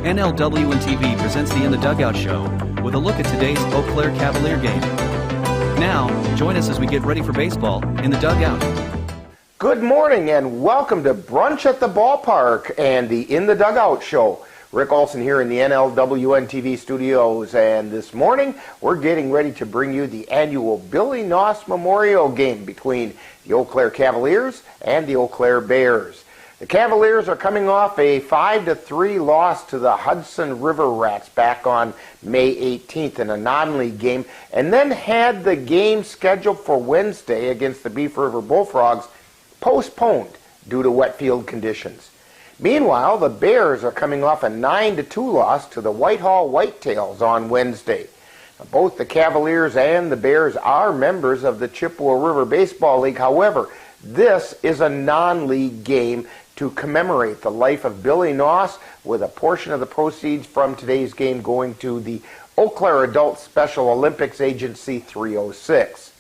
NLWN-TV presents the In the Dugout show with a look at today's Eau Claire Cavalier game. Now, join us as we get ready for baseball in the dugout. Good morning and welcome to Brunch at the Ballpark and the In the Dugout show. Rick Olson here in the NLWN-TV studios, and this morning we're getting ready to bring you the annual Billy Noss Memorial Game between the Eau Claire Cavaliers and the Eau Claire Bears. The Cavaliers are coming off a 5-3 loss to the Hudson River Rats back on May 18th in a non-league game, and then had the game scheduled for Wednesday against the Beef River Bullfrogs postponed due to wet field conditions. Meanwhile, the Bears are coming off a 9-2 loss to the Whitehall Whitetails on Wednesday. Now, both the Cavaliers and the Bears are members of the Chippewa River Baseball League. However, this is a non-league game to commemorate the life of Billy Noss, with a portion of the proceeds from today's game going to the Eau Claire Adult Special Olympics Agency 306.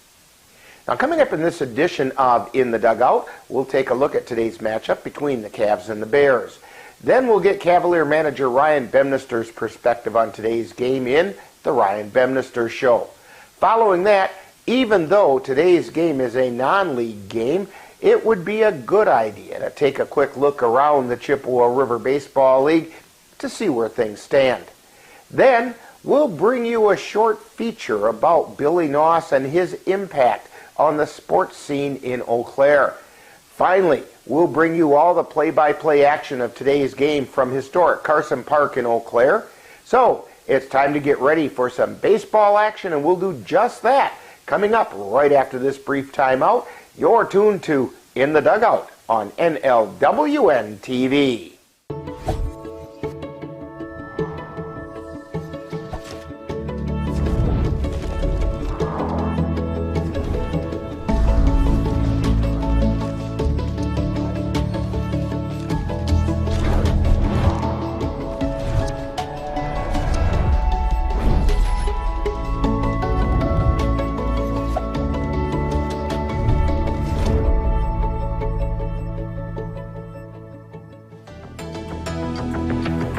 Now, coming up in this edition of In the Dugout, we'll take a look at today's matchup between the Cavs and the Bears. Then we'll get Cavalier manager Ryan Bemnister's perspective on today's game in The Ryan Bemnister Show. Following that, even though today's game is a non-league game, it would be a good idea to take a quick look around the Chippewa River Baseball League to see where things stand. Then we'll bring you a short feature about Billy Noss and his impact on the sports scene in Eau Claire. Finally, we'll bring you all the play-by-play action of today's game from historic Carson Park in Eau Claire. So, it's time to get ready for some baseball action, and we'll do just that coming up right after this brief timeout. You're tuned to In the Dugout on NLWN-TV.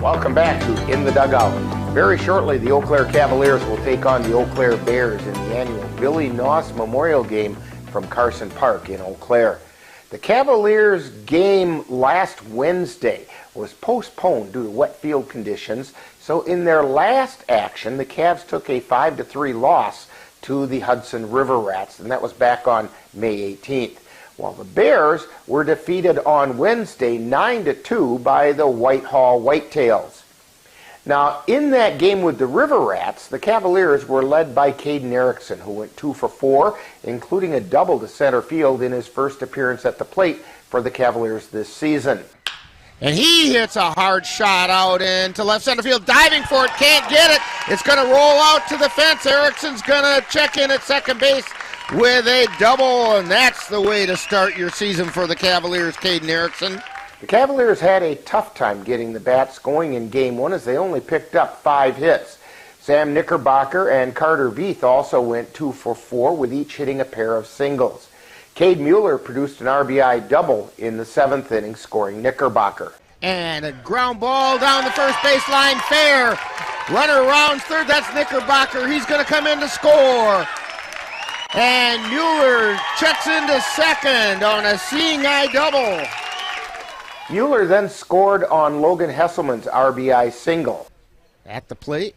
Welcome back to In the Dugout. Very shortly, the Eau Claire Cavaliers will take on the Eau Claire Bears in the annual Billy Noss Memorial Game from Carson Park in Eau Claire. The Cavaliers game last Wednesday was postponed due to wet field conditions, so in their last action, the Cavs took a 5-3 loss to the Hudson River Rats, and that was back on May 18th. While the Bears were defeated on Wednesday 9-2 by the Whitehall Whitetails. Now, in that game with the River Rats, the Cavaliers were led by Caden Erickson, who went 2 for 4, including a double to center field in his first appearance at the plate for the Cavaliers this season. And he hits a hard shot out into left center field, diving for it, can't get it. It's going to roll out to the fence. Erickson's going to check in at second base with a double, and that's the way to start your season for the Cavaliers, Caden Erickson. The Cavaliers had a tough time getting the bats going in Game 1 as they only picked up 5 hits. Sam Knickerbocker and Carter Veith also went 2 for 4, with each hitting a pair of singles. Cade Mueller produced an RBI double in the 7th inning, scoring Knickerbocker. And a ground ball down the first baseline, fair. Runner rounds third, that's Knickerbocker. He's going to come in to score. And Mueller checks into second on a seeing-eye double. Mueller then scored on Logan Hesselman's RBI single. At the plate.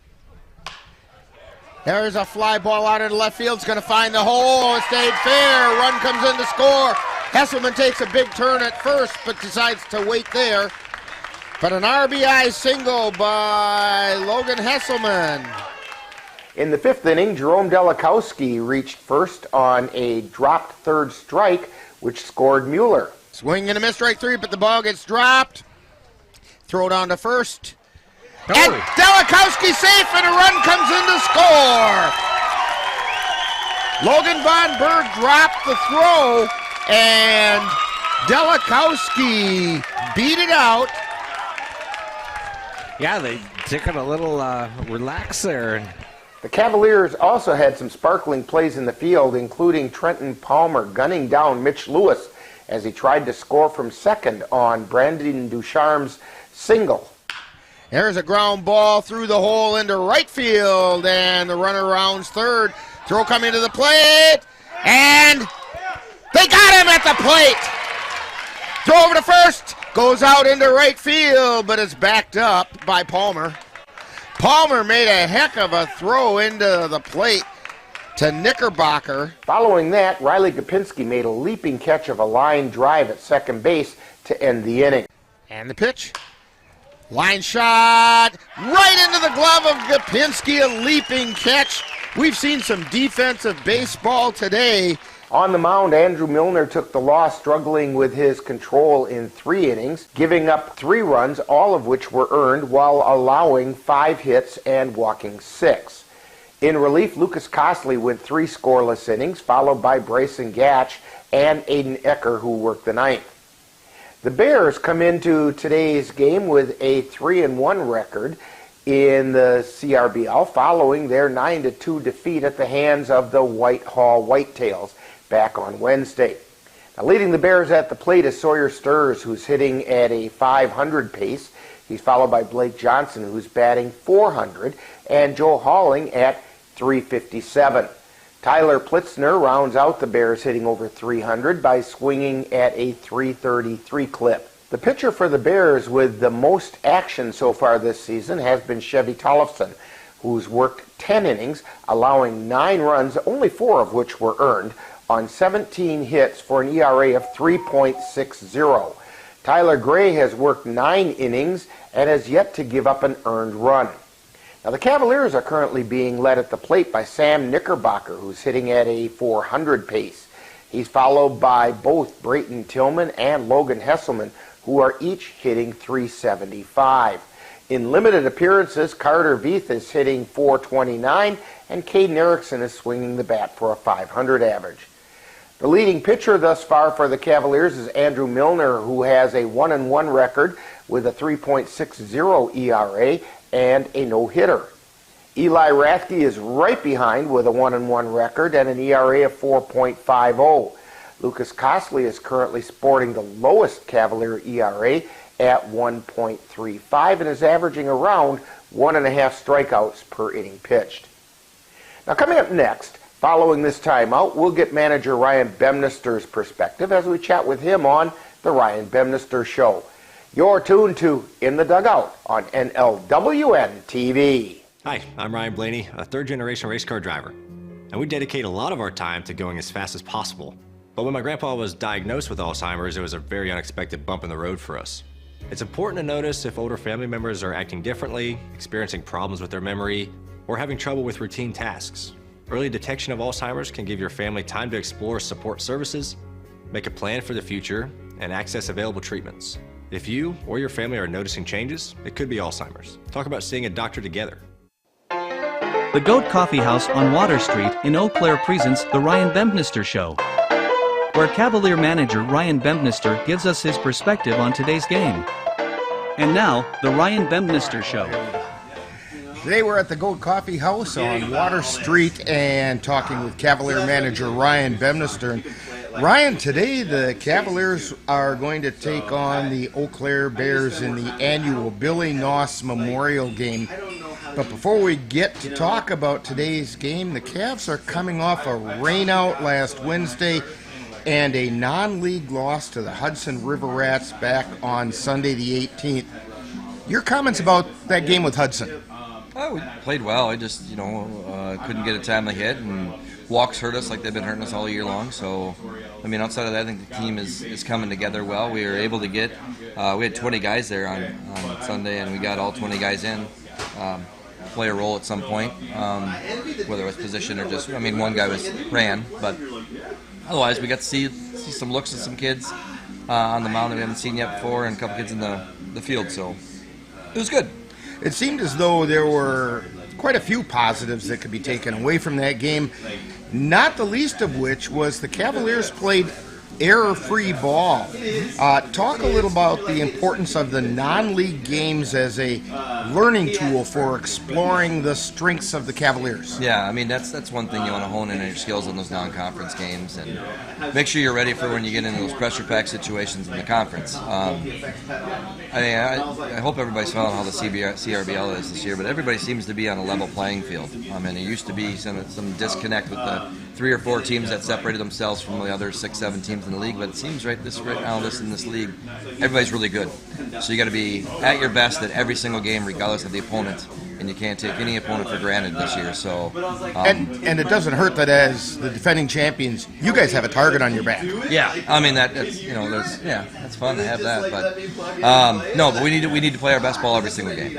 There's a fly ball out into left field. It's going to find the hole. It stayed fair. Run comes in to score. Hesselman takes a big turn at first, but decides to wait there. But an RBI single by Logan Hesselman. In the 5th inning, Jerome Delikowski reached first on a dropped third strike, which scored Mueller. Swing and a miss, strike 3, but the ball gets dropped. Throw down to first. And Delikowski safe, and a run comes in to score. Logan Von Berg dropped the throw, and Delikowski beat it out. Yeah, they took it a little relax there. The Cavaliers also had some sparkling plays in the field, including Trenton Palmer gunning down Mitch Lewis as he tried to score from second on Brandon Ducharme's single. There's a ground ball through the hole into right field, and the runner rounds third. Throw coming to the plate, and they got him at the plate. Throw over to first, goes out into right field, but it's backed up by Palmer. Palmer made a heck of a throw into the plate to Knickerbocker. Following that, Riley Gopinski made a leaping catch of a line drive at second base to end the inning. And the pitch. Line shot right into the glove of Gopinski, a leaping catch. We've seen some defensive baseball today. On the mound, Andrew Milner took the loss, struggling with his control in 3 innings, giving up 3 runs, all of which were earned, while allowing 5 hits and walking 6. In relief, Lucas Cosley went 3 scoreless innings, followed by Bryson Gatch and Aiden Ecker, who worked the 9th. The Bears come into today's game with a 3-1 record in the CRBL, following their 9-2 defeat at the hands of the Whitehall Whitetails back on Wednesday. Now, leading the Bears at the plate is Sawyer Sturrs, who's hitting at a .500 pace. He's followed by Blake Johnson, who's batting .400, and Joe Halling at .357. Tyler Plitzner rounds out the Bears, hitting over .300 by swinging at a .333 clip. The pitcher for the Bears with the most action so far this season has been Chevy Tollefson, who's worked 10 innings, allowing 9 runs, only 4 of which were earned, on 17 hits for an ERA of 3.60. Tyler Gray has worked 9 innings and has yet to give up an earned run. Now, the Cavaliers are currently being led at the plate by Sam Knickerbocker, who's hitting at a .400 pace. He's followed by both Brayton Tillman and Logan Hesselman, who are each hitting .375. In limited appearances, Carter Veith is hitting .429, and Caden Erickson is swinging the bat for a .500 average. The leading pitcher thus far for the Cavaliers is Andrew Milner, who has a 1-1 record with a 3.60 ERA and a no-hitter. Eli Rathke is right behind with a 1-1 record and an ERA of 4.50. Lucas Cosley is currently sporting the lowest Cavalier ERA at 1.35 and is averaging around 1.5 strikeouts per inning pitched. Now, coming up next, following this timeout, we'll get manager Ryan Bemnister's perspective as we chat with him on The Ryan Bemnister Show. You're tuned to In the Dugout on NLWN-TV. Hi, I'm Ryan Blaney, a third-generation race car driver, and we dedicate a lot of our time to going as fast as possible. But when my grandpa was diagnosed with Alzheimer's, it was a very unexpected bump in the road for us. It's important to notice if older family members are acting differently, experiencing problems with their memory, or having trouble with routine tasks. Early detection of Alzheimer's can give your family time to explore support services, make a plan for the future, and access available treatments. If you or your family are noticing changes, it could be Alzheimer's. Talk about seeing a doctor together. The Goat Coffee House on Water Street in Eau Claire presents The Ryan Bemnister Show, where Cavalier manager Ryan Bemnister gives us his perspective on today's game. And now, The Ryan Bemnister Show. Today we're at the Goat Coffee House on Water Street and talking with Cavalier manager Ryan Bemnister. And Ryan, today the Cavaliers are going to take on the Eau Claire Bears in the annual Billy Noss Memorial Game. But before we get to talk about today's game, the Cavs are coming off a rainout last Wednesday and a non-league loss to the Hudson River Rats back on Sunday the 18th. Your comments about that game with Hudson? Oh, we played well. I just, couldn't get a timely hit, and walks hurt us like they've been hurting us all year long. So, outside of that, I think the team is coming together well. We were able to get, we had 20 guys there on Sunday, and we got all 20 guys in. Play a role at some point, whether it was position or just, one guy ran, but otherwise we got to see some looks at some kids on the mound that we haven't seen yet before, and a couple kids in the field, so it was good. It seemed as though there were quite a few positives that could be taken away from that game, not the least of which was the Cavaliers played error-free ball. Talk a little about the importance of the non-league games as a learning tool for exploring the strengths of the Cavaliers. Yeah, I mean, that's one thing you want to hone in on your skills in those non-conference games and make sure you're ready for when you get into those pressure-packed situations in the conference. I hope everybody's following how the CRBL is this year, but everybody seems to be on a level playing field. I mean, it used to be some disconnect with the 3 or 4 teams that separated themselves from the other 6, 7 teams in the league, but it seems right now in this league, everybody's really good. So you got to be at your best at every single game, regardless of the opponent, and you can't take any opponent for granted this year. So, and it doesn't hurt that as the defending champions, you guys have a target on your back. Yeah, I mean that's fun to have that, but but we need to play our best ball every single game.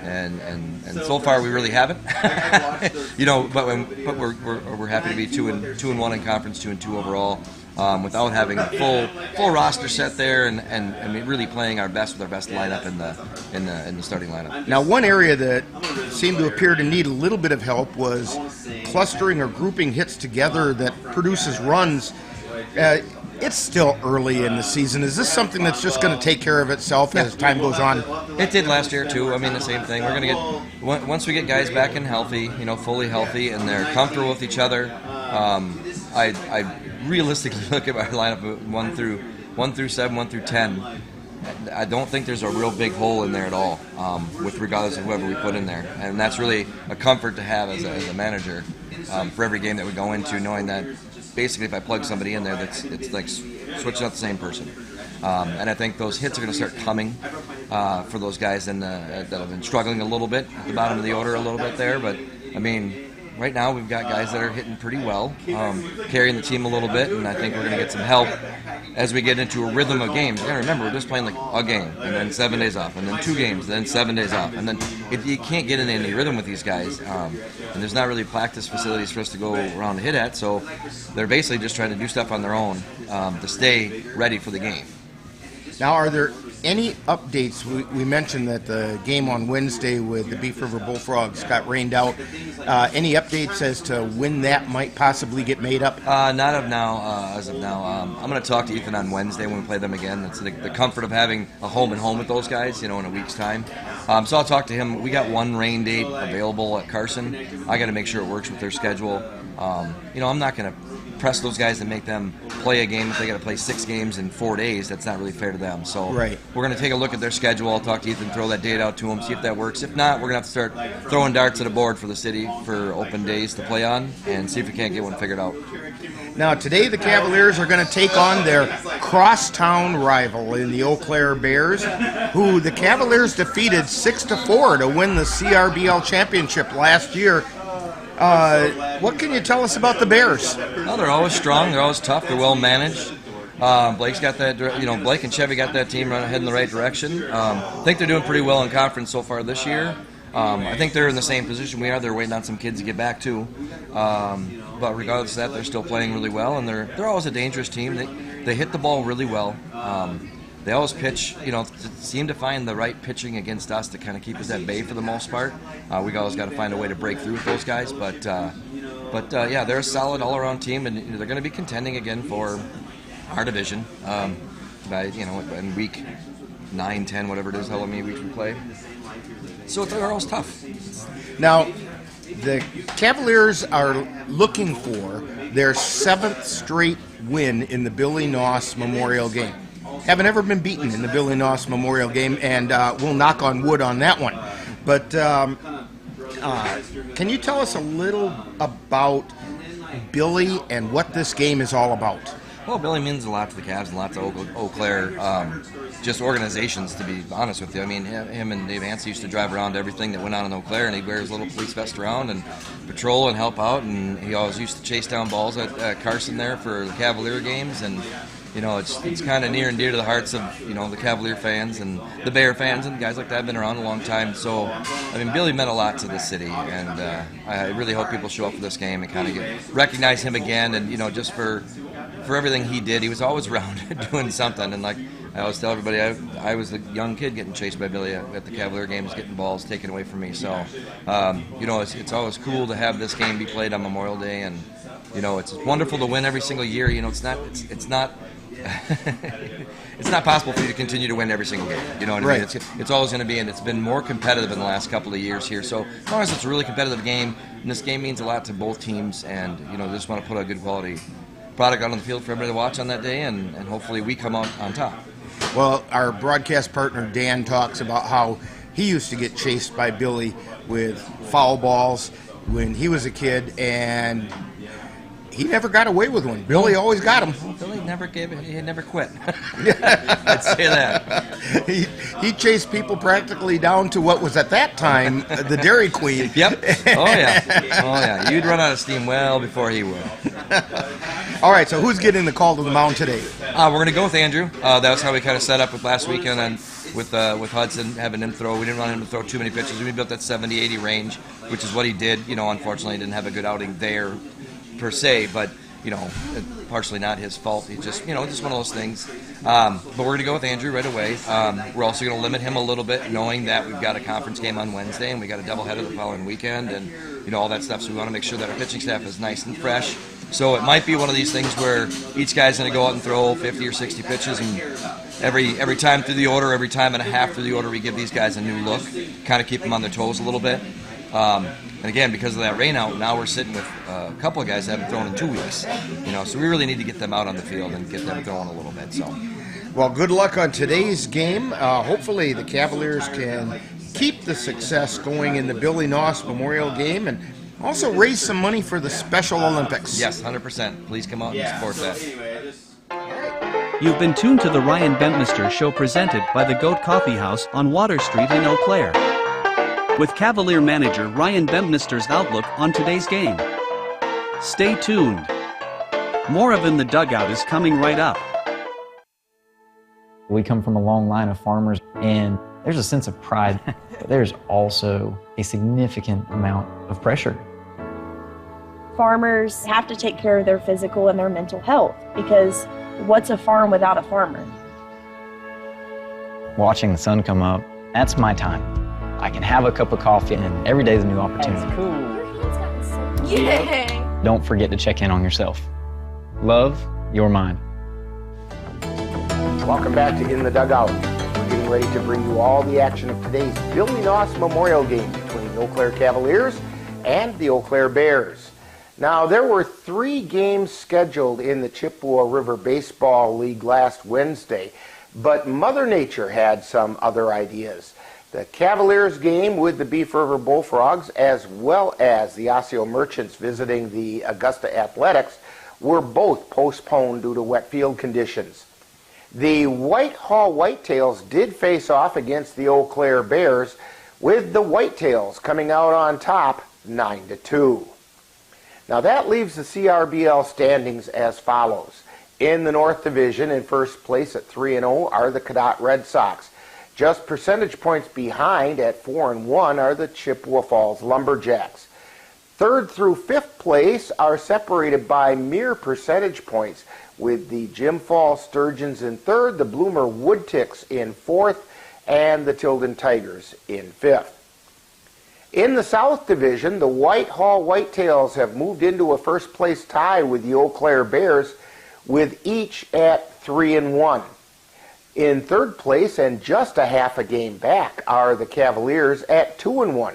And so far we really haven't, but we're happy to be 2-1 in conference, 2-2 overall, without having a full roster set there, and really playing our best with our best lineup in the starting lineup. Now, one area that seemed to appear to need a little bit of help was clustering or grouping hits together that produces runs. It's still early in the season. Is this something that's just going to take care of itself as time goes on? It did last year too. I mean, the same thing. We're going to get once we get guys back in healthy, fully healthy, and they're comfortable with each other. I realistically look at our lineup of 1 through 7, 1 through 10. I don't think there's a real big hole in there at all, with regardless of whoever we put in there, and that's really a comfort to have as a manager for every game that we go into, knowing that basically if I plug somebody in there, it's like switching out the same person. And I think those hits are going to start coming for those guys that have been struggling a little bit at the bottom of the order a little bit there. But, I mean, right now we've got guys that are hitting pretty well, carrying the team a little bit, and I think we're going to get some help as we get into a rhythm of games. You got to remember, we're just playing like a game, and then 7 days off, and then 2 games, and then 7 days off. And then if you can't get in any rhythm with these guys, and there's not really practice facilities for us to go around and hit at, so they're basically just trying to do stuff on their own to stay ready for the game. Now, are there any updates? We mentioned that the game on Wednesday with the Beef River Bullfrogs got rained out. Any updates as to when that might possibly get made up? Not of now. As of now, I'm going to talk to Ethan on Wednesday when we play them again. It's the comfort of having a home and home with those guys, in a week's time. So I'll talk to him. We got 1 rain date available at Carson. I got to make sure it works with their schedule. I'm not going to press those guys and make them play a game if they got to play 6 games in 4 days. That's not really fair to them. So right. We're going to take a look at their schedule. I'll talk to Ethan, throw that date out to him, see if that works. If not, we're going to have to start throwing darts at a board for the city for open days to play on and see if we can't get one figured out. Now, today the Cavaliers are going to take on their crosstown rival in the Eau Claire Bears, who the Cavaliers defeated 6-4 to win the CRBL championship last year. What can you tell us about the Bears? Well, they're always strong. They're always tough. They're well managed. Blake's got that. Blake and Chevy got that team heading in the right direction. I think they're doing pretty well in conference so far this year. I think they're in the same position we are. They're waiting on some kids to get back too. But regardless of that, they're still playing really well, and they're always a dangerous team. They hit the ball really well. They always pitch, seem to find the right pitching against us to kind of keep us at bay for the most part. We always got to find a way to break through with those guys. But they're a solid all-around team, and they're going to be contending again for our division in week 9, 10, whatever it is, how many weeks we play. So they're always tough. Now, the Cavaliers are looking for their 7th straight win in the Billy Noss Memorial Game. Haven't ever been beaten in the Billy Noss Memorial Game, and we'll knock on wood on that one. But can you tell us a little about Billy and what this game is all about? Well, Billy means a lot to the Cavs and lots of Eau Claire just organizations, to be honest with you. I mean, him and Dave Hansen used to drive around to everything that went on in Eau Claire, and he'd wear his little police vest around and patrol and help out, and he always used to chase down balls at Carson there for the Cavalier games, and it's kind of near and dear to the hearts of, the Cavalier fans and the Bear fans and guys like that have been around a long time. So, I mean, Billy meant a lot to the city, and I really hope people show up for this game and kind of recognize him again, and, just for everything he did. He was always around doing something, and like I always tell everybody, I was a young kid getting chased by Billy at the Cavalier games, getting balls taken away from me. So, it's always cool to have this game be played on Memorial Day, and You know, it's wonderful to win every single year. You know, it's not it's not possible for you to continue to win every single game. You know what I mean? It's always going to be, and it's been more competitive in the last couple of years here. So as long as it's a really competitive game, and this game means a lot to both teams, and you know, they just want to put a good quality product out on the field for everybody to watch on that day, and hopefully we come out on top. Well, our broadcast partner Dan talks about how he used to get chased by Billy with foul balls when he was a kid, and he never got away with one. Billy always got him. Well, Billy never he never quit. I'd say that. He chased people practically down to what was at that time the Dairy Queen. Yep. Oh yeah. You'd run out of steam well before he would. All right, so who's getting the call to the mound today? We're going to go with Andrew. That's how we kind of set up with last weekend, and with Hudson having him throw. We didn't want him to throw too many pitches. We built that 70-80 range, which is what he did. You know, unfortunately, he didn't have a good outing there per se, but you know, partially not his fault. He just, you know, just one of those things. But we're going to go with Andrew right away. We're also going to limit him a little bit, knowing that we've got a conference game on Wednesday and we got a doubleheader the following weekend, and you know, all that stuff. So we want to make sure that our pitching staff is nice and fresh. So it might be one of these things where each guy's going to go out and throw 50 or 60 pitches, and every time through the order, every time and a half through the order, we give these guys a new look, kind of keep them on their toes a little bit. And again, because of that rain out, now we're sitting with a couple of guys that haven't thrown in 2 weeks. You know, so we really need to get them out on the field and get them throwing a little bit. So, well, good luck on today's game. Hopefully, the Cavaliers can keep the success going in the Billy Noss Memorial Game and also raise some money for the Special Olympics. Yes, 100%. Please come out and support that. You've been tuned to the Ryan Bempnister Show, presented by the Goat Coffee House on Water Street in Eau Claire, with Cavalier manager Ryan Bempnister's outlook on today's game. Stay tuned. More of In the Dugout is coming right up. We come from a long line of farmers, and there's a sense of pride, but there's also a significant amount of pressure. Farmers have to take care of their physical and their mental health, because what's a farm without a farmer? Watching the sun come up, that's my time. I can have a cup of coffee, and every day's a new opportunity. That's cool. Your hand's gotten so cool. Yeah. Don't forget to check in on yourself. Love, your mind. Welcome back to In the Dugout. We're getting ready to bring you all the action of today's Billy Noss Memorial Game between the Eau Claire Cavaliers and the Eau Claire Bears. Now, there were 3 games scheduled in the Chippewa River Baseball League last Wednesday, but Mother Nature had some other ideas. The Cavaliers game with the Beef River Bullfrogs, as well as the Osseo Merchants visiting the Augusta Athletics, were both postponed due to wet field conditions. The Whitehall Whitetails did face off against the Eau Claire Bears, with the Whitetails coming out on top 9-2. Now that leaves the CRBL standings as follows. In the North Division, in first place at 3-0 are the Cadott Red Sox. Just percentage points behind at 4-1 are the Chippewa Falls Lumberjacks. Third through 5th place are separated by mere percentage points, with the Jim Falls Sturgeons in 3rd, the Bloomer Woodticks in 4th, and the Tilden Tigers in 5th. In the South Division, the Whitehall Whitetails have moved into a first place tie with the Eau Claire Bears, with each at 3-1. In 3rd place, and just a half a game back, are the Cavaliers at 2-1.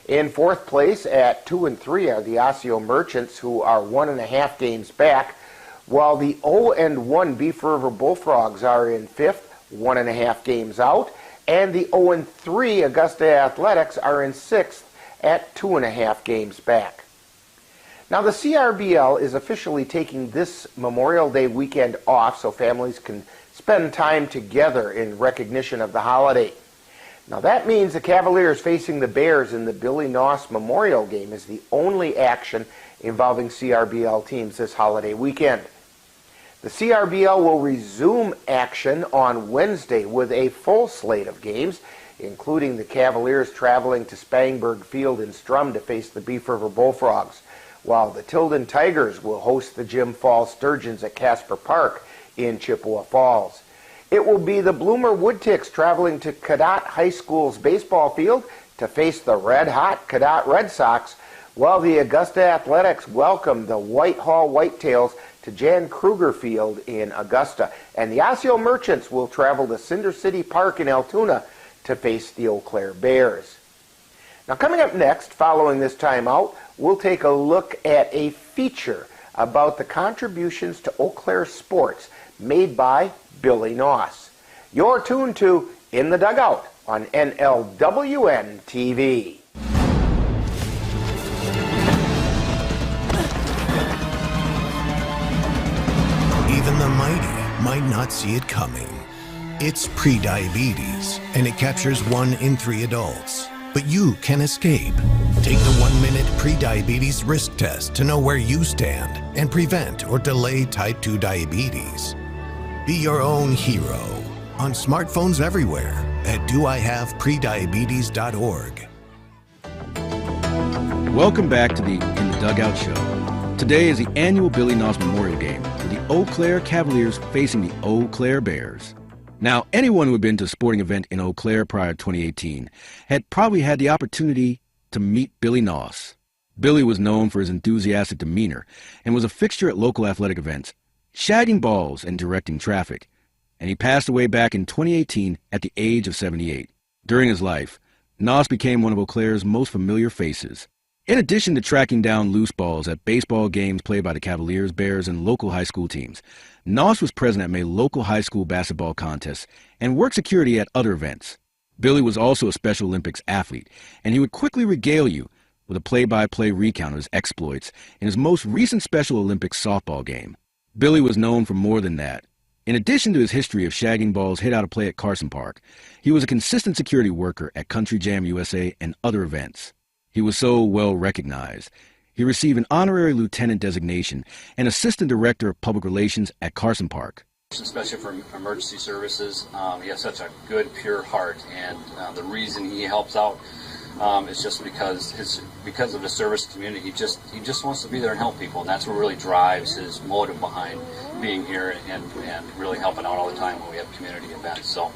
In 4th place at 2-3 are the Osseo Merchants, who are 1.5 games back, while the 0-1 Beef River Bullfrogs are in 5th, 1.5 games out, and the 0-3 Augusta Athletics are in 6th at 2.5 games back. Now, the CRBL is officially taking this Memorial Day weekend off so families can spend time together in recognition of the holiday. Now that means the Cavaliers facing the Bears in the Billy Noss Memorial Game is the only action involving CRBL teams this holiday weekend. The CRBL will resume action on Wednesday with a full slate of games, including the Cavaliers traveling to Spangberg Field in Strum to face the Beef River Bullfrogs, while the Tilden Tigers will host the Jim Falls Sturgeons at Casper Park in Chippewa Falls. It will be the Bloomer Woodticks traveling to Cadott High School's baseball field to face the red-hot Cadott Red Sox, Well, the Augusta Athletics welcome the Whitehall Whitetails to Jan Kruger Field in Augusta. And the Osseo Merchants will travel to Cinder City Park in Altoona to face the Eau Claire Bears. Now, coming up next, following this timeout, we'll take a look at a feature about the contributions to Eau Claire sports made by Billy Noss. You're tuned to In the Dugout on NLWN-TV. Even the mighty might not see it coming. It's prediabetes, and it captures 1 in 3 adults. But you can escape. Take the 1-minute prediabetes risk test to know where you stand and prevent or delay type 2 diabetes. Be your own hero on smartphones everywhere at doihaveprediabetes.org. Welcome back to the In the Dugout show. Today is the annual Billy Noss Memorial Game with the Eau Claire Cavaliers facing the Eau Claire Bears. Now, anyone who had been to a sporting event in Eau Claire prior to 2018 had probably had the opportunity to meet Billy Noss. Billy was known for his enthusiastic demeanor and was a fixture at local athletic events, shagging balls and directing traffic. And he passed away back in 2018 at the age of 78. During his life, Noss became one of Eau Claire's most familiar faces. In addition to tracking down loose balls at baseball games played by the Cavaliers, Bears, and local high school teams, Noss was present at many local high school basketball contests and worked security at other events. Billy was also a Special Olympics athlete, and he would quickly regale you with a play-by-play recount of his exploits in his most recent Special Olympics softball game. Billy was known for more than that. In addition to his history of shagging balls hit out of play at Carson Park, he was a consistent security worker at Country Jam USA and other events. He was so well recognized. He received an honorary lieutenant designation and assistant director of public relations at Carson Park. Especially for emergency services, he has such a good, pure heart, and the reason he helps out is just because of the service community. He just wants to be there and help people, and that's what really drives his motive behind being here and really helping out all the time when we have community events. So,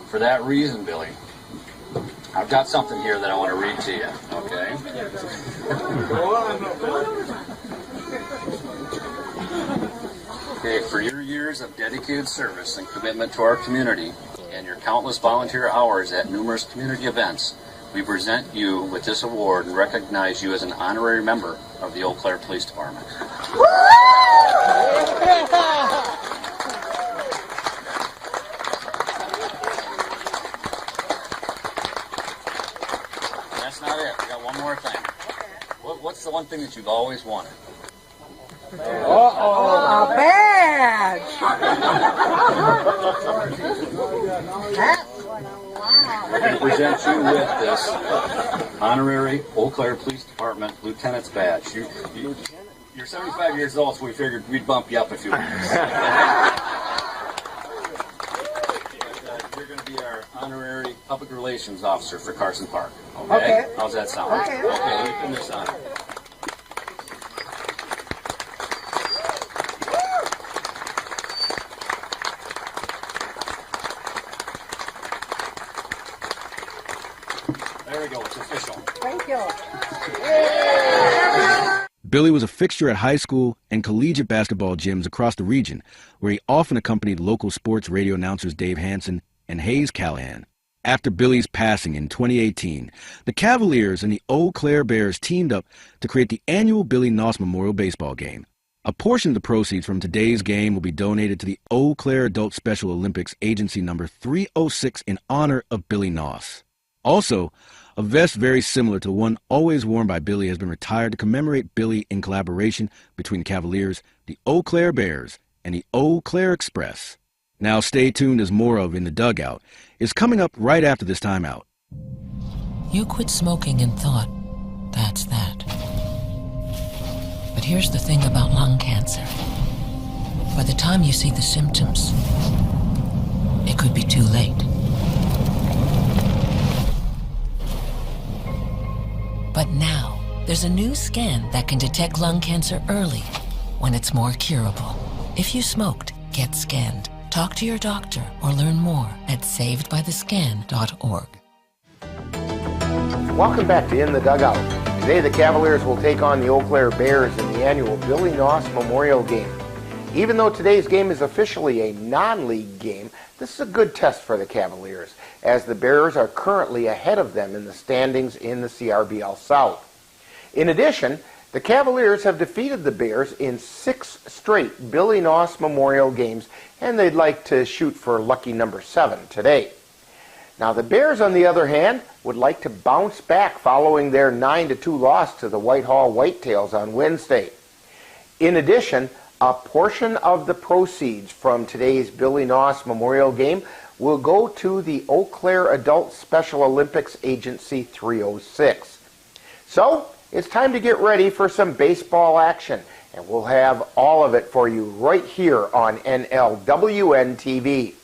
for that reason, Billy, I've got something here that I want to read to you, okay? Okay, for your years of dedicated service and commitment to our community and your countless volunteer hours at numerous community events, we present you with this award and recognize you as an honorary member of the Eau Claire Police Department. That's not it. We got one more thing. What's the one thing that you've always wanted? A badge! We're going to present you with this honorary Eau Claire Police Department Lieutenant's Badge. You're 75 years old, so we figured we'd bump you up a few minutes. You're going to be our honorary public relations officer for Carson Park. Okay? How's that sound? Okay, let me pin this on. There we go, it's official. Thank you. Billy was a fixture at high school and collegiate basketball gyms across the region, where he often accompanied local sports radio announcers Dave Hansen and Hayes Callahan. After Billy's passing in 2018, the Cavaliers and the Eau Claire Bears teamed up to create the annual Billy Noss Memorial Baseball Game. A portion of the proceeds from today's game will be donated to the Eau Claire Adult Special Olympics Agency number 306 in honor of Billy Noss. Also, a vest very similar to the one always worn by Billy has been retired to commemorate Billy in collaboration between the Cavaliers, the Eau Claire Bears, and the Eau Claire Express. Now stay tuned, as more of In the Dugout is coming up right after this timeout. You quit smoking and thought, that's that. But here's the thing about lung cancer. By the time you see the symptoms, it could be too late. But now, there's a new scan that can detect lung cancer early, when it's more curable. If you smoked, get scanned. Talk to your doctor or learn more at savedbythescan.org. Welcome back to In the Dugout. Today the Cavaliers will take on the Eau Claire Bears in the annual Billy Noss Memorial Game. Even though today's game is officially a non-league game, this is a good test for the Cavaliers, as the Bears are currently ahead of them in the standings in the CRBL South. In addition, the Cavaliers have defeated the Bears in 6 straight Billy Noss Memorial games, and they'd like to shoot for lucky number 7 today. Now the Bears, on the other hand, would like to bounce back following their 9-2 loss to the Whitehall Whitetails on Wednesday. In addition, a portion of the proceeds from today's Billy Noss Memorial Game will go to the Eau Claire Adult Special Olympics Agency 306. So, it's time to get ready for some baseball action, and we'll have all of it for you right here on NLWN-TV.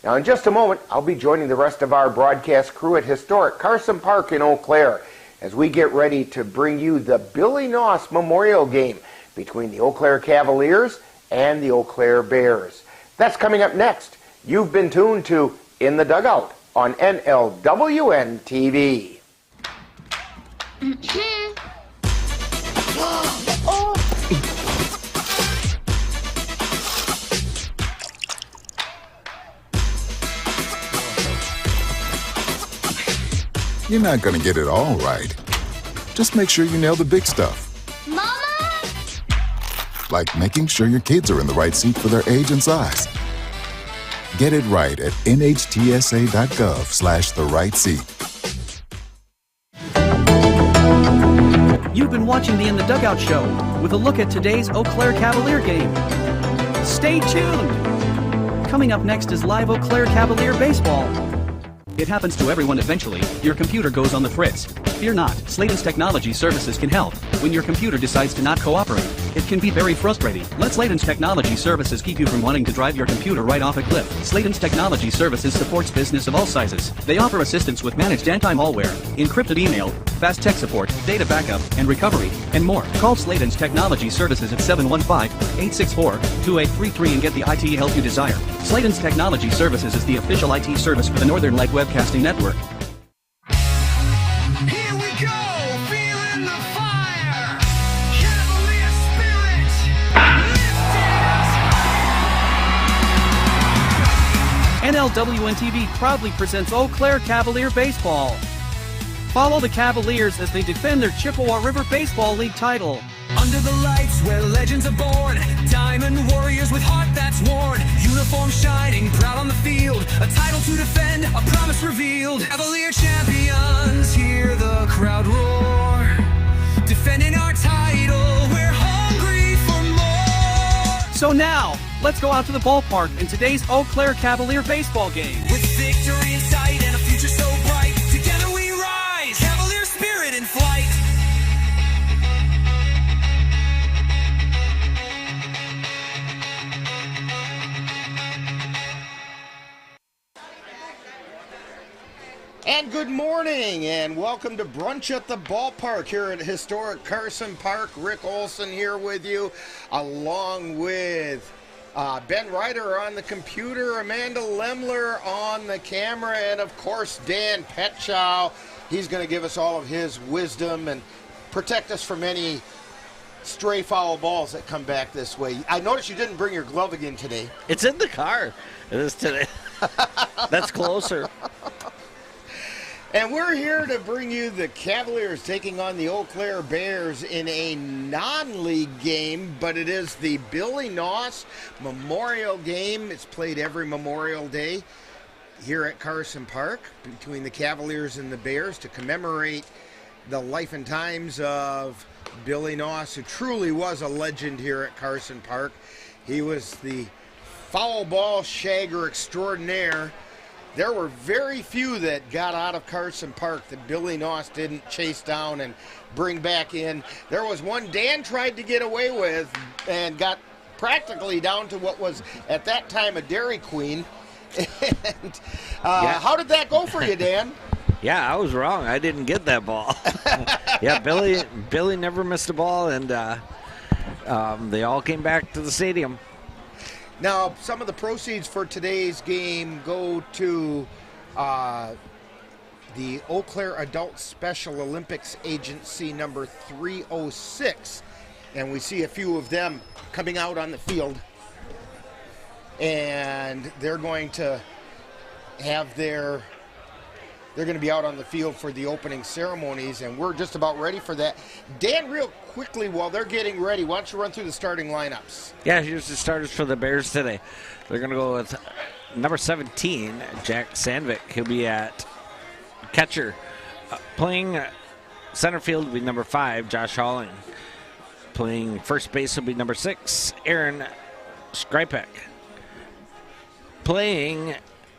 Now, in just a moment, I'll be joining the rest of our broadcast crew at historic Carson Park in Eau Claire as we get ready to bring you the Billy Noss Memorial Game between the Eau Claire Cavaliers and the Eau Claire Bears. That's coming up next. You've been tuned to In the Dugout on NLWN-TV. You're not going to get it all right. Just make sure you nail the big stuff. Mama! Like making sure your kids are in the right seat for their age and size. Get it right at nhtsa.gov/the-right-seat. You've been watching the In the Dugout Show with a look at today's Eau Claire Cavalier game. Stay tuned! Coming up next is live Eau Claire Cavalier baseball. It happens to everyone eventually. Your computer goes on the fritz. Fear not, Sladen's Technology Services can help. When your computer decides to not cooperate, it can be very frustrating. Let Sladen's Technology Services keep you from wanting to drive your computer right off a cliff. Sladen's Technology Services supports business of all sizes. They offer assistance with managed anti-malware, encrypted email, fast tech support, data backup, and recovery, and more. Call Sladen's Technology Services at 715-864-2833 and get the IT help you desire. Sladen's Technology Services is the official IT service for the Northern Light Webcasting Network. NLWN-TV proudly presents Eau Claire Cavalier Baseball. Follow the Cavaliers as they defend their Chippewa River Baseball League title. Under the lights where legends are born, diamond warriors with heart that's worn, uniform shining, proud on the field, a title to defend, a promise revealed. Cavalier champions, hear the crowd roar, defending our title, we're hungry for more. So now, let's go out to the ballpark in today's Eau Claire Cavalier baseball game. With victory in sight and a future so bright, together we rise, Cavalier spirit in flight. And good morning, and welcome to Brunch at the Ballpark here at historic Carson Park. Rick Olson here with you, along with Ben Ryder on the computer, Amanda Lemler on the camera, and of course Dan Petchow. He's going to give us all of his wisdom and protect us from any stray foul balls that come back this way. I noticed you didn't bring your glove again today. It's in the car. It is today. That's closer. And we're here to bring you the Cavaliers taking on the Eau Claire Bears in a non-league game, but it is the Billy Noss Memorial Game. It's played every Memorial Day here at Carson Park between the Cavaliers and the Bears to commemorate the life and times of Billy Noss, who truly was a legend here at Carson Park. He was the foul ball shagger extraordinaire. There were very few that got out of Carson Park that Billy Noss didn't chase down and bring back in. There was one Dan tried to get away with and got practically down to what was at that time a Dairy Queen. And how did that go for you, Dan? Yeah, I was wrong. I didn't get that ball. Yeah, Billy never missed a ball, and they all came back to the stadium. Now, some of the proceeds for today's game go to the the Eau Claire Adult Special Olympics Agency number 306. And we see a few of them coming out on the field. And they're going to have they're going to be out on the field for the opening ceremonies, and we're just about ready for that. Dan, real quickly, while they're getting ready, why don't you run through the starting lineups? Yeah, here's the starters for the Bears today. They're going to go with number 17, Jack Sandvik. He'll be at catcher. Playing center field will be number 5, Josh Halling. Playing first base will be number 6, Aaron Skripek. Playing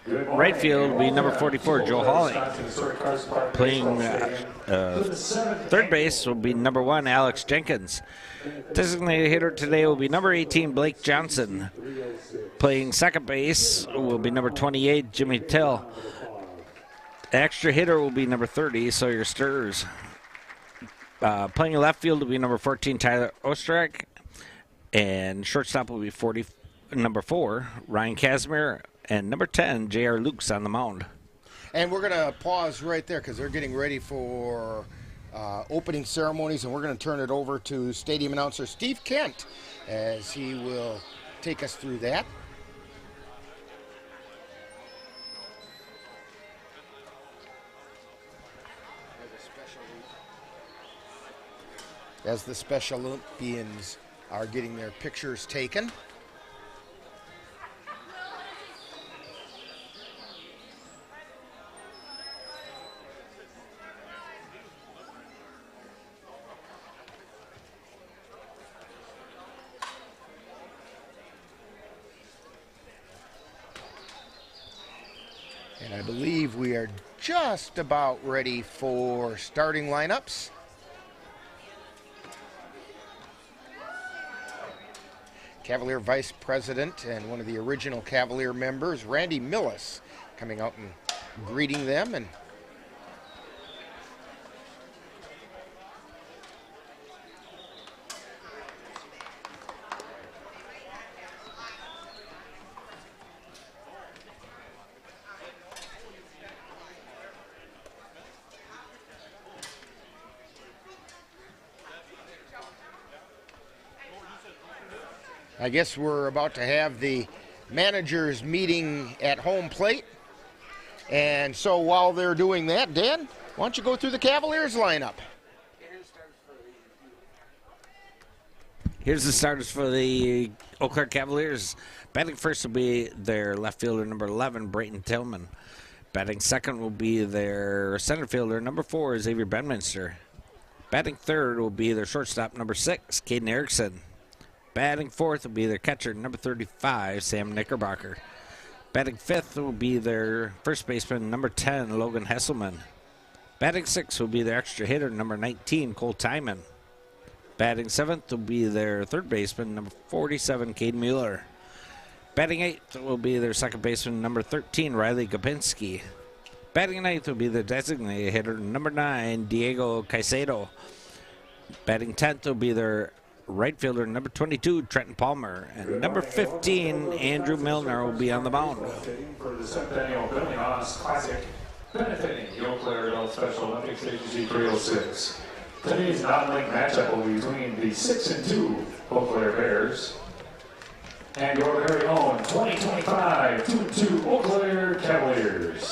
right field will be number 44, Joe Hawley. Playing third base will be number 1, Alex Jenkins. Designated hitter today will be number 18, Blake Johnson. Playing second base will be number 28, Jimmy Till. Extra hitter will be number 30, Sawyer Stirs. Playing left field will be number 14, Tyler Ostrak. And shortstop will be number 4, Ryan Casimir. And number 10, J.R. Lukes on the mound. And we're going to pause right there because they're getting ready for opening ceremonies, and we're going to turn it over to stadium announcer Steve Kent as he will take us through that. As the Special Olympians are getting their pictures taken. And I believe we are just about ready for starting lineups. Cavalier Vice President and one of the original Cavalier members, Randy Millis, coming out and greeting them. And I guess we're about to have the managers meeting at home plate. And so while they're doing that, Dan, why don't you go through the Cavaliers lineup? Here's the starters for the Eau Claire Cavaliers. Batting first will be their left fielder, number 11, Brayton Tillman. Batting second will be their center fielder, number 4, Xavier Bedminster. Batting third will be their shortstop, number 6, Caden Erickson. Batting fourth will be their catcher, number 35, Sam Knickerbocker. Batting fifth will be their first baseman, number 10, Logan Hesselman. Batting sixth will be their extra hitter, number 19, Cole Timon. Batting seventh will be their third baseman, number 47, Cade Mueller. Batting eighth will be their second baseman, number 13, Riley Gopinski. Batting ninth will be the designated hitter, number 9, Diego Caicedo. Batting 10th will be their right fielder, number 22, Trenton Palmer. And number 15, Andrew Milner, will be on the mound. For the Centennial Billy Haas Classic, benefiting the Eau Claire Adult Special Olympics Agency 306. Today's non-league matchup will be between the 6-2 Eau Claire Bears and your very own 2025 2-2 Eau Claire Cavaliers.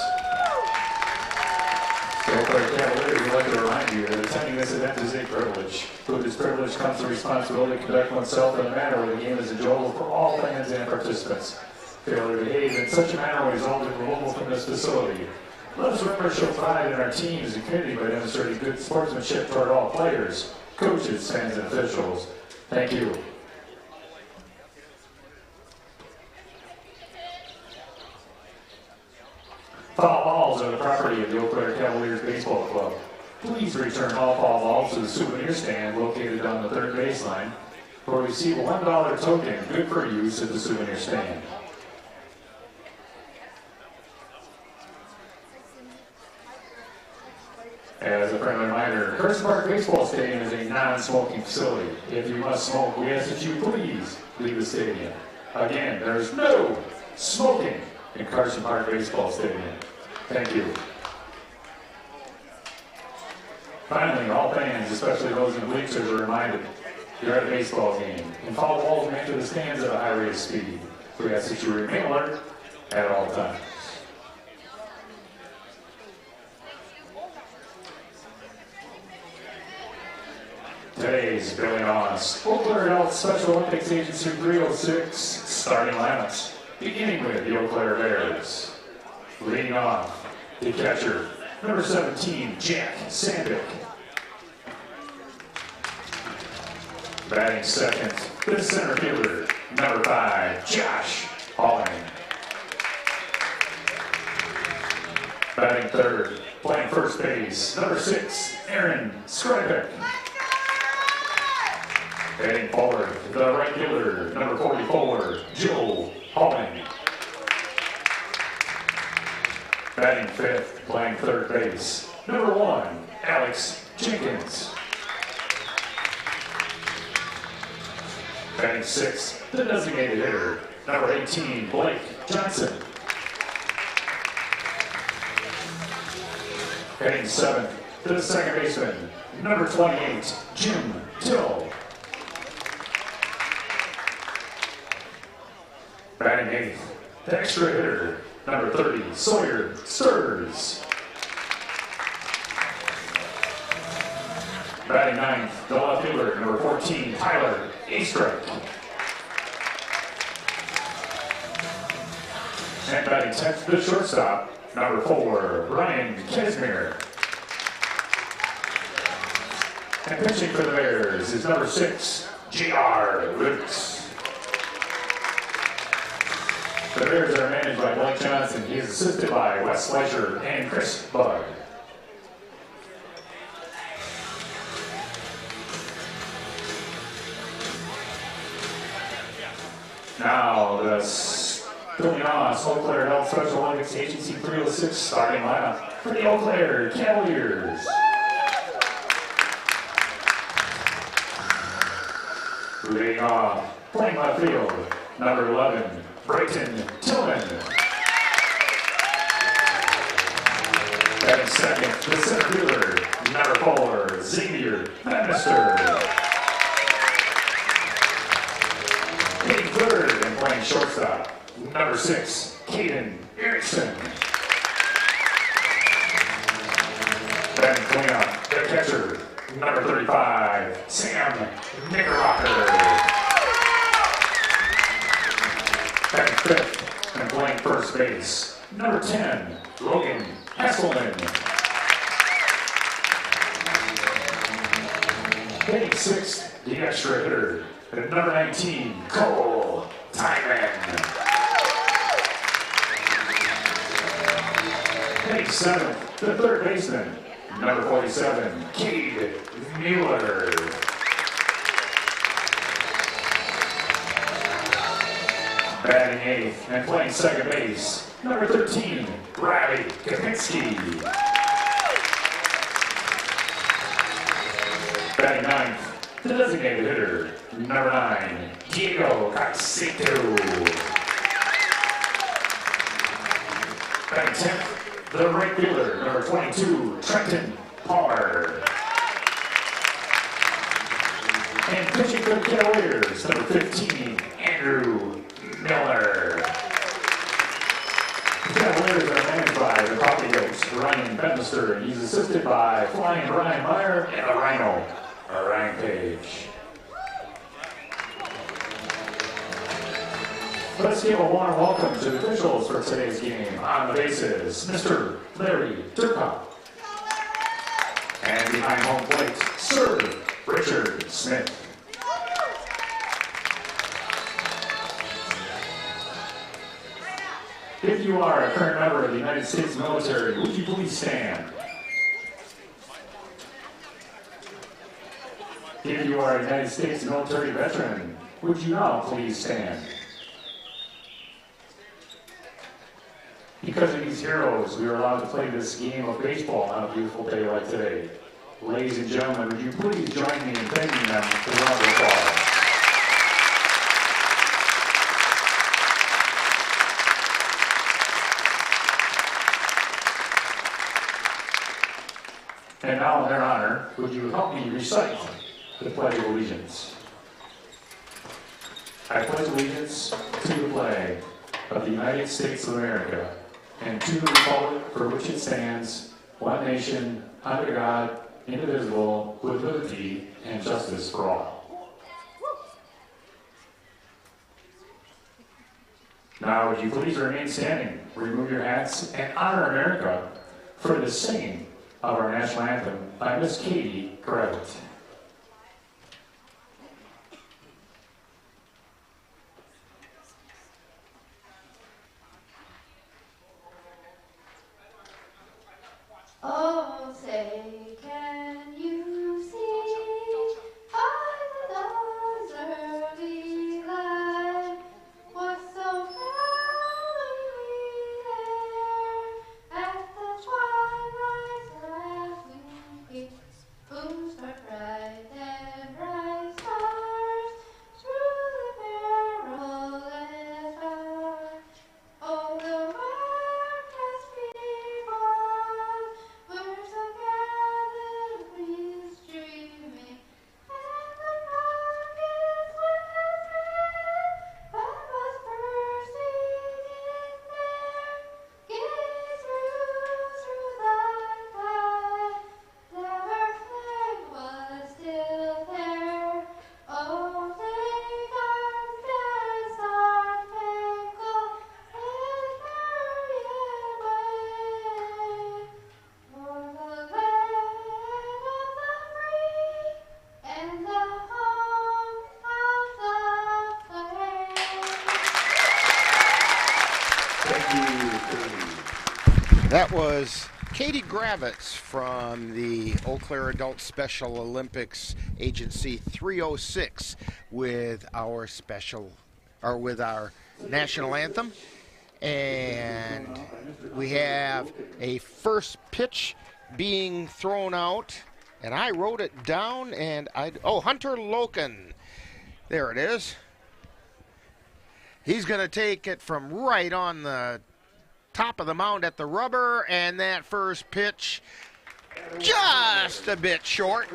The Eau Claire Cavaliers would like to remind you that attending this event is a privilege. With this privilege comes the responsibility to conduct oneself in a manner where the game is enjoyable for all fans and participants. Failure to behave in such a manner will result in removal from this facility. Let us remember to show pride in our teams and community by demonstrating good sportsmanship toward all players, coaches, fans, and officials. Thank you. Foul balls are the property of the Eau Claire Cavaliers Baseball Club. Please return all foul balls to the souvenir stand located on the third baseline, or receive a $1 token good for use at the souvenir stand. As a friendly reminder, Carson Park Baseball Stadium is a non-smoking facility. If you must smoke, we ask that you please leave the stadium. Again, there's no smoking in Carson Park Baseball Stadium. Thank you. Finally, all fans, especially those in the bleachers, are reminded you're at a baseball game, and foul balls may enter the stands at a high rate of speed. We ask that you remain alert at all times. Today's Billy Noss, Eau Claire Health Special Olympics Agency 306 starting lineups, beginning with the Eau Claire Bears. Leading off, the catcher, number 17, Jack Sandvik. Batting second, the center fielder, number 5, Josh Halling. Batting third, playing first base, number 6, Aaron Skripek. Heading forward, the right fielder, number 44, Joe Halling. Batting fifth, playing third base, number 1, Alex Jenkins. Batting sixth, the designated hitter, number 18, Blake Johnson. Batting seventh, the second baseman, number 28, Jim Till. Batting eighth, the extra hitter, number 30, Sawyer Stirs. Batting ninth, the left fielder, number 14, Tyler Eastrick. And batting 10th, the shortstop, number 4, Ryan Casimir. And pitching for the Bears is number 6, J.R. Lutz. The Bears are managed by Blake Johnson. He is assisted by Wes Fleischer and Chris Bud. Now the Billy Noss Eau Claire Health Special Olympics Agency 306 starting lineup for the Eau Claire Cavaliers. Leading off, playing left field, number 11, Brayton Tillman. Batting second, the center fielder, number 4, Xavier Bannister. Hitting third and playing shortstop, number 6, Caden Erickson. Batting cleanup, the catcher, number 35, Sam Knickerbocker. Batting fifth and playing first base, number 10, Logan Hasselman. Hitting sixth, the extra hitter, number 19, Cole Tyman. Hitting seventh, the third baseman, number 47, Cade Mueller. Batting eighth and playing second base, number 13, Riley Kapinski. Batting ninth, the designated hitter, number 9, Diego Casito. Batting 10th, the right fielder, number 22, Trenton Palmer. And pitching for the Cavaliers, number 15, Andrew Miller. The Cavaliers are managed by the Coffee Goats, Ryan Bedminster, and he's assisted by Flying Ryan Meyer and the Rhino, Ryan Page. Let's give a warm welcome to the officials for today's game. On the bases, Mr. Larry Turcotte. And behind home plate, Sir Richard Smith. If you are a current member of the United States military, would you please stand? If you are a United States military veteran, would you now please stand? Because of these heroes, we are allowed to play this game of baseball on a beautiful day like today. Ladies and gentlemen, would you please join me in thanking them for the round of applause? And now in their honor, would you help me recite the Pledge of Allegiance? I pledge allegiance to the flag of the United States of America and to the republic for which it stands, one nation, under God, indivisible, with liberty and justice for all. Now, would you please remain standing, remove your hats, and honor America for the singing of our national anthem by Miss Katie Gravett. Oh, say, can you see by the dawn's early light what so proudly there at the twilight's last winking moon sparkled bright and bright stars through the perilous fight. Oh, the work has begun. Where's the gathered breeze streaming, and the rocket's whistling, but was bursting in there, getting through the cloud. Never flag was still there. Oh, take our dance, our spangled and merry way. For the land of the free and the home of the brave. That was Katie Gravitz from the Eau Claire Adult Special Olympics Agency 306 with our national anthem. And we have a first pitch being thrown out, and I wrote it down, and Hunter Loken. There it is. He's going to take it from right on the top of the mound at the rubber, and that first pitch just a bit short.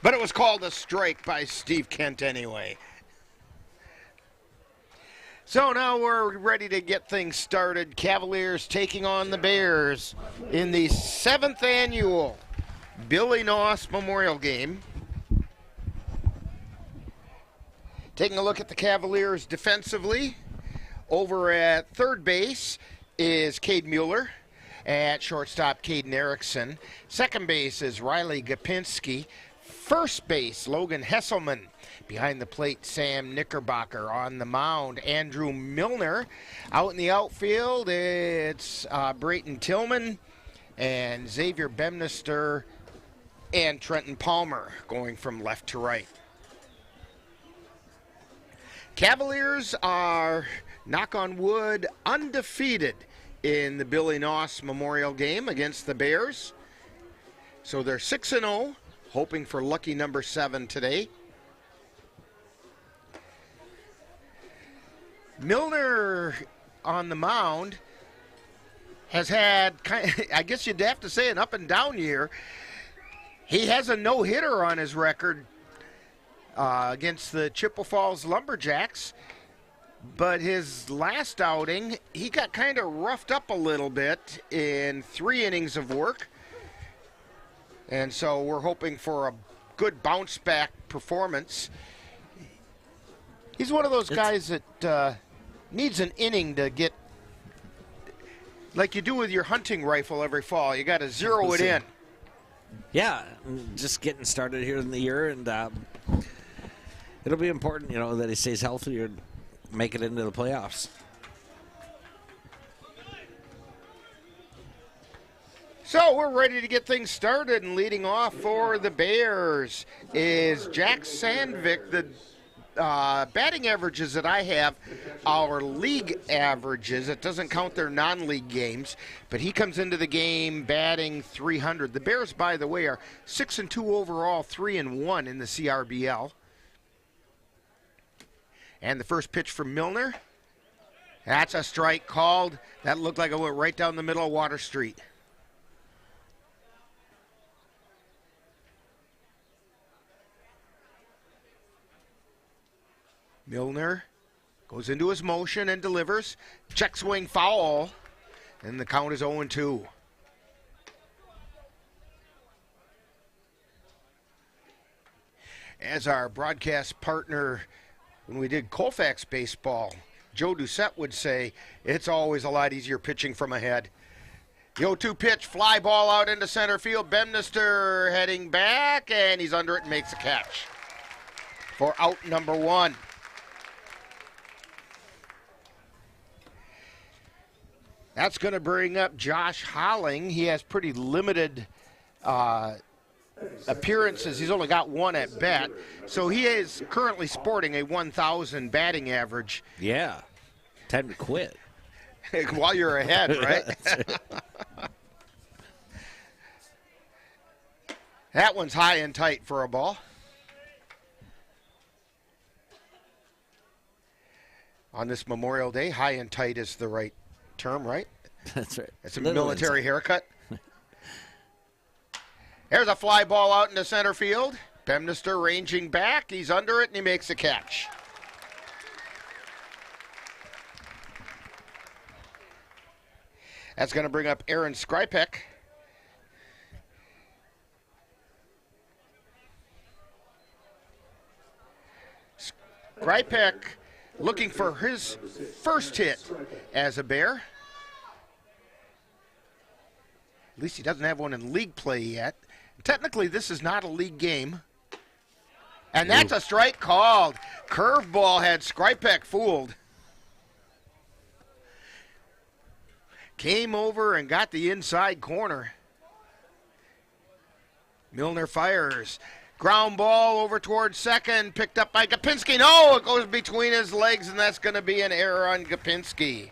But it was called a strike by Steve Kent anyway. So now we're ready to get things started. Cavaliers taking on the Bears in the 7th annual Billy Noss Memorial Game. Taking a look at the Cavaliers defensively. Over at third base is Cade Mueller. At shortstop, Caden Erickson. Second base is Riley Gapinski. First base, Logan Hesselman. Behind the plate, Sam Knickerbocker. On the mound, Andrew Milner. Out in the outfield, it's Brayton Tillman and Xavier Bemnister and Trenton Palmer going from left to right. Cavaliers are, knock on wood, undefeated in the Billy Noss Memorial Game against the Bears. So they're 6-0, hoping for lucky number 7 today. Milner on the mound has had, I guess you'd have to say, an up and down year. He has a no-hitter on his record against the Chippewa Falls Lumberjacks. But his last outing, he got kind of roughed up a little bit in 3 innings of work. And so we're hoping for a good bounce-back performance. He's one of those guys that needs an inning to get, like you do with your hunting rifle every fall. You got to zero it in. Yeah, just getting started here in the year, and it'll be important, that he stays healthy and make it into the playoffs. So we're ready to get things started, and leading off for the Bears is Jack Sandvik. The batting averages that I have are league averages. It doesn't count their non-league games, but he comes into the game batting .300. The Bears, by the way, are 6-2 overall, 3-1 in the CRBL. And the first pitch from Milner. That's a strike called. That looked like it went right down the middle of Water Street. Milner goes into his motion and delivers. Check swing foul. And the count is 0-2. As our broadcast partner, when we did Colfax baseball, Joe Doucette would say, it's always a lot easier pitching from ahead. The 0-2 pitch, fly ball out into center field. Bemnister heading back, and he's under it and makes a catch for out number 1. That's going to bring up Josh Holling. He has pretty limited appearances. He's only got 1 at bat. So he is currently sporting a 1,000 batting average. Yeah. Time to quit. While you're ahead, right? That one's high and tight for a ball. On this Memorial Day, high and tight is the right term, right? That's right. It's a military haircut. There's a fly ball out into center field. Bemnister ranging back. He's under it, and he makes a catch. That's going to bring up Aaron Skripek. Skripek looking for his first hit as a Bear. At least he doesn't have one in league play yet. Technically, this is not a league game. And that's a strike called. Curveball had Skripek fooled. Came over and got the inside corner. Milner fires. Ground ball over towards second, picked up by Gapinski. No, it goes between his legs, and that's going to be an error on Gapinski.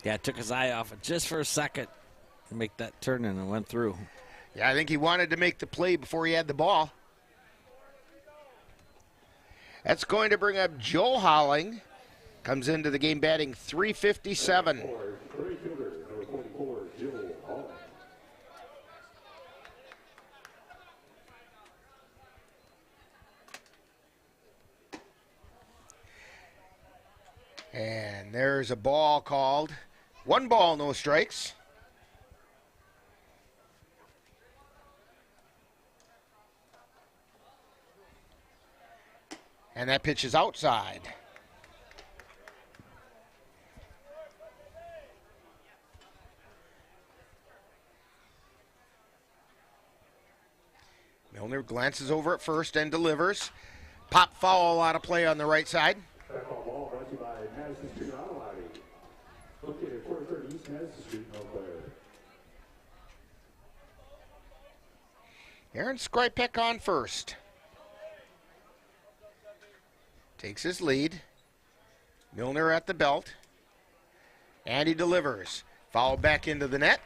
Yeah, took his eye off it just for a second to make that turn, and it went through. Yeah, I think he wanted to make the play before he had the ball. That's going to bring up Joe Holling. Comes into the game batting .357. And there's a ball called. 1 ball, no strikes. And that pitch is outside. Milner glances over at first and delivers. Pop foul out of play on the right side. Ball brought to you by Madison Street Auto Body. Located at 430 East Madison Street in Eau Claire. Aaron Skripek on first. Takes his lead. Milner at the belt. And he delivers. Foul back into the net.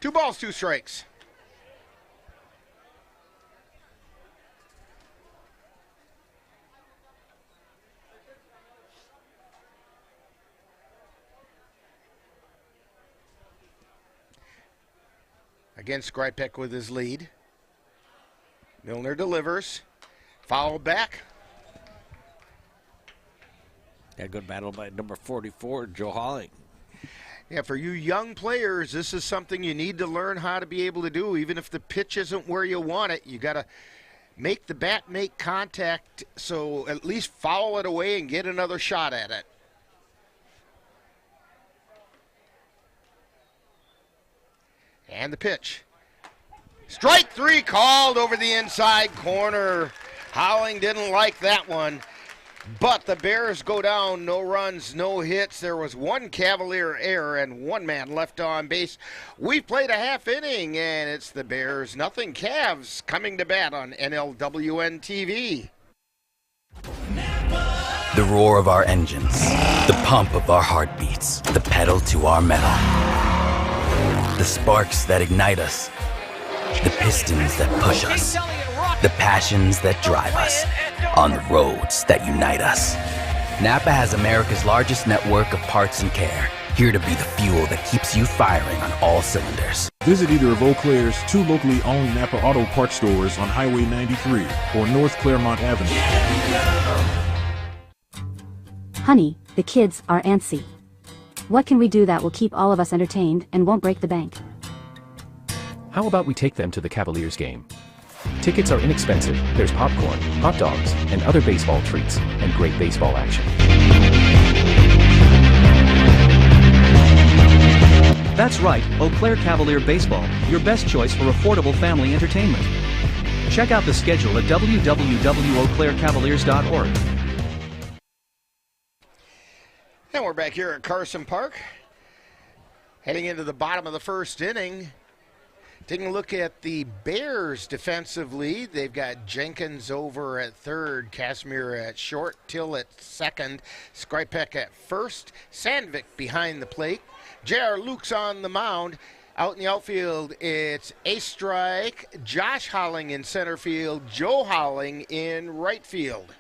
2 balls, 2 strikes. Again, Skripek with his lead. Milner delivers. Foul back. Yeah, good battle by number 44, Joe Holling. Yeah, for you young players, this is something you need to learn how to be able to do. Even if the pitch isn't where you want it, you got to make the bat make contact, so at least foul it away and get another shot at it. And the pitch. Strike 3 called over the inside corner. Holling didn't like that one. But the Bears go down, no runs, no hits. There was 1 Cavalier error and 1 man left on base. We've played a half inning, and it's the Bears, nothing Cavs, coming to bat on NLWN-TV. The roar of our engines, the pump of our heartbeats, the pedal to our metal. The sparks that ignite us, the pistons that push us, the passions that drive us, on the roads that unite us. Napa has America's largest network of parts and care, here to be the fuel that keeps you firing on all cylinders. Visit either of Eau Claire's 2 locally owned Napa Auto Parts stores on Highway 93 or North Claremont Avenue. Honey, the kids are antsy. What can we do that will keep all of us entertained and won't break the bank? How about we take them to the Cavaliers game? Tickets are inexpensive, there's popcorn, hot dogs, and other baseball treats, and great baseball action. That's right, Eau Claire Cavalier Baseball, your best choice for affordable family entertainment. Check out the schedule at www.eauclaircavaliers.org. And we're back here at Carson Park, heading into the bottom of the first inning. Taking a look at the Bears defensively, they've got Jenkins over at third, Casimir at short, Till at second, Skripek at first, Sandvik behind the plate. J.R. Luke's on the mound. Out in the outfield, it's Ace Strike, Josh Holling in center field, Joe Holling in right field.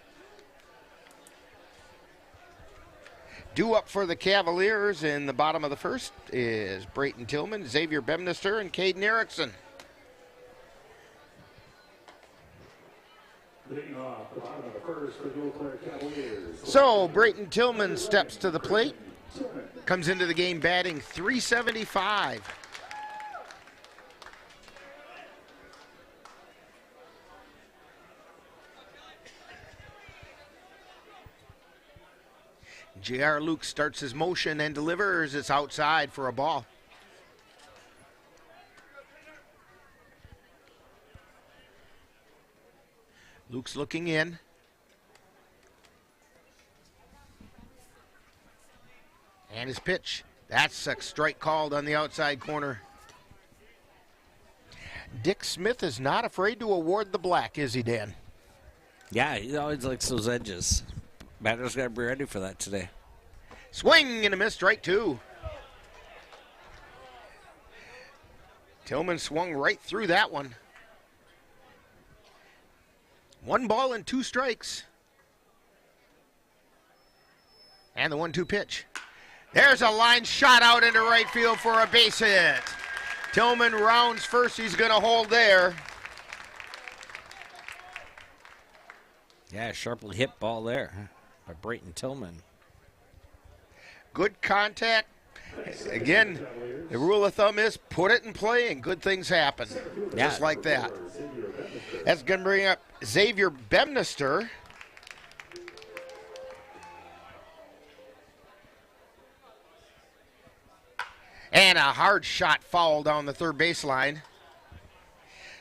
Due up for the Cavaliers in the bottom of the first is Brayton Tillman, Xavier Bemnister, and Caden Erickson. So Brayton Tillman steps to the plate, comes into the game batting .375. J.R. Luke starts his motion and delivers. It's outside for a ball. Luke's looking in. And his pitch. That's a strike called on the outside corner. Dick Smith is not afraid to award the black, is he, Dan? Yeah, he always likes those edges. Batter's got to be ready for that today. Swing and a miss, strike two. Tillman swung right through that one. 1 ball and 2 strikes. And the 1-2 pitch. There's a line shot out into right field for a base hit. Tillman rounds first. He's going to hold there. Yeah, sharply hit ball there by Brayton Tillman. Good contact. Again, the rule of thumb is put it in play and good things happen. Yeah. Just like that. That's going to bring up Xavier Bemnister. And a hard shot foul down the third baseline.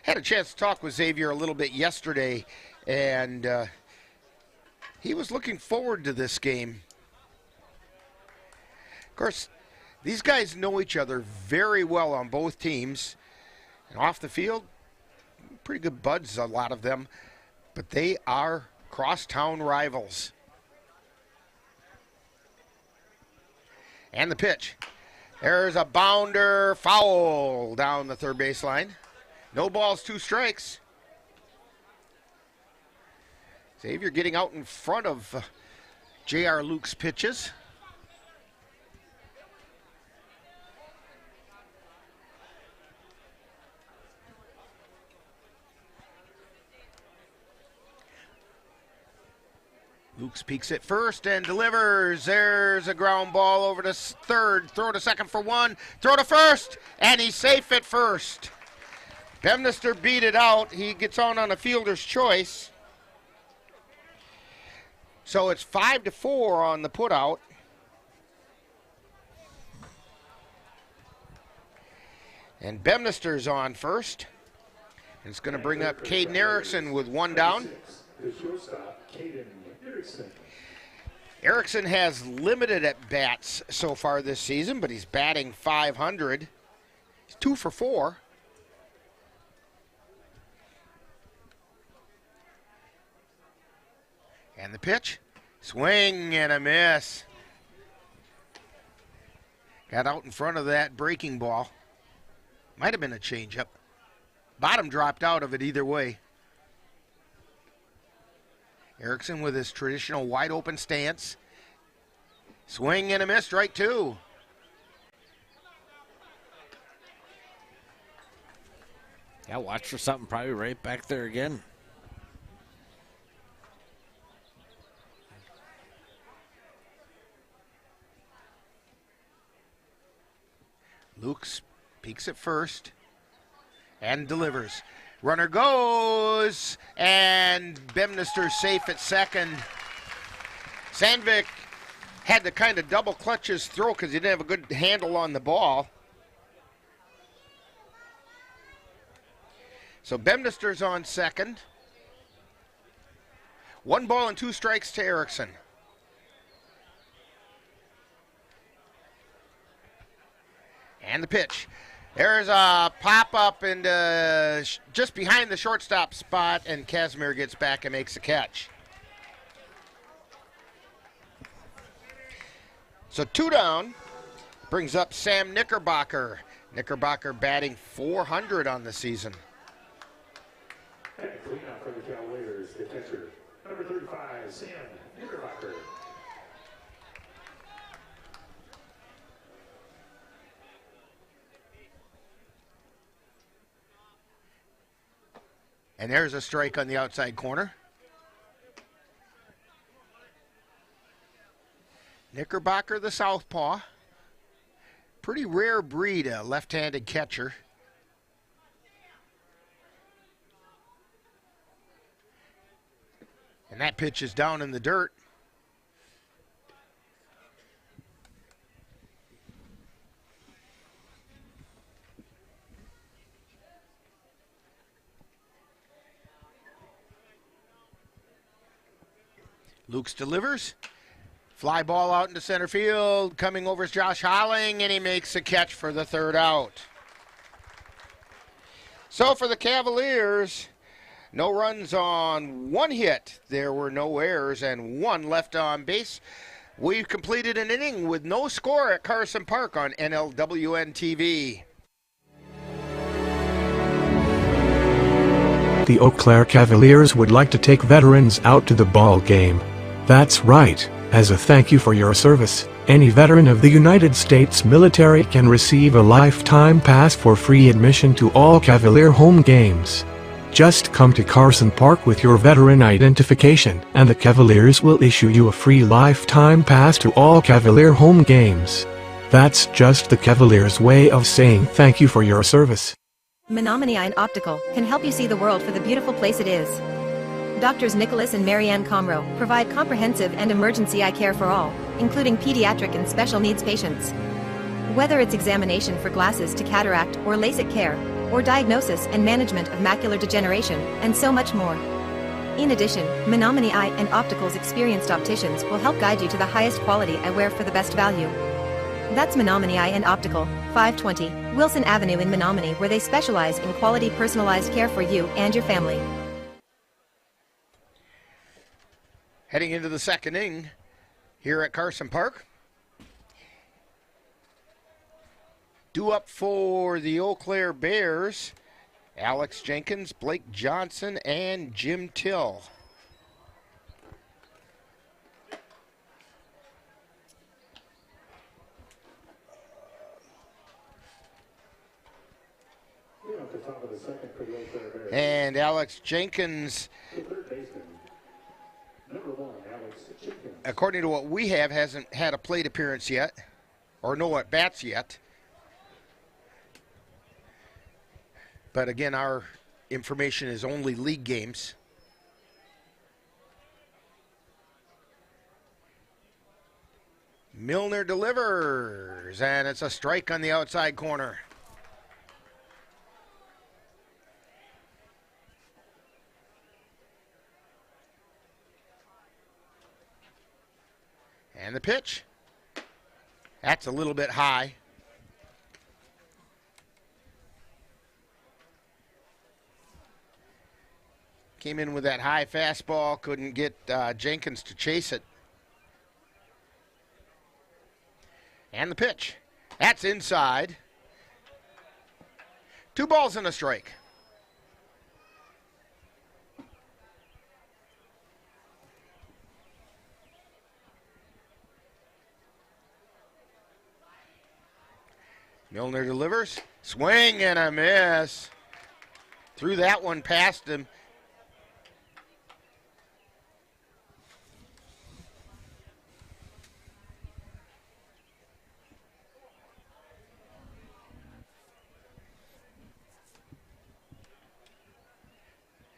Had a chance to talk with Xavier a little bit yesterday, and he was looking forward to this game. Of course, these guys know each other very well on both teams. And off the field, pretty good buds, a lot of them. But they are crosstown rivals. And the pitch. There's a bounder, foul down the third baseline. No balls, 2 strikes. Xavier getting out in front of J.R. Luke's pitches. Luke's peeks at first and delivers. There's a ground ball over to third. Throw to second for 1. Throw to first, and he's safe at first. Bemnister beat it out. He gets on a fielder's choice. So it's 5-4 on the putout. And Bemnister's on first. And it's going to bring up Caden Erickson with 1 down. Erickson has limited at bats so far this season, but he's batting .500. He's 2 for 4. And the pitch, swing and a miss. Got out in front of that breaking ball. Might have been a changeup. Bottom dropped out of it either way. Erickson with his traditional wide open stance. Swing and a miss, strike 2. Yeah, watch for something probably right back there again. Luke's peeks at first and delivers. Runner goes, and Bemnister safe at second. Sandvik had to kind of double clutch his throw because he didn't have a good handle on the ball. So Bemnister's on second. 1 ball and 2 strikes to Erickson. And the pitch. There's a pop-up and just behind the shortstop spot, and Casimir gets back and makes a catch. So 2 down brings up Sam Knickerbocker. Knickerbocker batting .400 on the season. And cleanup for the Cavaliers, the catcher, number 35, Sam Knickerbocker. And there's a strike on the outside corner. Knickerbocker, the southpaw. Pretty rare breed, a left-handed catcher. And that pitch is down in the dirt. Lukes delivers. Fly ball out into center field. Coming over is Josh Holling, and he makes a catch for the 3rd out. So for the Cavaliers, no runs on 1 hit. There were no errors and 1 left on base. We've completed an inning with no score at Carson Park on NLWN-TV. The Eau Claire Cavaliers would like to take veterans out to the ball game. That's right. As a thank you for your service, any veteran of the United States military can receive a lifetime pass for free admission to all Cavalier home games. Just come to Carson Park with your veteran identification, and the Cavaliers will issue you a free lifetime pass to all Cavalier home games. That's just the Cavaliers' way of saying thank you for your service. Menominee Eye and Optical can help you see the world for the beautiful place it is. Doctors Nicholas and Marianne Comro provide comprehensive and emergency eye care for all, including pediatric and special needs patients. Whether it's examination for glasses to cataract or LASIK care, or diagnosis and management of macular degeneration, and so much more. In addition, Menominee Eye and Optical's experienced opticians will help guide you to the highest quality eyewear for the best value. That's Menominee Eye and Optical, 520 Wilson Avenue in Menominee, where they specialize in quality personalized care for you and your family. Heading into the 2nd inning here at Carson Park. Due up for the Eau Claire Bears, Alex Jenkins, Blake Johnson, and Jim Till. And Alex Jenkins, according to what we have, hasn't had a plate appearance yet, or no at-bats yet. But again, our information is only league games. Milner delivers, and it's a strike on the outside corner. And the pitch. That's a little bit high. Came in with that high fastball, couldn't get Jenkins to chase it. And the pitch. That's inside. 2 balls and a strike. Milner delivers. Swing and a miss. Threw that one past him.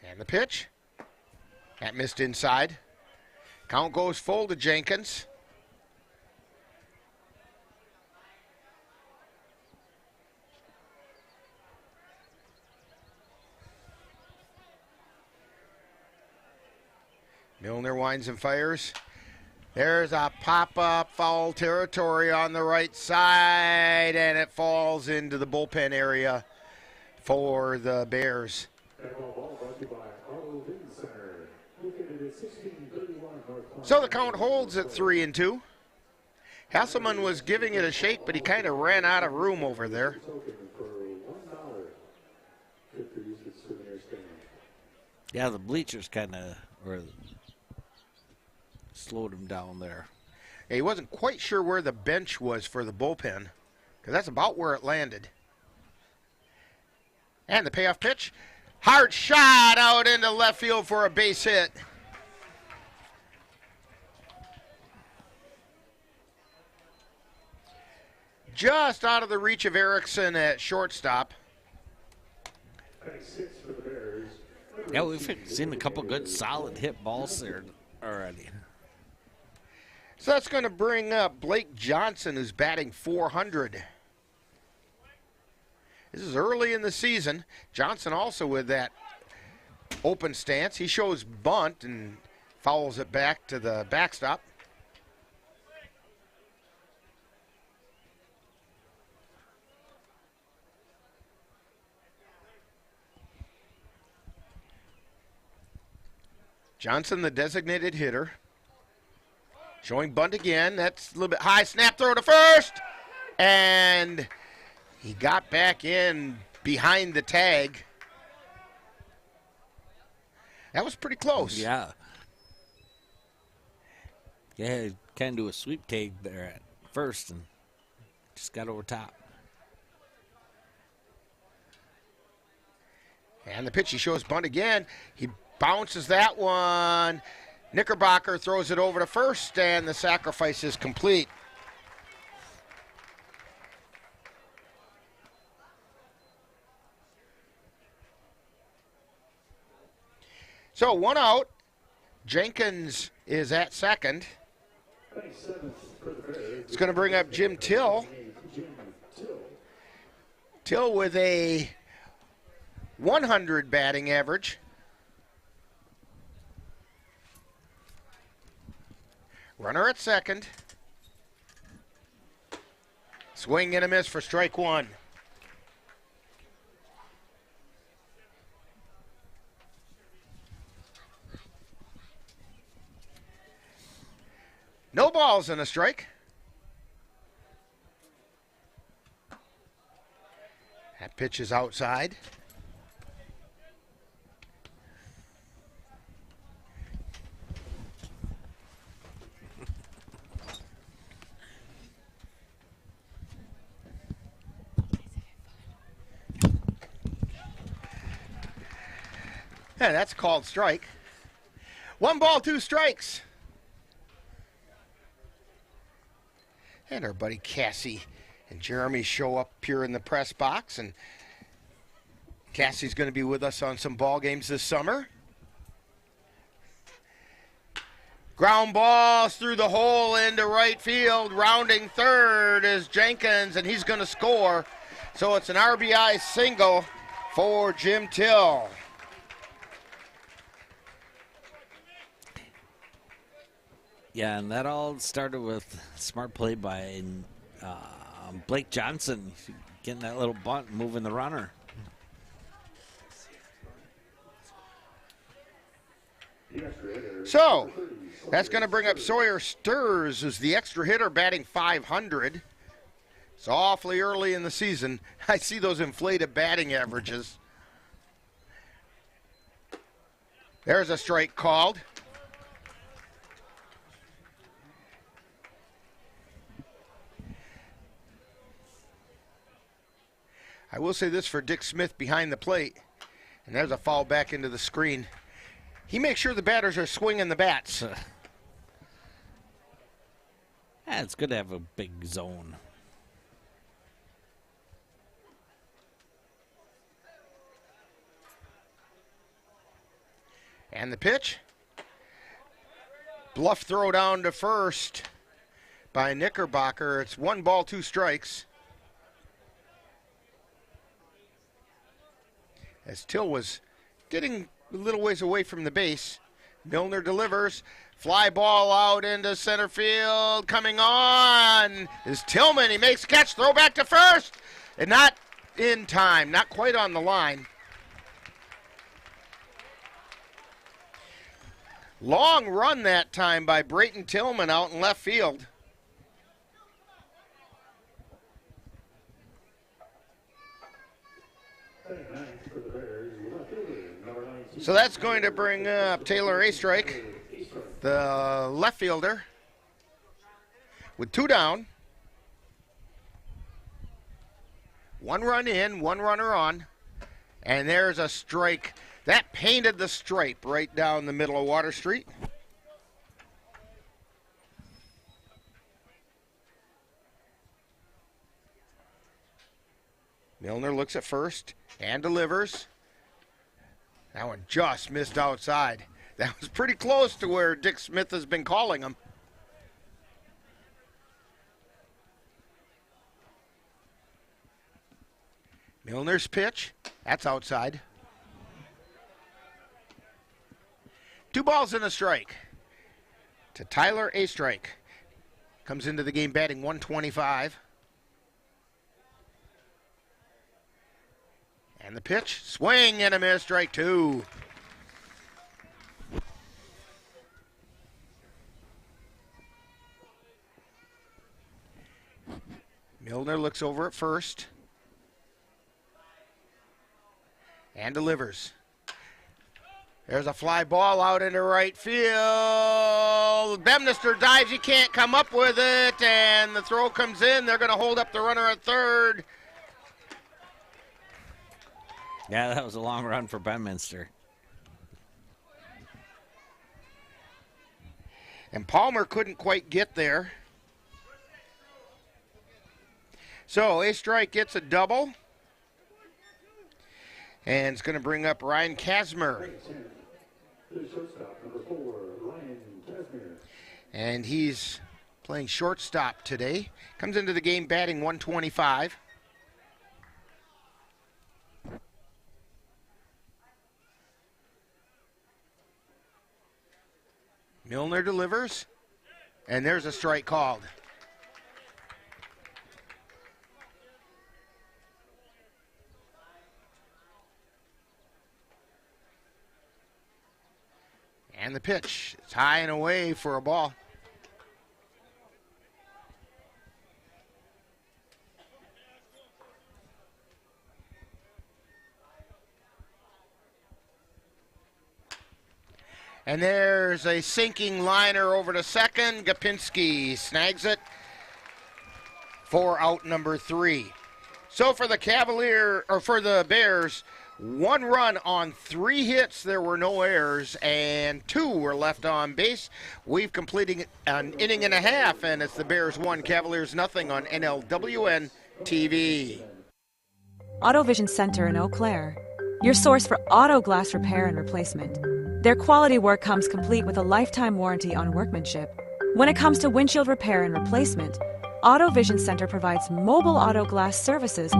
And the pitch. That missed inside. Count goes full to Jenkins. Milner winds and fires. There's a pop-up, foul territory on the right side, and it falls into the bullpen area for the Bears. So the count holds at 3-2. Hasselman was giving it a shake, but he kind of ran out of room over there. Yeah, the bleachers kind of slowed him down there. Yeah, he wasn't quite sure where the bench was for the bullpen, because that's about where it landed. And the payoff pitch. Hard shot out into left field for a base hit. Just out of the reach of Erickson at shortstop. Yeah, we've seen a couple good solid hit balls there already. So that's going to bring up Blake Johnson, who's batting .400. This is early in the season. Johnson also with that open stance. He shows bunt and fouls it back to the backstop. Johnson, the designated hitter. Showing bunt again. That's a little bit high. Snap throw to first. And he got back in behind the tag. That was pretty close. Yeah. Yeah, kind of do a sweep tag there at first and just got over top. And the pitch, he shows bunt again. He bounces that one. Knickerbocker throws it over to first, and the sacrifice is complete. So 1 out. Jenkins is at second. It's going to bring up Jim Till. Till with a 100 batting average. Runner at second. Swing and a miss for strike one. No balls and a strike. That pitch is outside. Yeah, that's called strike. 1 ball, 2 strikes. And our buddy Cassie and Jeremy show up here in the press box, and Cassie's going to be with us on some ball games this summer. Ground balls through the hole into right field. Rounding third is Jenkins, and he's going to score. So it's an RBI single for Jim Till. Yeah, and that all started with smart play by Blake Johnson getting that little bunt, moving the runner. So that's going to bring up Sawyer Sturz, who's the extra hitter, batting .500. It's awfully early in the season. I see those inflated batting averages. There's a strike called. I will say this for Dick Smith behind the plate. And there's a foul back into the screen. He makes sure the batters are swinging the bats. Yeah, it's good to have a big zone. And the pitch. Bluff throw down to first by Knickerbocker. It's 1 ball, 2 strikes. As Till was getting a little ways away from the base. Milner delivers. Fly ball out into center field. Coming on is Tillman. He makes a catch. Throw back to first. And not in time. Not quite on the line. Long run that time by Brayton Tillman out in left field. So that's going to bring up Taylor Astrike, the left fielder, with 2 down. 1 run in, 1 runner on, and there's a strike. That painted the stripe right down the middle of Water Street. Milner looks at first and delivers. That one just missed outside. That was pretty close to where Dick Smith has been calling him. Milner's pitch, that's outside. 2 balls and a strike to Tyler Astrike. Comes into the game batting 125. And the pitch, swing and a miss, strike 2. Milner looks over at first and delivers. There's a fly ball out into right field. Bemnister dives, he can't come up with it, and the throw comes in. They're going to hold up the runner at third. Yeah, that was a long run for Bedminster. And Palmer couldn't quite get there. So Astrike gets a double. And it's going to bring up Ryan Kazmer. And he's playing shortstop today. Comes into the game batting 125. Milner delivers, and there's a strike called. And the pitch, it's high and away for a ball. And there's a sinking liner over to second. Gapinski snags it for out number 3. So for the for the Bears, 1 run on 3 hits. There were no errors, and 2 were left on base. We've completed an inning and a half, and it's the Bears 1, Cavaliers nothing on NLWN-TV. Auto Vision Center in Eau Claire, your source for auto glass repair and replacement. Their quality work comes complete with a lifetime warranty on workmanship. When it comes to windshield repair and replacement, Auto Vision Center provides mobile auto glass services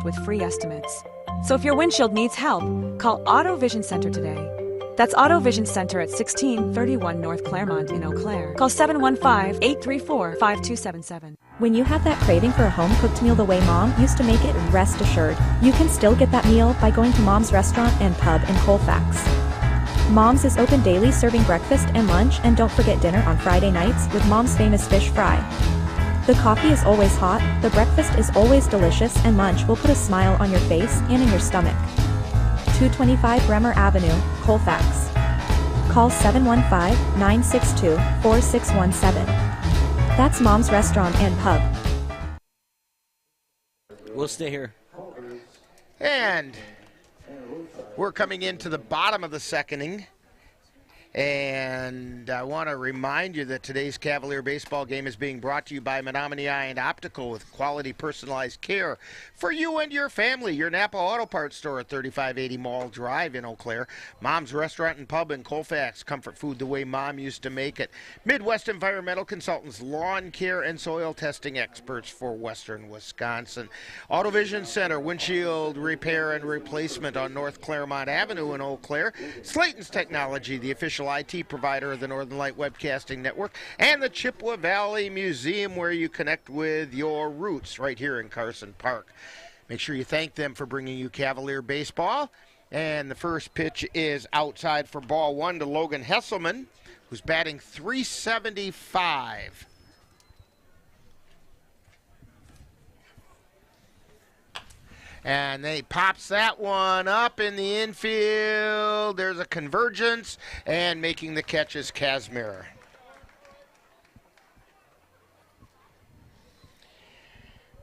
with free estimates. So if your windshield needs help, call Auto Vision Center today. That's Auto Vision Center at 1631 North Claremont in Eau Claire. Call 715-834-5277. When you have that craving for a home-cooked meal the way Mom used to make it, rest assured, you can still get that meal by going to Mom's Restaurant and Pub in Colfax. Mom's is open daily, serving breakfast and lunch, and don't forget dinner on Friday nights with Mom's famous fish fry. The coffee is always hot, the breakfast is always delicious, and lunch will put a smile on your face and in your stomach. 225 Bremer Avenue, Colfax. Call 715-962-4617. That's Mom's Restaurant and Pub. We'll stay here. And we're coming into the bottom of the second inning. And I want to remind you that today's Cavalier baseball game is being brought to you by Menominee Eye and Optical with quality personalized care for you and your family. Your Napa Auto Parts store at 3580 Mall Drive in Eau Claire. Mom's Restaurant and Pub in Colfax. Comfort food the way Mom used to make it. Midwest Environmental Consultants, lawn care and soil testing experts for Western Wisconsin. AutoVision Center, windshield repair and replacement on North Claremont Avenue in Eau Claire. Slayton's Technology, the official IT provider of the Northern Light Webcasting Network, and the Chippewa Valley Museum, where you connect with your roots right here in Carson Park. Make sure you thank them for bringing you Cavalier baseball. And the first pitch is outside for ball one to Logan Hesselman, who's batting .375. And they pops that one up in the infield. There's a convergence, and making the catch is Casimir.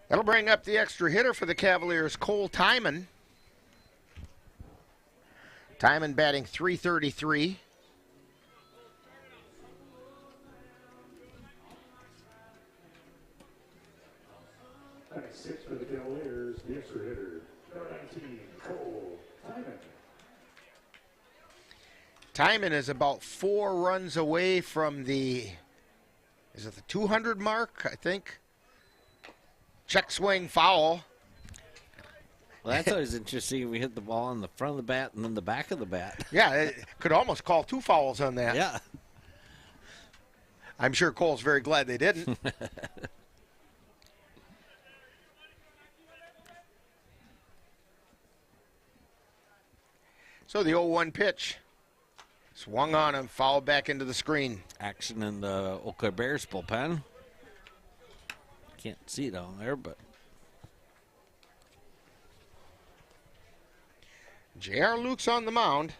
That'll bring up the extra hitter for the Cavaliers, Cole Timon. Timon batting .333. Six for the Cavaliers, the extra hitter, number 19, Cole Timon. Timon is about 4 runs away from the 200 mark, I think. Check swing foul. Well, that's always interesting. We hit the ball on the front of the bat and then the back of the bat. Yeah, it could almost call 2 fouls on that. Yeah. I'm sure Cole's very glad they didn't. So the 0-1 pitch. Swung on him, fouled back into the screen. Action in the Eau Claire Bears bullpen. Can't see it on there, but. J.R. Luke's on the mound.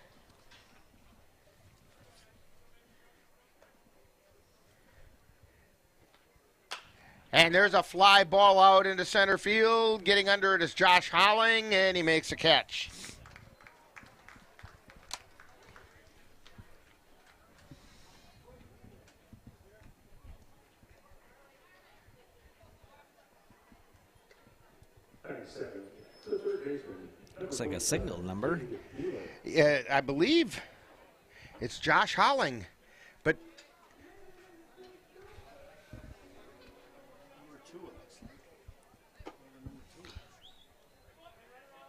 And there's a fly ball out into center field. Getting under it is Josh Holling, and he makes a catch. Looks like a single number. Yeah, I believe it's Josh Holling, but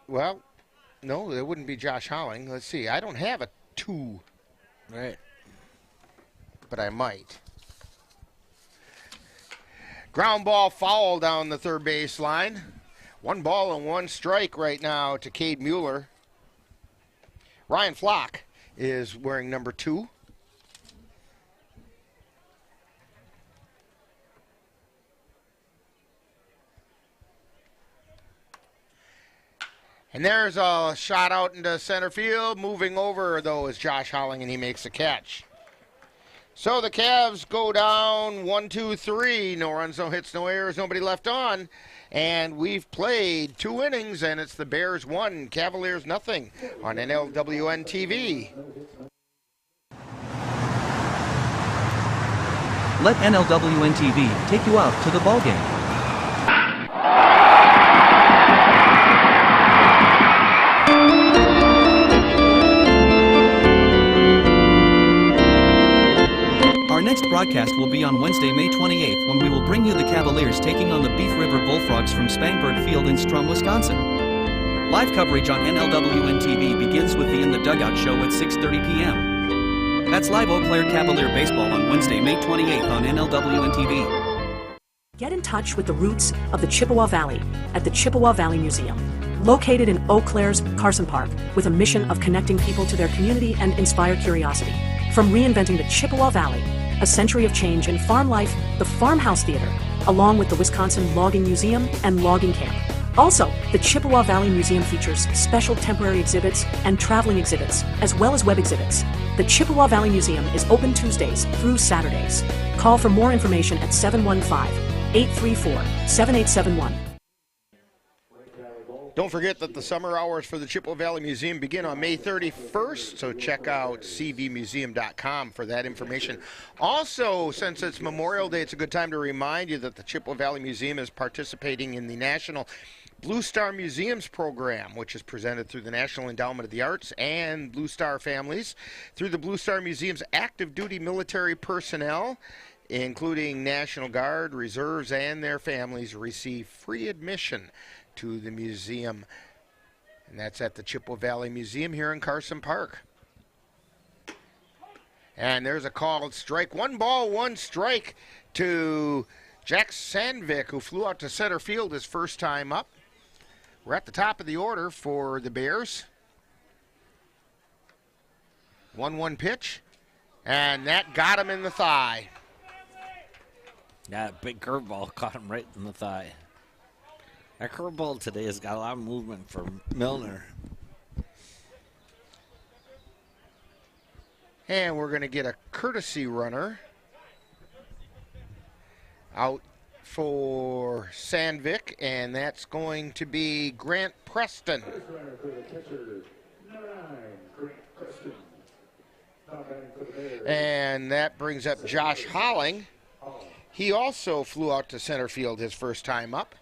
well, no, it wouldn't be Josh Holling. Let's see. I don't have a 2. Right. But I might. Ground ball foul down the third base line. 1 ball and 1 strike right now to Cade Mueller. Ryan Flock is wearing number 2. And there's a shot out into center field. Moving over, though, is Josh Holling, and he makes a catch. So the Cavs go down 1-2-3. No runs, no hits, no errors, nobody left on. And we've played 2 innings, and it's the Bears 1, Cavaliers nothing on NLWN-TV. Let NLWN-TV take you out to the ballgame. Our next broadcast will be on Wednesday, May 28th, when we will bring you the Cavaliers taking on the Beef River Bullfrogs from Spangberg Field in Strum, Wisconsin. Live coverage on NLWN-TV begins with the In the Dugout show at 6:30 p.m. That's live Eau Claire Cavalier baseball on Wednesday, May 28th on NLWN-TV. Get in touch with the roots of the Chippewa Valley at the Chippewa Valley Museum. Located in Eau Claire's Carson Park, with a mission of connecting people to their community and inspire curiosity. From reinventing the Chippewa Valley, a century of change in farm life, the Farmhouse Theater, along with the Wisconsin Logging Museum and Logging Camp. Also, the Chippewa Valley Museum features special temporary exhibits and traveling exhibits, as well as web exhibits. The Chippewa Valley Museum is open Tuesdays through Saturdays. Call for more information at 715-834-7871. Don't forget that the summer hours for the Chippewa Valley Museum begin on May 31st, so check out cvmuseum.com for that information. Also, since it's Memorial Day, it's a good time to remind you that the Chippewa Valley Museum is participating in the National Blue Star Museums program, which is presented through the National Endowment of the Arts and Blue Star families. Through the Blue Star Museum's active duty military personnel, including National Guard, reserves, and their families, receive free admission to the museum. And that's at the Chippewa Valley Museum here in Carson Park. And there's a called strike. 1 ball, 1 strike to Jack Sandvik, who flew out to center field his first time up. We're at the top of the order for the Bears. 1-1 pitch, and that got him in the thigh. Yeah, big curveball caught him right in the thigh. That curveball today has got a lot of movement for Milner. And we're going to get a courtesy runner out for Sandvik, and that's going to be Grant Preston. And that brings up Josh Holling. He also flew out to center field his first time up.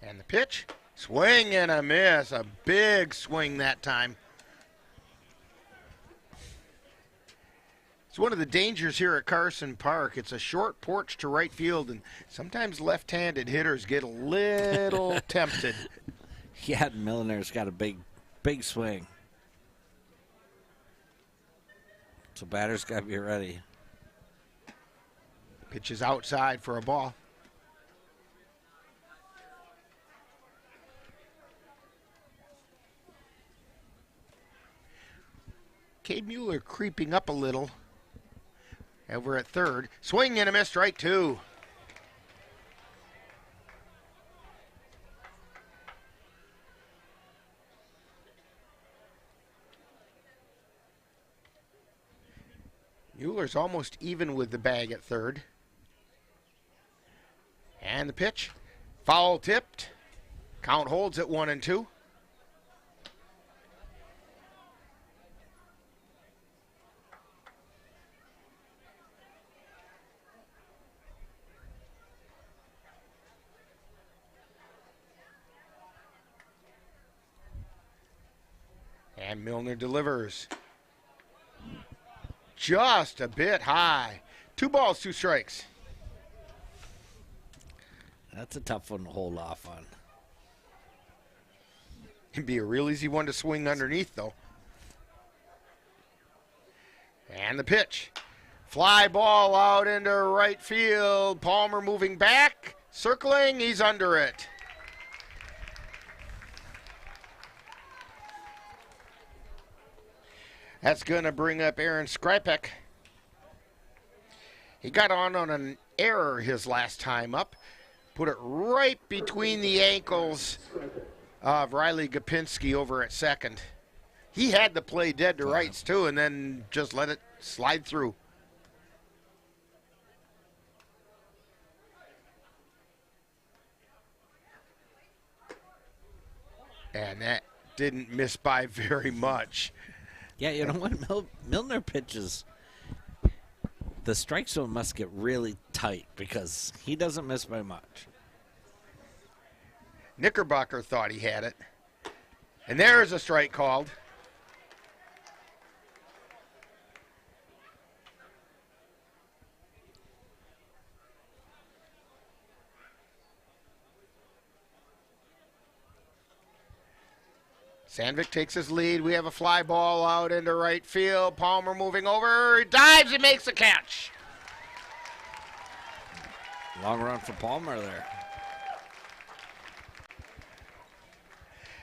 And the pitch, swing and a miss. A big swing that time. It's one of the dangers here at Carson Park. It's a short porch to right field, and sometimes left-handed hitters get a little tempted. Yeah, Milner's got a big swing. So batter's got to be ready. Pitch is outside for a ball. Cade Mueller creeping up a little over at third. Swing and a miss, strike 2. Mueller's almost even with the bag at third. And the pitch, foul tipped. Count holds at 1-2. And Milner delivers. Just a bit high. 2 balls, 2 strikes. That's a tough one to hold off on. It'd be a real easy one to swing underneath, though. And the pitch. Fly ball out into right field. Palmer moving back. Circling. He's under it. That's going to bring up Aaron Skripek. He got on an error his last time up. Put it right between the ankles of Riley Gopinski over at second. He had the play dead to rights, too, and then just let it slide through. And that didn't miss by very much. Yeah, you know what? Milner pitches, the strike zone must get really tight because he doesn't miss by much. Knickerbocker thought he had it. And there's a strike called. Sandvik takes his lead. We have a fly ball out into right field. Palmer moving over. He dives and makes the catch. Long run for Palmer there.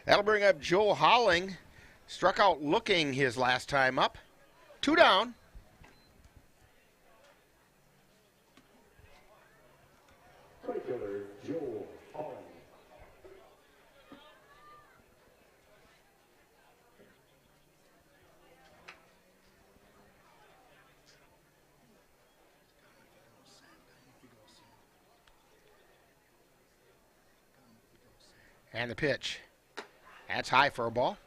That'll bring up Joe Holling. Struck out looking his last time up. 2 down. Right fielder, Joe Holland. And the pitch. That's high for a ball.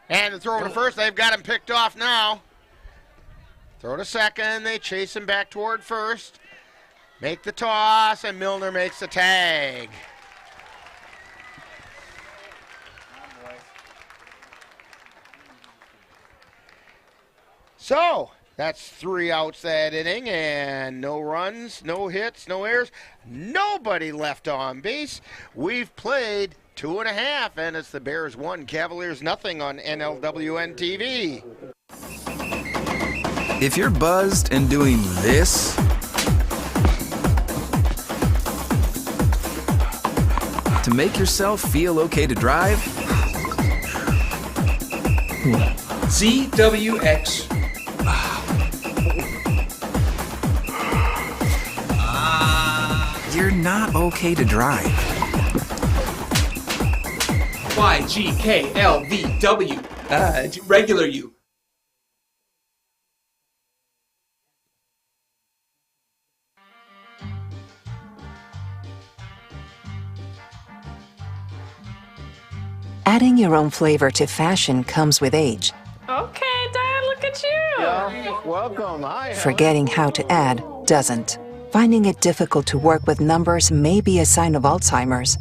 And the throw to first, they've got him picked off now. Throw to second, they chase him back toward first. Make the toss, and Milner makes the tag. So, that's 3 outs that inning, and no runs, no hits, no errors, nobody left on base. We've played 2.5, and it's the Bears 1, Cavaliers nothing on NLWN-TV. If you're buzzed and doing this, to make yourself feel okay to drive, ZWX. You're not okay to drive. YGKLVW. Regular you. Adding your own flavor to fashion comes with age. Okay, Dad, look at you. Yeah, welcome. Hi. Forgetting how to add doesn't. Finding it difficult to work with numbers may be a sign of Alzheimer's.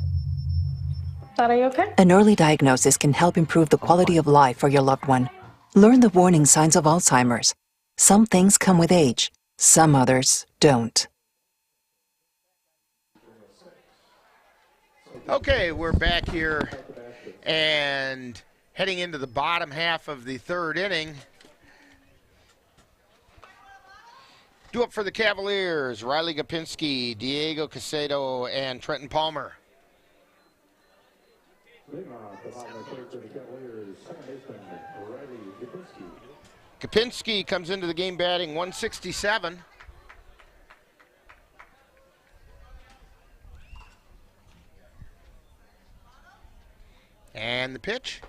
Dad, are you okay? An early diagnosis can help improve the quality of life for your loved one. Learn the warning signs of Alzheimer's. Some things come with age, some others don't. Okay, we're back here and heading into the bottom half of the third inning. Due up for the Cavaliers, Riley Gopinski, Diego Casado, and Trenton Palmer. Gopinski comes into the game batting 167. And the pitch.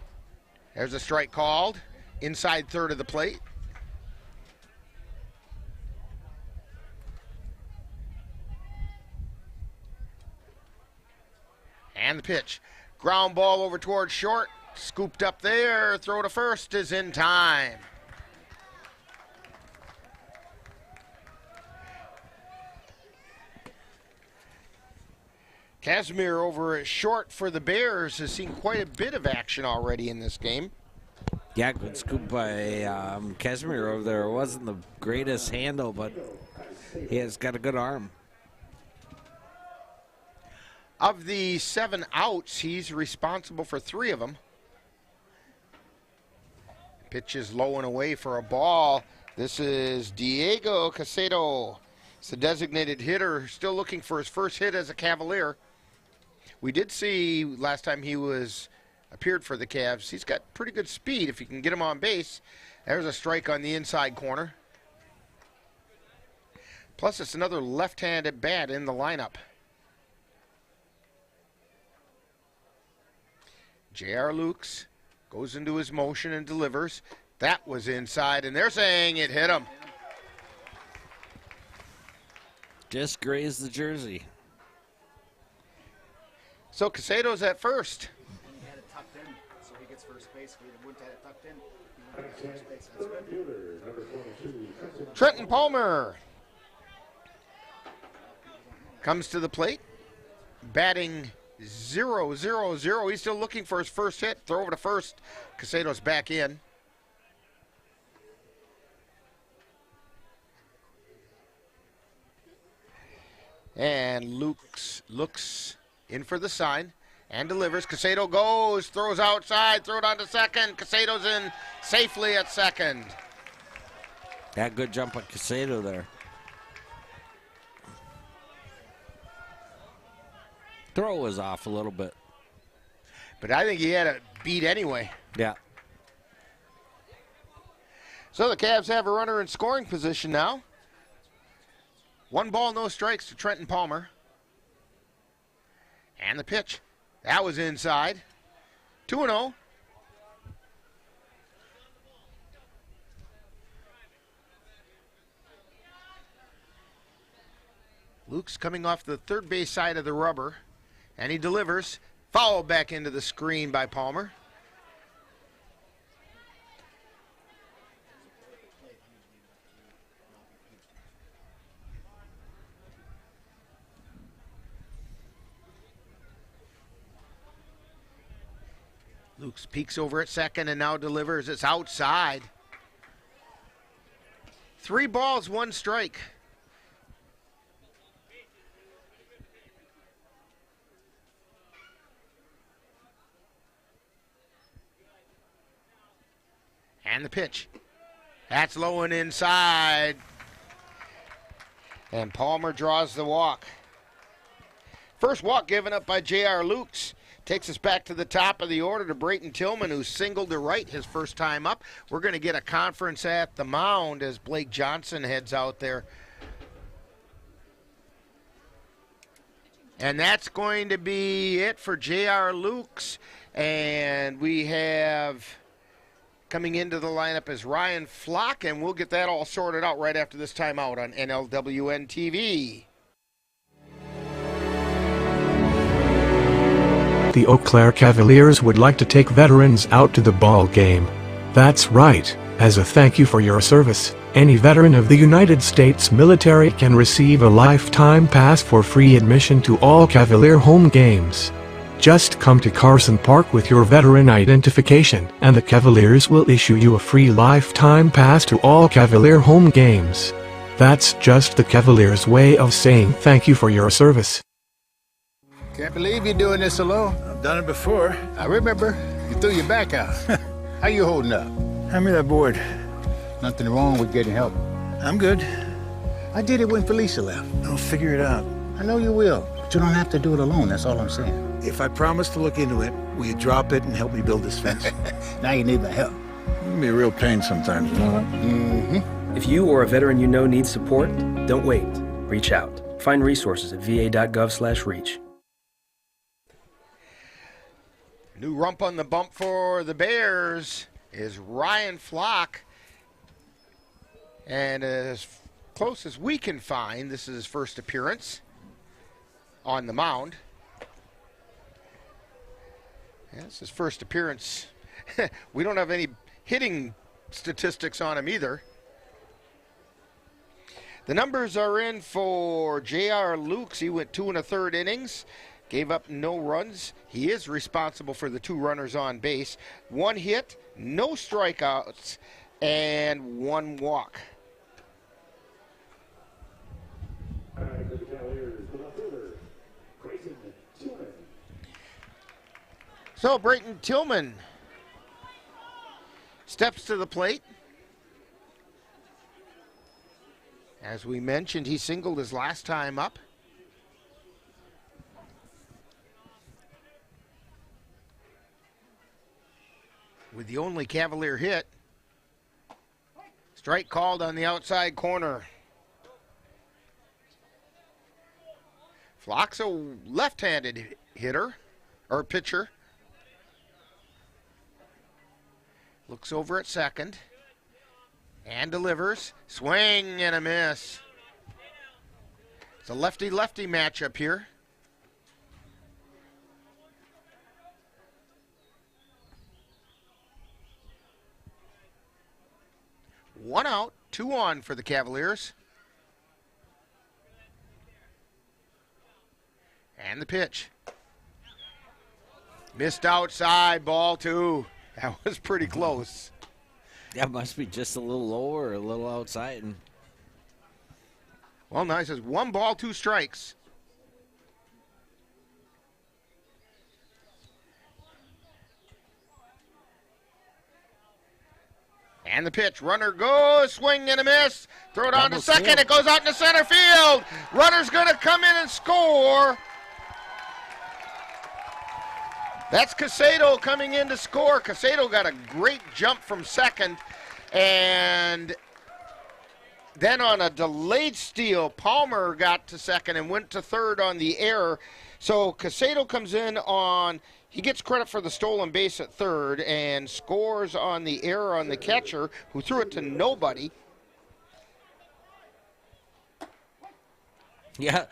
There's a strike called. Inside third of the plate. And the pitch. Ground ball over towards short. Scooped up there. Throw to first is in time. Casimir over at short for the Bears has seen quite a bit of action already in this game. Yeah, good scoop by Casimir over there. It wasn't the greatest handle, but he has got a good arm. Of the 7 outs, he's responsible for 3 of them. Pitch is low and away for a ball. This is Diego Casado. It's the designated hitter, still looking for his first hit as a Cavalier. We did see last time he appeared for the Cavs. He's got pretty good speed if you can get him on base. There's a strike on the inside corner. Plus, it's another left-handed bat in the lineup. J.R. Lukes goes into his motion and delivers. That was inside, and they're saying it hit him. Just grazed the jersey. So Casado's at first. He had it tucked in, so he gets first base. If he wouldn't have it tucked in, he wouldn't get first base. That's good. Trenton Palmer comes to the plate, batting 0-0-0. He's still looking for his first hit. Throw over to first. Casado's back in. And Lukes looks in for the sign and delivers. Casado goes, throws outside, throw it on to second. Casado's in safely at second. Yeah, good jump on Casado there. Throw was off a little bit. But I think he had it beat anyway. Yeah. So the Cavs have a runner in scoring position now. 1 ball, no strikes to Trenton Palmer. And the pitch. That was inside. 2-0. Luke's coming off the third base side of the rubber, and he delivers. Foul back into the screen by Palmer. Luke's peeks over at second and now delivers. It's outside. 3 balls, 1 strike. And the pitch. That's low and inside. And Palmer draws the walk. First walk given up by J.R. Lukes. Takes us back to the top of the order to Brayton Tillman, who singled to right his first time up. We're going to get a conference at the mound as Blake Johnson heads out there. And that's going to be it for J.R. Lukes. And we have coming into the lineup is Ryan Flock, and we'll get that all sorted out right after this timeout on NLWN-TV. The Eau Claire Cavaliers would like to take veterans out to the ball game. That's right. As a thank you for your service, any veteran of the United States military can receive a lifetime pass for free admission to all Cavalier home games. Just come to Carson Park with your veteran identification, and the Cavaliers will issue you a free lifetime pass to all Cavalier home games. That's just the Cavaliers' way of saying thank you for your service. Can't believe you're doing this alone. I've done it before. I remember. You threw your back out. How you holding up? Hand me that board. Nothing wrong with getting help. I'm good. I did it when Felicia left. I'll figure it out. I know you will, but you don't have to do it alone. That's all I'm saying. If I promise to look into it, will you drop it and help me build this fence? Now you need my help. It can be a real pain sometimes, you know that? Mm-hmm. If you or a veteran you know needs support, don't wait. Reach out. Find resources at va.gov/reach. New rump on the bump for the Bears is Ryan Flock. And as close as we can find, this is his first appearance on the mound. Yeah, this is his first appearance. We don't have any hitting statistics on him either. The numbers are in for J.R. Lukes. He went 2 1/3 innings. Gave up no runs. He is responsible for the 2 runners on base. 1 hit, no strikeouts, and 1 walk. So Brayton Tillman steps to the plate. As we mentioned, he singled his last time up. With the only Cavalier hit. Strike called on the outside corner. Flock's a left-handed hitter, or pitcher. Looks over at second. And delivers. Swing and a miss. It's a lefty-lefty matchup here. One out, 2 on for the Cavaliers. And the pitch. Missed outside, ball 2. That was pretty close. That must be just a little lower or a little outside. Well, now he says 1 ball, 2 strikes. And the pitch. Runner goes, swing and a miss. Throw it on to second. It goes out into center field. Runner's going to come in and score. That's Casado coming in to score. Casado got a great jump from second. And then on a delayed steal, Palmer got to second and went to third on the error. So Casado comes in on, he gets credit for the stolen base at third and scores on the error on the catcher who threw it to nobody. Yeah,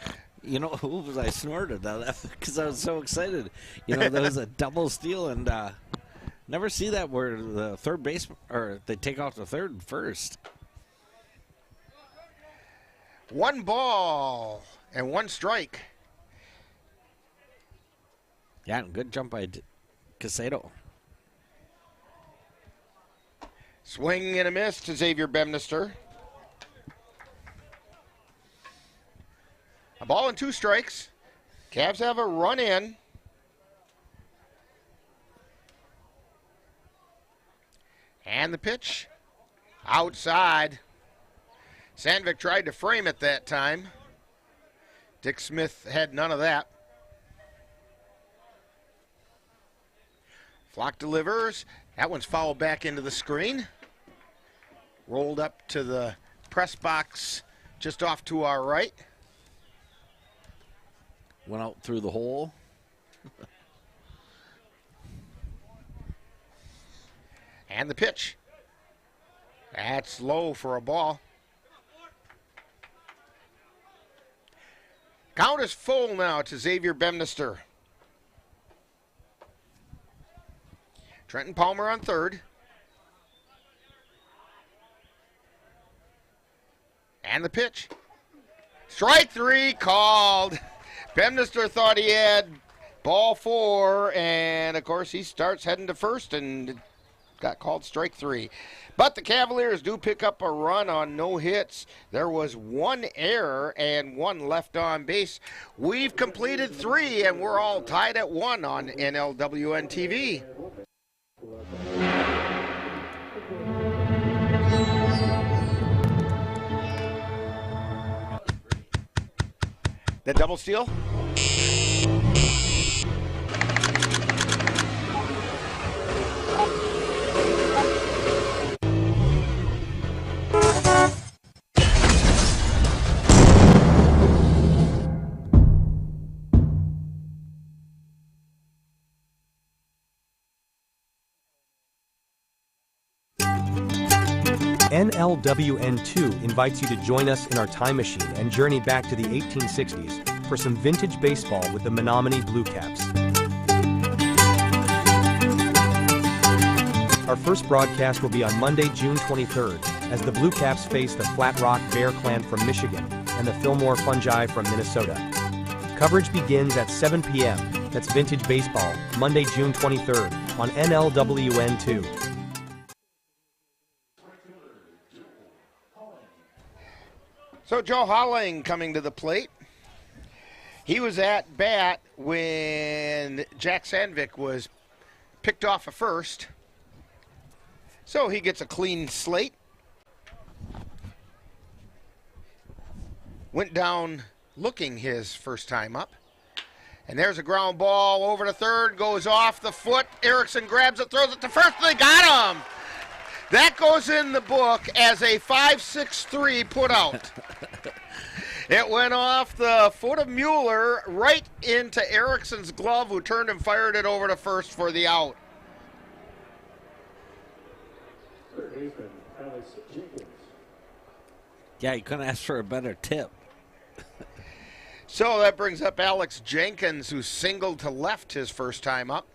you know, I snorted because I was so excited. You know, there was a double steal, and never see that where the third base, or they take off the third first. 1 ball and 1 strike. Yeah, good jump by Casado. Swing and a miss to Xavier Bemnister. A ball and 2 strikes. Cavs have a run in. And the pitch outside. Sandvik tried to frame it that time. Dick Smith had none of that. Flock delivers. That one's fouled back into the screen. Rolled up to the press box just off to our right. Went out through the hole. And the pitch. That's low for a ball. Count is full now to Xavier Bemnister. Trenton Palmer on third. And the pitch. Strike 3 called. Bemnister thought he had ball 4, and of course he starts heading to first and got called strike 3. But the Cavaliers do pick up a run on no hits. There was 1 error and 1 left on base. We've completed 3, and we're all tied at 1 on NLWN-TV. The double steal. NLWN-2 invites you to join us in our time machine and journey back to the 1860s for some vintage baseball with the Menominee Blue Caps. Our first broadcast will be on Monday, June 23rd, as the Blue Caps face the Flat Rock Bear Clan from Michigan and the Fillmore Fungi from Minnesota. Coverage begins at 7 p.m. That's Vintage Baseball, Monday, June 23rd, on NLWN-2. So Joe Holling coming to the plate. He was at bat when Jack Sandvik was picked off at first. So he gets a clean slate. Went down looking his first time up. And there's a ground ball over to third, goes off the foot. Erickson grabs it, throws it to first, and they got him. That goes in the book as a 5-6-3 put out. It went off the foot of Mueller right into Erickson's glove, who turned and fired it over to first for the out. Yeah, you couldn't ask for a better tip. So that brings up Alex Jenkins, who singled to left his first time up.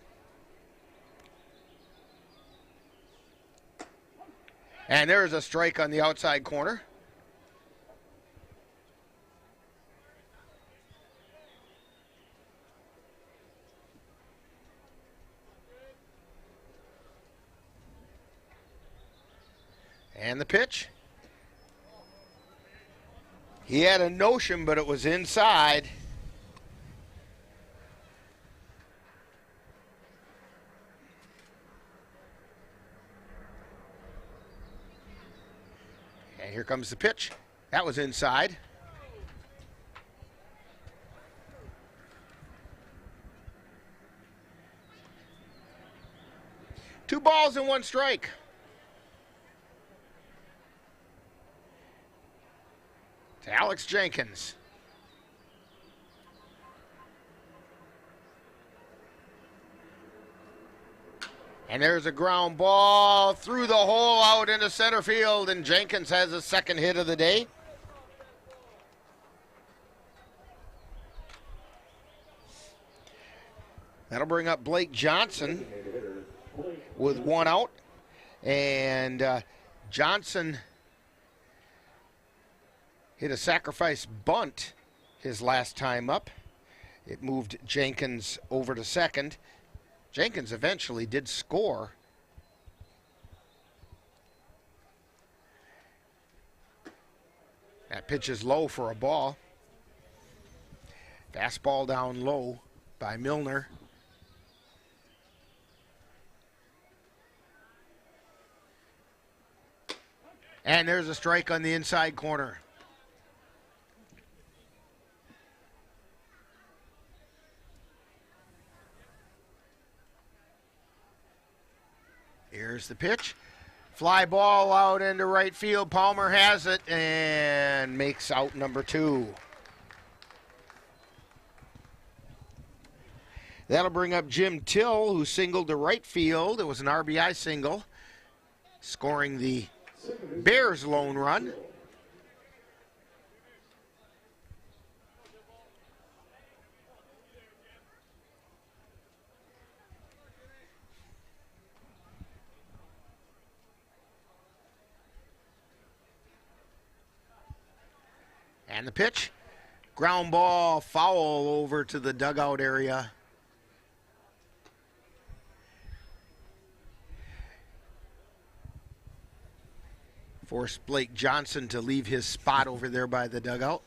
And there's a strike on the outside corner. And the pitch. He had a notion, but it was inside. And here comes the pitch. That was inside. Two balls and one strike. To Alex Jenkins. And there's a ground ball through the hole out into center field, and Jenkins has a second hit of the day. That'll bring up Blake Johnson with one out. And Johnson hit a sacrifice bunt his last time up. It moved Jenkins over to second. Jenkins eventually did score. That pitch is low for a ball. Fastball down low by Milner. And there's a strike on the inside corner. Here's the pitch. Fly ball out into right field. Palmer has it and makes out number 2. That'll bring up Jim Till, who singled to right field. It was an RBI single, scoring the Bears' lone run. And the pitch, ground ball, foul over to the dugout area. Forced Blake Johnson to leave his spot over there by the dugout.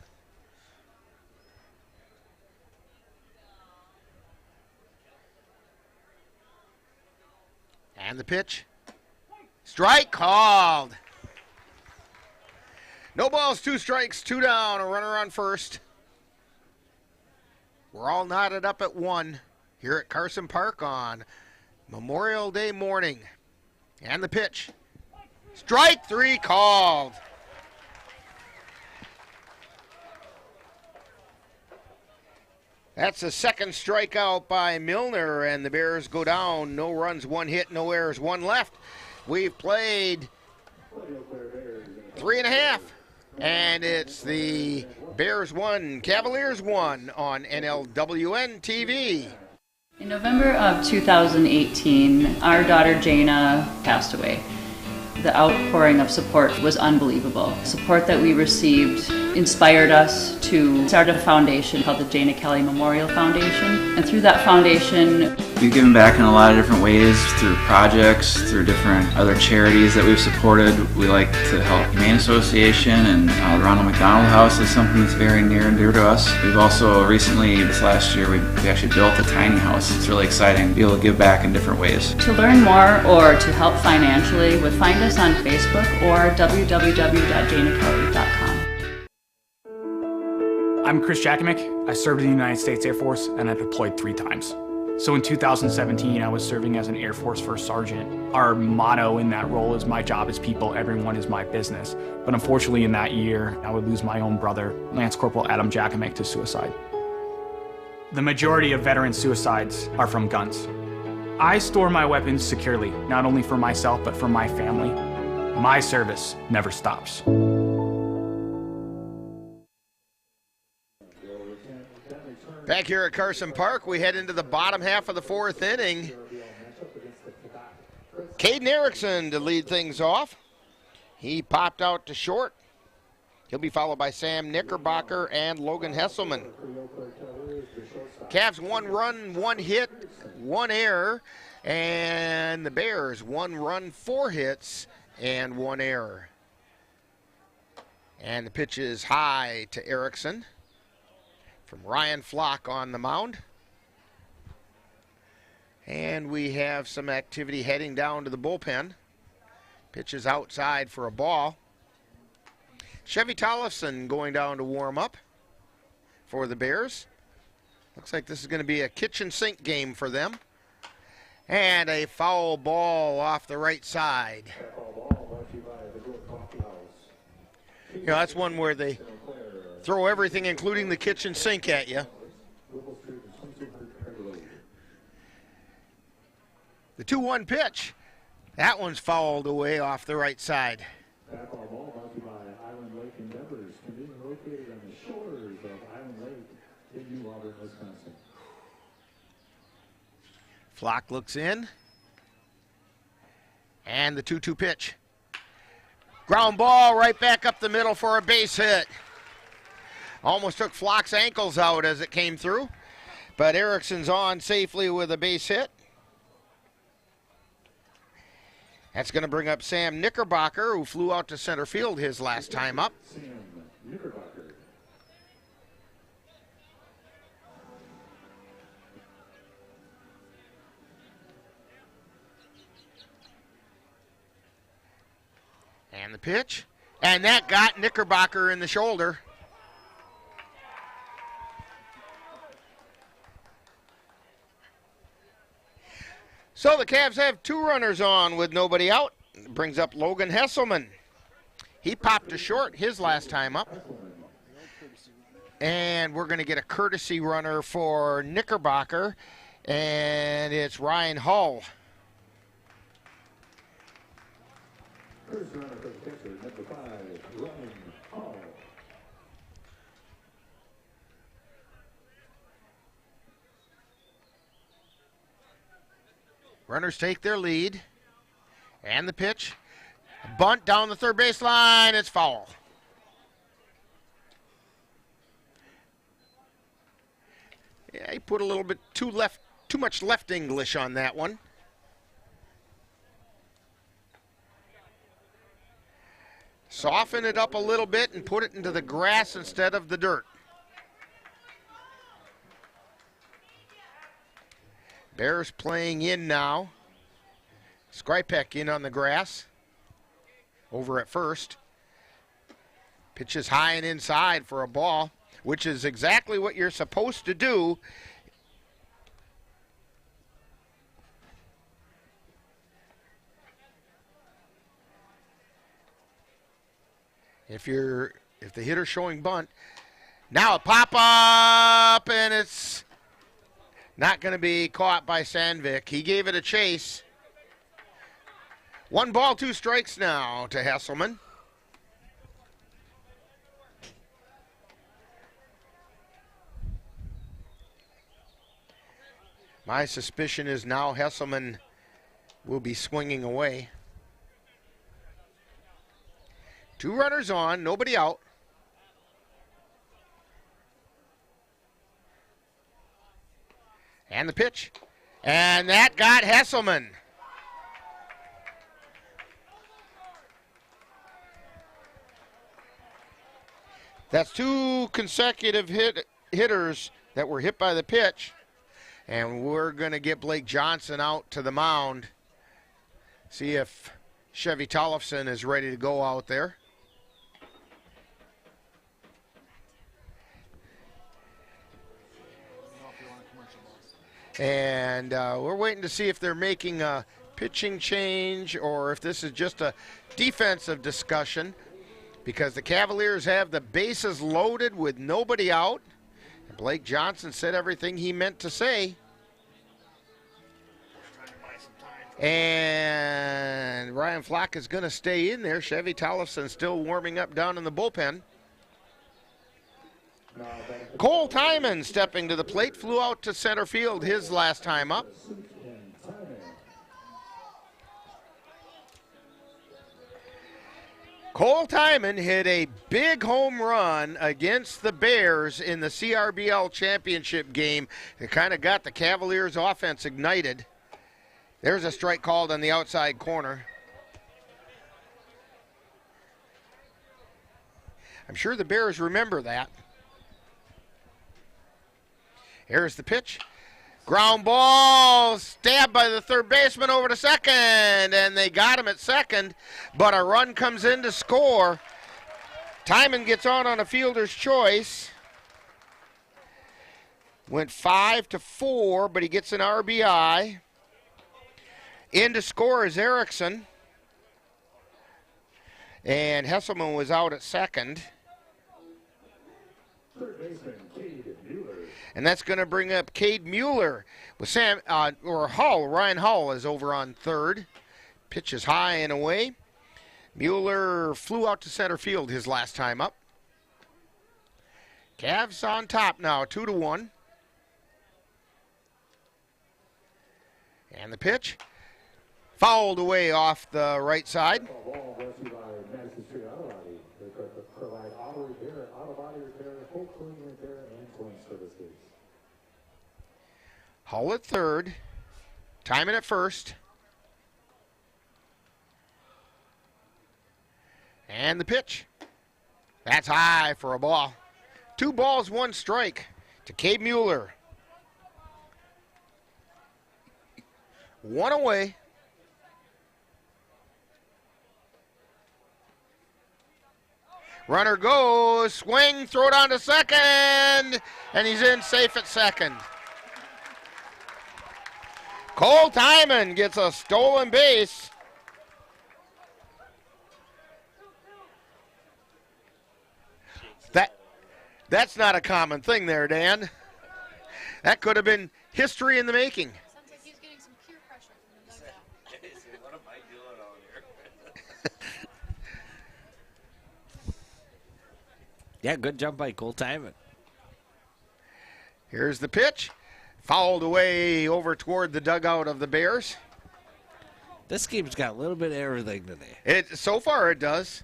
And the pitch, strike called. No balls, 2 strikes, 2 down, a runner on first. We're all knotted up at 1 here at Carson Park on Memorial Day morning. And the pitch. Strike 3 called. That's the second strikeout by Milner, and the Bears go down. No runs, 1 hit, no errors, 1 left. We've played 3.5. And it's the Bears 1, Cavaliers 1 on NLWN-TV. In November of 2018, our daughter Jana passed away. The outpouring of support was unbelievable. Support that we received inspired us to start a foundation called the Jana Kelly Memorial Foundation. And through that foundation, we've given back in a lot of different ways, through projects, through different other charities that we've supported. We like to help Humane Association, and the Ronald McDonald House is something that's very near and dear to us. We've also recently, this last year, we actually built a tiny house. It's really exciting to be able to give back in different ways. To learn more or to help financially, find us on Facebook or www.janakelly.com. I'm Chris Jakimick. I served in the United States Air Force and I deployed 3 times. So in 2017, I was serving as an Air Force First Sergeant. Our motto in that role is, my job is people, everyone is my business. But unfortunately in that year, I would lose my own brother, Lance Corporal Adam Jakimick, to suicide. The majority of veteran suicides are from guns. I store my weapons securely, not only for myself, but for my family. My service never stops. Back here at Carson Park, we head into the bottom half of the 4th inning. Caden Erickson to lead things off. He popped out to short. He'll be followed by Sam Knickerbocker and Logan Hesselman. Cavs 1 run, 1 hit, 1 error, and the Bears 1 run, 4 hits, and 1 error. And the pitch is high to Erickson from Ryan Flock on the mound. And we have some activity heading down to the bullpen. Pitch is outside for a ball. Chevy Tollefson going down to warm up for the Bears. Looks like this is going to be a kitchen sink game for them. And a foul ball off the right side. You know, that's one where they throw everything, including the kitchen sink, at you. The 2-1 pitch. That one's fouled away off the right side. That ball brought to you by Island Lake Endeavors, conveniently located on the shores of Island Lake in New Auburn, Wisconsin. Flock looks in. And the 2-2 pitch. Ground ball right back up the middle for a base hit. Almost took Flock's ankles out as it came through. But Erickson's on safely with a base hit. That's going to bring up Sam Knickerbocker, who flew out to center field his last time up. Sam Knickerbocker. And the pitch. And that got Knickerbocker in the shoulder. So the Cavs have 2 runners on with nobody out. Brings up Logan Hesselman. He popped a short his last time up. And we're going to get a courtesy runner for Knickerbocker. And it's Ryan Hull. First runner for the pitcher, number 5, Ryan Hall. Runners take their lead. And the pitch. Bunt down the third baseline. It's foul. Yeah, he put a little bit too much left English on that one. Soften it up a little bit and put it into the grass instead of the dirt. Bears playing in now. Skripek in on the grass. Over at first. Pitches high and inside for a ball, which is exactly what you're supposed to do. If the hitter's showing bunt. Now a pop up, and it's not going to be caught by Sandvik. He gave it a chase. 1 ball, 2 strikes now to Hesselman. My suspicion is now Hesselman will be swinging away. 2 runners on, nobody out. And the pitch. And that got Hesselman. That's 2 consecutive hitters that were hit by the pitch. And we're going to get Blake Johnson out to the mound. See if Chevy Tollefson is ready to go out there. And we're waiting to see if they're making a pitching change or if this is just a defensive discussion, because the Cavaliers have the bases loaded with nobody out. And Blake Johnson said everything he meant to say. And Ryan Flock is going to stay in there. Chevy Tollefson still warming up down in the bullpen. Cole Timon stepping to the plate, flew out to center field his last time up. Cole Timon hit a big home run against the Bears in the CRBL championship game. It kind of got the Cavaliers offense ignited. There's a strike called on the outside corner. I'm sure the Bears remember that. Here's the pitch. Ground ball, stabbed by the third baseman over to second, and they got him at second, but a run comes in to score. Timon gets on a fielder's choice. Went 5-4, but he gets an RBI. In to score is Erickson. And Hesselman was out at second. Third baseman, Cade Mueller. and that's going to bring up Cade Mueller with Ryan Hull is over on third. Pitch is high and away. Mueller flew out to center field his last time up. Cavs on top now, 2-1. And the pitch fouled away off the right side. Hull at third, Timon at first. And the pitch. That's high for a ball. 2 balls, 1 strike to Cade Mueller. 1 away. Runner goes, swing, throw it on to second, and he's in safe at second. Cole Timon gets a stolen base. That's not a common thing there, Dan. That could have been history in the making. Sounds like he's getting some peer pressure from the dugout. What am I doing out here? Yeah, good jump by Cole Timon. Here's the pitch. Fouled away over toward the dugout of the Bears. This game's got a little bit of everything today. So far it does.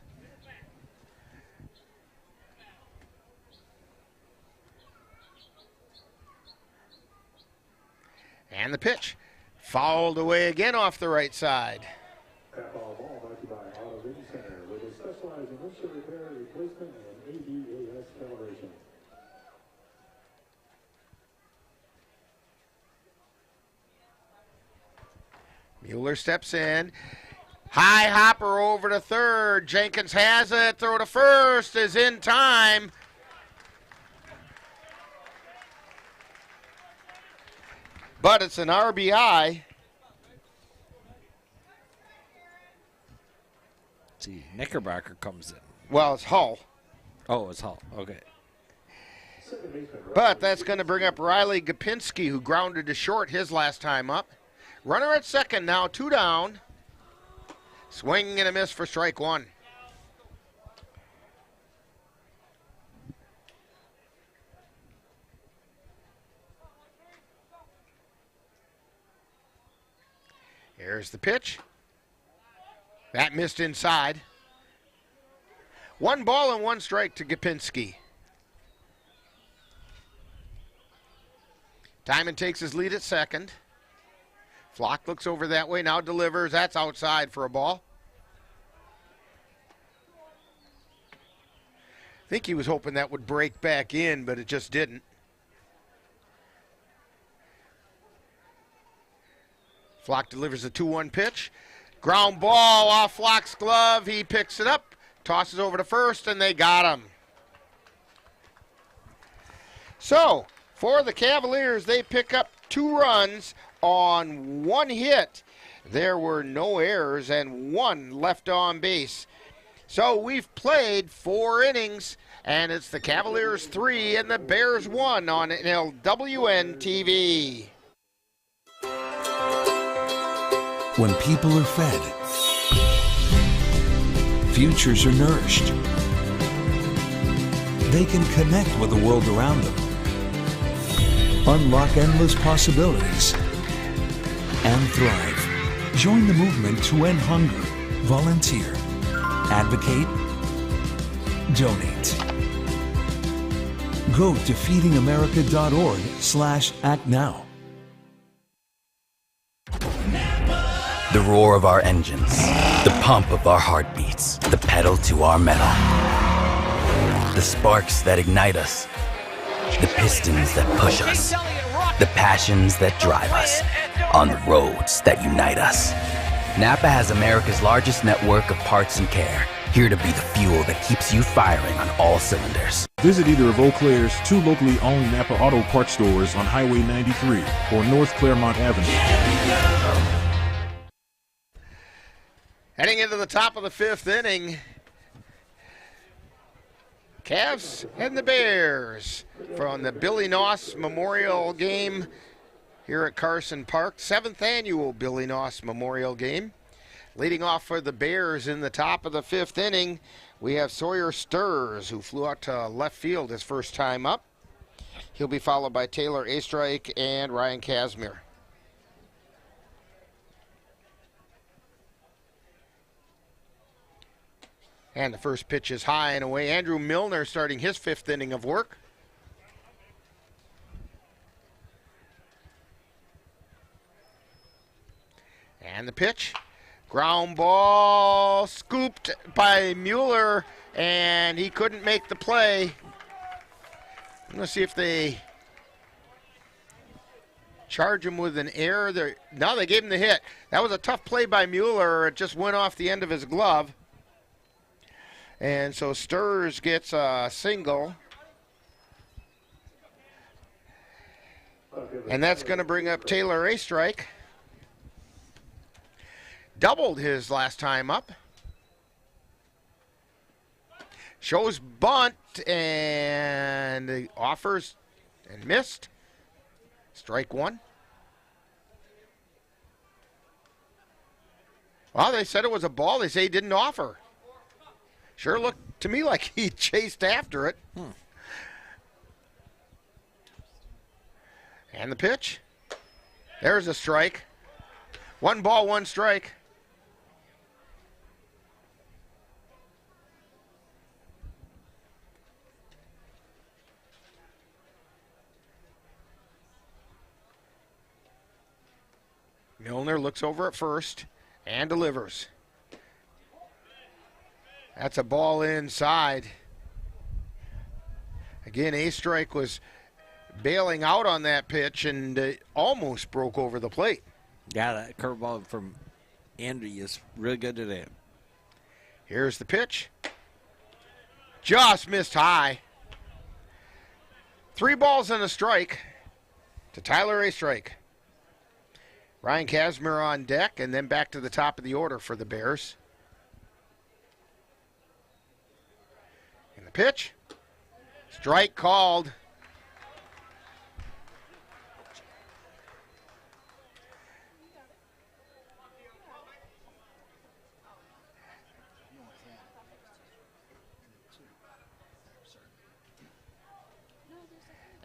And the pitch. Fouled away again off the right side. Ball brought to you by Auto Vision Center, where they specialize in windshield repair, replacement, and ADAS calibration. Mueller steps in. High hopper over to third. Jenkins has it. Throw to first is in time. But it's an RBI. See, Knickerbocker comes in. Well, it's Hull. Oh, it's Hull. Okay. But that's going to bring up Riley Gopinski, who grounded to short his last time up. Runner at second now, 2 down. Swing and a miss for strike 1. Here's the pitch. That missed inside. 1 ball and 1 strike to Gopinski. Timon takes his lead at second. Flock looks over that way, now delivers. That's outside for a ball. I think he was hoping that would break back in, but it just didn't. Flock delivers a 2-1 pitch. Ground ball off Flock's glove. He picks it up, tosses over to first, and they got him. So, for the Cavaliers, they pick up 2 runs on 1 hit. There were no errors and 1 left on base. So we've played 4 innings, and it's the Cavaliers 3 and the Bears 1 on NLWN-TV. When people are fed, futures are nourished. They can connect with the world around them, unlock endless possibilities, and thrive. Join the movement to end hunger. Volunteer. Advocate. Donate. Go to feedingamerica.org/act now. The roar of our engines, the pump of our heartbeats, the pedal to our metal. The sparks that ignite us, the pistons that push us, the passions that drive us, on the roads that unite us. Napa has America's largest network of parts and care, here to be the fuel that keeps you firing on all cylinders. Visit either of Eau Claire's 2 locally owned Napa Auto Parts stores on Highway 93 or North Claremont Avenue. Heading into the top of the 5th inning, Cavs and the Bears from the Billy Noss Memorial Game here at Carson Park. 7th annual Billy Noss Memorial Game. Leading off for the Bears in the top of the 5th inning, we have Sawyer Sturrs, who flew out to left field his first time up. He'll be followed by Taylor Astrike and Ryan Casimir. And the first pitch is high and away. Andrew Milner starting his 5th inning of work. And the pitch. Ground ball scooped by Mueller, and he couldn't make the play. I'm going to see if they charge him with an error. No, they gave him the hit. That was a tough play by Mueller. It just went off the end of his glove. And so Sturrs gets a single. And that's going to bring up Taylor Astrike. Doubled his last time up. Shows bunt and offers and missed. Strike one. Well, they said it was a ball. They say he didn't offer. Sure looked to me like he chased after it. And the pitch. There's a strike. 1 ball, 1 strike. Milner looks over at first and delivers. That's a ball inside. Again, Astrike was bailing out on that pitch and almost broke over the plate. Yeah, that curveball from Andy is really good today. Here's the pitch. Just missed high. 3 balls and a strike to Tyler Astrike. Ryan Casimir on deck, and then back to the top of the order for the Bears. And the pitch. Strike called.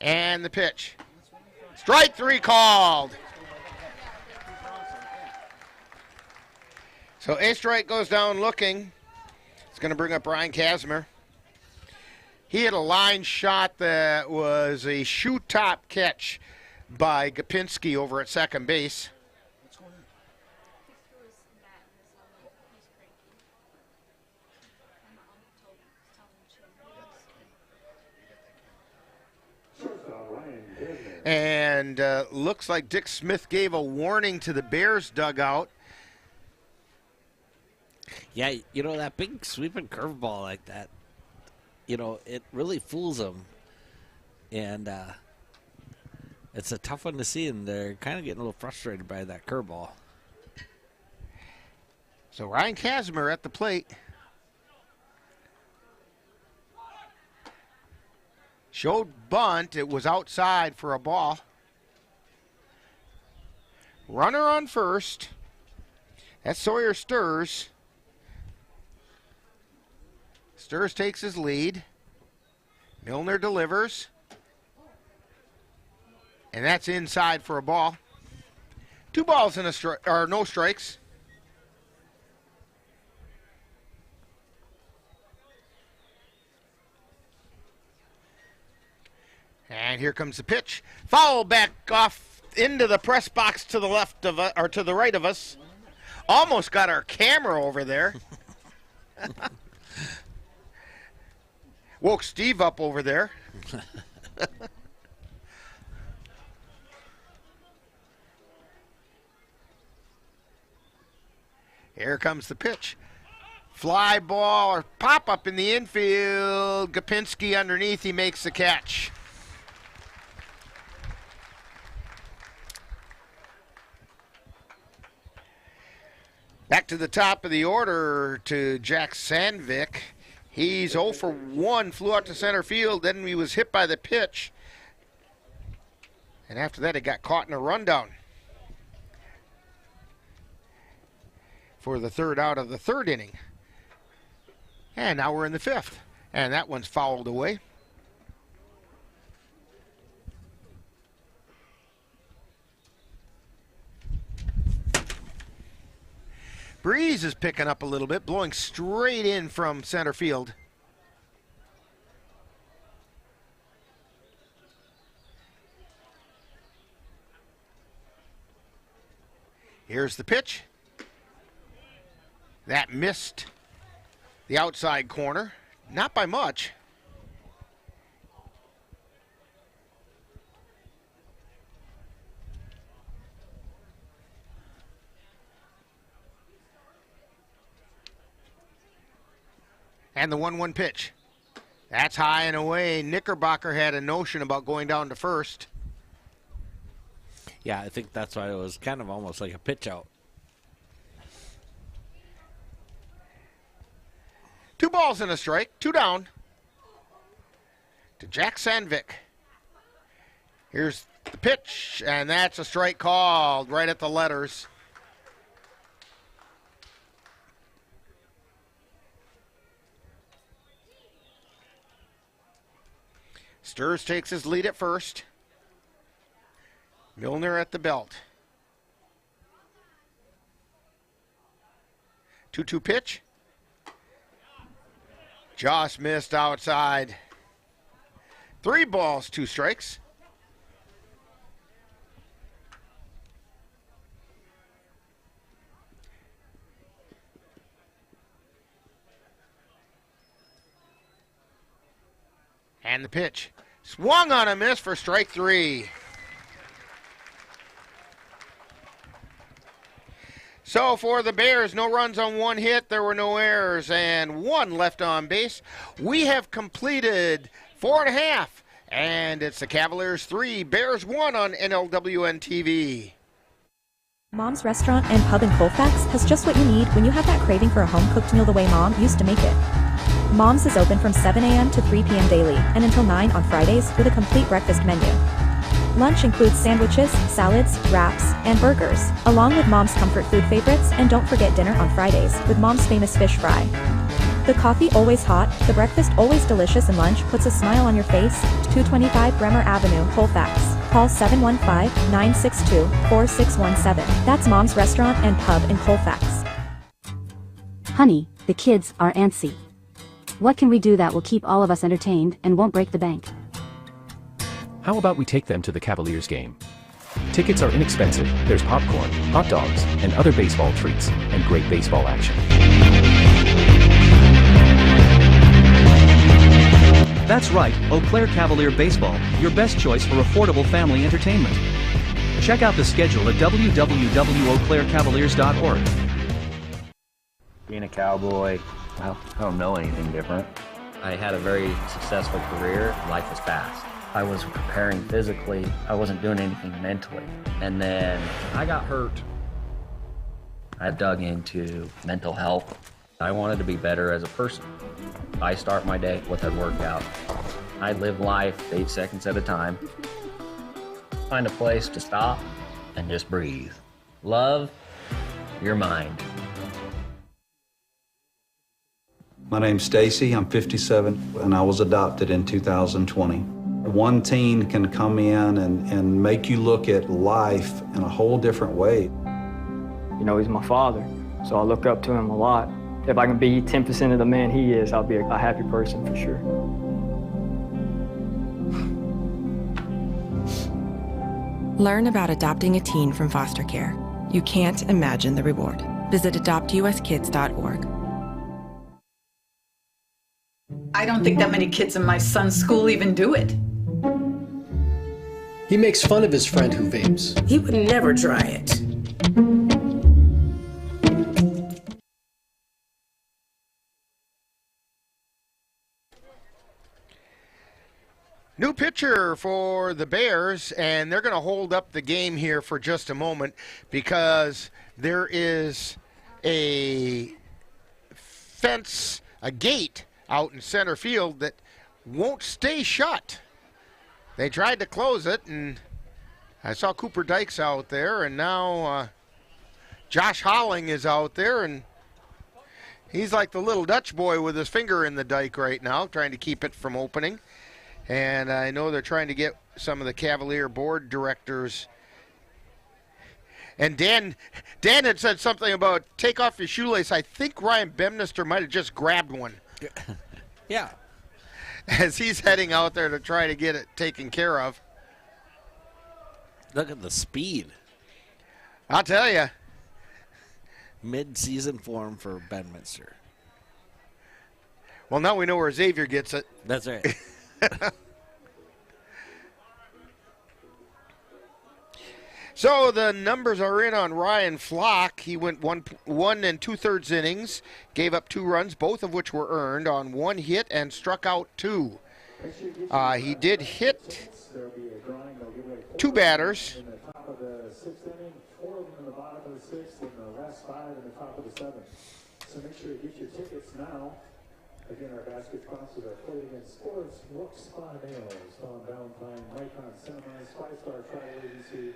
And the pitch. Strike 3 called. So Astrike goes down looking. It's going to bring up Ryan Casimir. He had a line shot that was a shoe top catch by Gapinski over at second base. And looks like Dick Smith gave a warning to the Bears dugout. Yeah, you know, that big sweeping curveball like that, you know, it really fools them. And it's a tough one to see, and they're kind of getting a little frustrated by that curveball. So Ryan Casimir at the plate. Showed bunt. It was outside for a ball. Runner on first. That's Sawyer Sturrs. Sturrs takes his lead. Milner delivers. And that's inside for a ball. 2 balls and no strikes. And here comes the pitch. Foul back off into the press box to the left of us, or to the right of us. Almost got our camera over there. Woke Steve up over there. Here comes the pitch. Fly ball or pop up in the infield. Gapinski underneath. He makes the catch. Back to the top of the order to Jack Sandvik. He's 0 for 1, flew out to center field, then he was hit by the pitch. And after that, he got caught in a rundown for the third out of the third inning. And now we're in the fifth. And that one's fouled away. Breeze is picking up a little bit, blowing straight in from center field. Here's the pitch. That missed the outside corner, not by much. And the 1-1 pitch. That's high and away. Knickerbocker had a notion about going down to first. Yeah, I think that's why it was kind of almost like a pitch out. 2 balls and a strike, 2 down to Jack Sandvik. Here's the pitch, and that's a strike called right at the letters. Sturz takes his lead at first. Milner at the belt. 2-2 pitch. Just missed outside. 3 balls, 2 strikes. And the pitch. Swung on a miss for strike 3. So for the Bears, no runs on 1 hit, there were no errors, and 1 left on base. We have completed 4.5, and it's the Cavaliers 3, Bears 1 on NLWN-TV. Mom's Restaurant and Pub in Colfax has just what you need when you have that craving for a home-cooked meal the way Mom used to make it. Mom's is open from 7 a.m. to 3 p.m. daily and until 9 on Fridays with a complete breakfast menu. Lunch includes sandwiches, salads, wraps, and burgers, along with Mom's comfort food favorites, and don't forget dinner on Fridays with Mom's famous fish fry. The coffee always hot, the breakfast always delicious, and lunch puts a smile on your face. 225 Bremer Avenue, Colfax. Call 715-962-4617. That's Mom's Restaurant and Pub in Colfax. Honey, the kids are antsy. What can we do that will keep all of us entertained and won't break the bank? How about we take them to the Cavaliers game? Tickets are inexpensive, there's popcorn, hot dogs, and other baseball treats, and great baseball action. That's right, Eau Claire Cavalier Baseball, your best choice for affordable family entertainment. Check out the schedule at www.eauclaircavaliers.org. Being a Cowboy, well, I don't know anything different. I had a very successful career. Life was fast. I was preparing physically. I wasn't doing anything mentally. And then I got hurt. I dug into mental health. I wanted to be better as a person. I start my day with a workout. I live life 8 seconds at a time. Find a place to stop and just breathe. Love your mind. My name's Stacy, I'm 57, and I was adopted in 2020. One teen can come in and make you look at life in a whole different way. You know, he's my father, so I look up to him a lot. If I can be 10% of the man he is, I'll be a happy person for sure. Learn about adopting a teen from foster care. You can't imagine the reward. Visit adoptuskids.org. I don't think that many kids in my son's school even do it. He makes fun of his friend who vapes. He would never try it. New pitcher for the Bears, and they're going to hold up the game here for just a moment because there is a fence, a gate out in center field that won't stay shut. They tried to close it, and I saw Cooper Dykes out there, and now Josh Holling is out there, and he's like the little Dutch boy with his finger in the dike right now, trying to keep it from opening. And I know they're trying to get some of the Cavalier board directors. And Dan had said something about take off your shoelace. I think Ryan Bemnister might have just grabbed one. Yeah. As he's heading out there to try to get it taken care of. Look at the speed. I'll tell you. Mid-season form for Bedminster. Well, now we know where Xavier gets it. That's right. So the numbers are in on Ryan Flock. He went 1 2/3 innings, gave up 2 runs, both of which were earned on 1 hit and struck out 2. He did hit 2 batters. In the top of the 6th inning, 4 of them in the bottom of the 6th, and the last 5 in the top of the 7th. So make sure you get your tickets now. Again, our basket sponsors are Played Against Sports, Rook Spa Nails, Don Valentine, Micron Cinemas, 5-Star Travel Agency.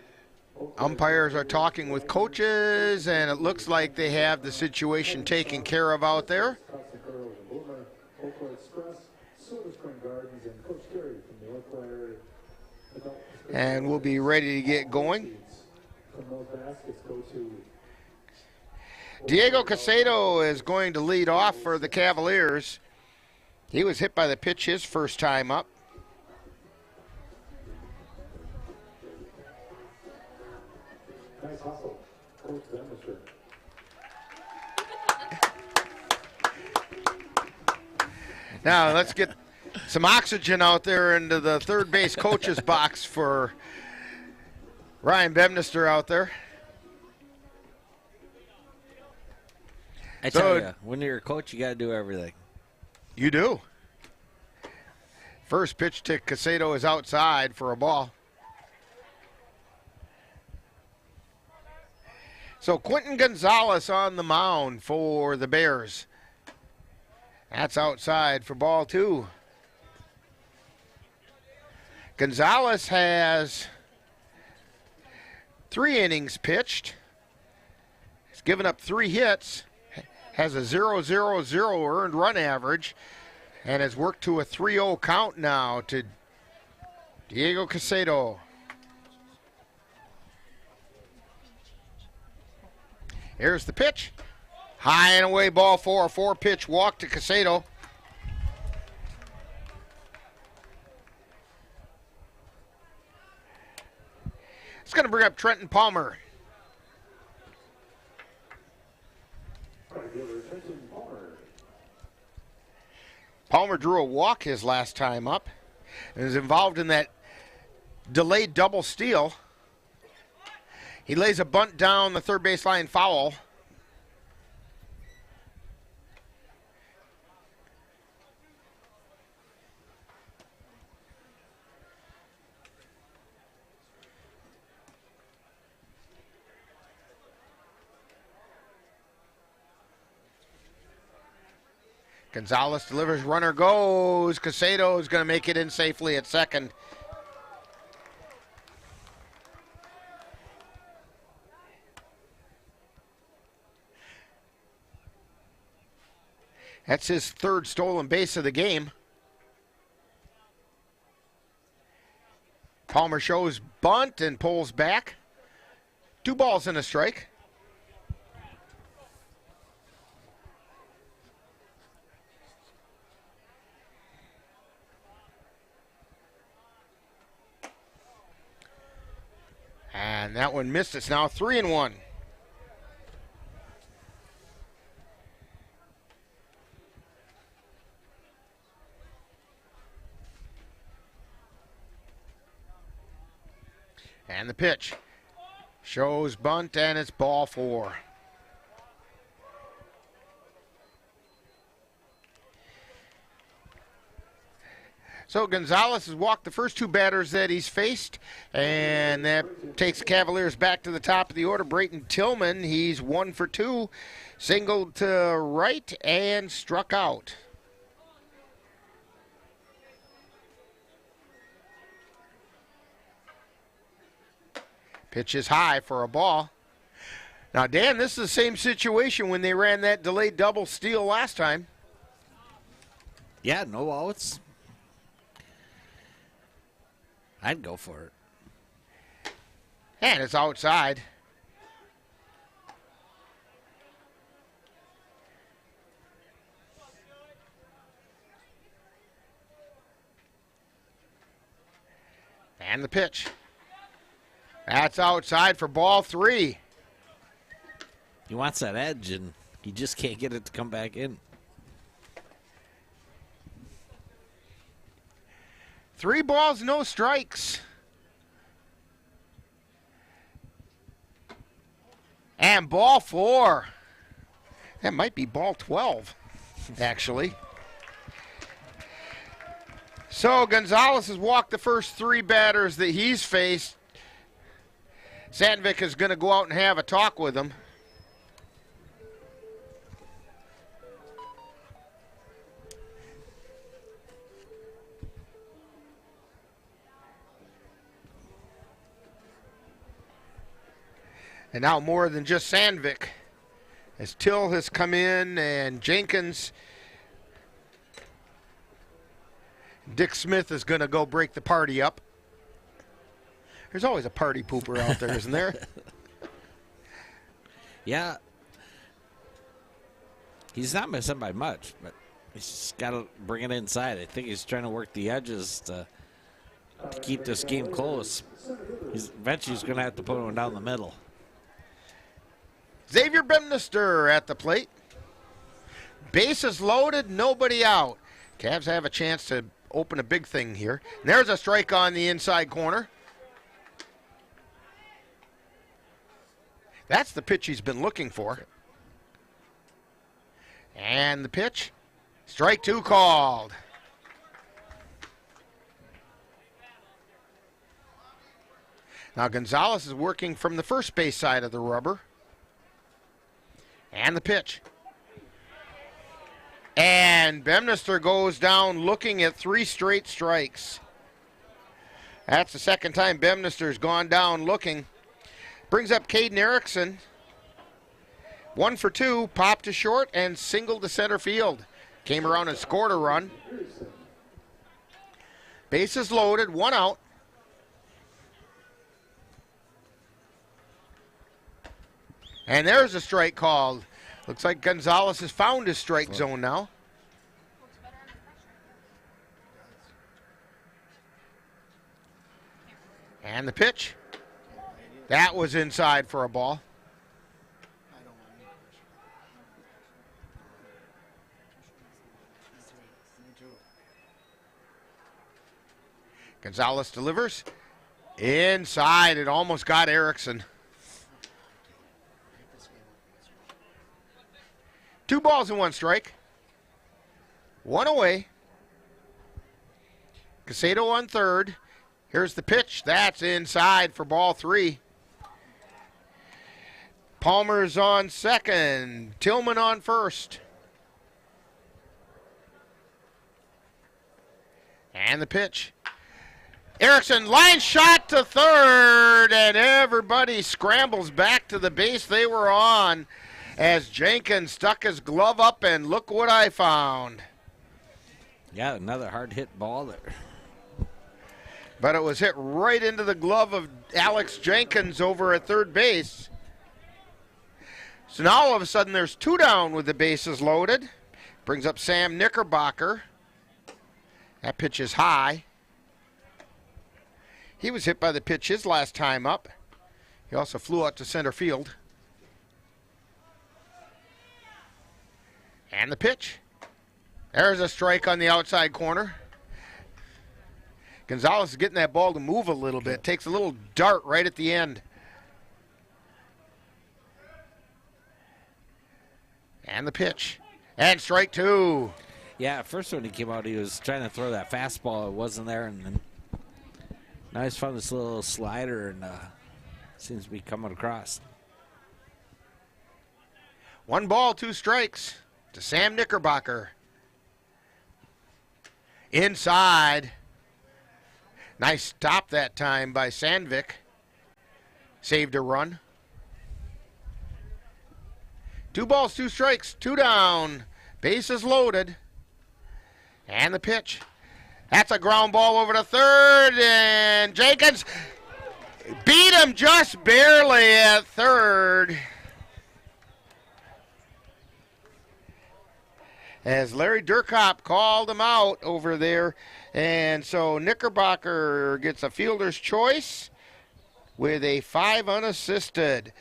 Umpires are talking with coaches, and it looks like they have the situation taken care of out there. And we'll be ready to get going. Diego Casado is going to lead off for the Cavaliers. He was hit by the pitch his first time up. Nice hustle, Coach Bemnister. Now let's get some oxygen out there into the third base coach's box for Ryan Bemnister out there. I tell you, when you're a coach, you got to do everything. You do. First pitch to Casado is outside for a ball. So Quentin Gonzalez on the mound for the Bears. That's outside for ball 2. Gonzalez has 3 innings pitched. He's given up 3 hits, has a 0.00 earned run average, and has worked to a 3-0 count now to Diego Casado. Here's the pitch. High and away, ball 4. A 4-pitch walk to Casado. It's going to bring up Trenton Palmer. Palmer drew a walk his last time up and is involved in that delayed double steal. He lays a bunt down the third baseline foul. Gonzalez delivers, runner goes. Casado is going to make it in safely at second. That's his 3rd stolen base of the game. Palmer shows bunt and pulls back. 2 balls and a strike. And that one missed. It's now 3-1. And the pitch. Shows bunt, and it's ball 4. So Gonzalez has walked the first 2 batters that he's faced, and that takes the Cavaliers back to the top of the order. Brayton Tillman, he's 1 for 2, singled to right and struck out. Pitch is high for a ball. Now, Dan, this is the same situation when they ran that delayed double steal last time. Yeah, no outs. I'd go for it. And it's outside. And the pitch. That's outside for ball 3. He wants that edge, and he just can't get it to come back in. 3 balls, no strikes. And ball 4. That might be ball 12, actually. So Gonzalez has walked the first 3 batters that he's faced. Sandvik is going to go out and have a talk with him. And now more than just Sandvik, as Till has come in and Jenkins. Dick Smith is going to go break the party up. There's always a party pooper out there, isn't there? Yeah. He's not missing by much, but he's just got to bring it inside. I think he's trying to work the edges to keep this game close. Eventually he's going to have to put one down the middle. Xavier Bemnister at the plate. Bases loaded, nobody out. Cavs have a chance to open a big thing here. And there's a strike on the inside corner. That's the pitch he's been looking for. And the pitch. Strike 2 called. Now Gonzalez is working from the first base side of the rubber. And the pitch. And Bemnister goes down looking at 3 straight strikes. That's the second time Bemnister's gone down looking. Brings up Caden Erickson. 1 for 2, popped to short and single to center field. Came around and scored a run. Bases loaded, 1 out. And there's a strike called. Looks like Gonzalez has found his strike zone now. And the pitch. That was inside for a ball. Gonzalez delivers. Inside, it almost got Erickson. 2 balls and 1 strike. 1 away. Casado on third. Here's the pitch. That's inside for ball 3. Palmer's on second. Tillman on first. And the pitch. Erickson, line shot to third, and everybody scrambles back to the base they were on as Jenkins stuck his glove up, and look what I found. Yeah, another hard hit ball there. But it was hit right into the glove of Alex Jenkins over at third base. So now all of a sudden there's 2 down with the bases loaded. Brings up Sam Knickerbocker. That pitch is high. He was hit by the pitch his last time up. He also flew out to center field. And the pitch. There's a strike on the outside corner. Gonzalez is getting that ball to move a little bit. Takes a little dart right at the end. And the pitch. And strike 2. Yeah, at first when he came out, he was trying to throw that fastball. It wasn't there. And then now he's found this little slider and seems to be coming across. 1 ball, 2 strikes to Sam Knickerbocker. Inside. Nice stop that time by Sandvik. Saved a run. 2 balls, 2 strikes, 2 down. Bases loaded. And the pitch. That's a ground ball over to third, and Jenkins beat him just barely at third. As Larry Durkop called him out over there. And so Knickerbocker gets a fielder's choice with a 5 unassisted.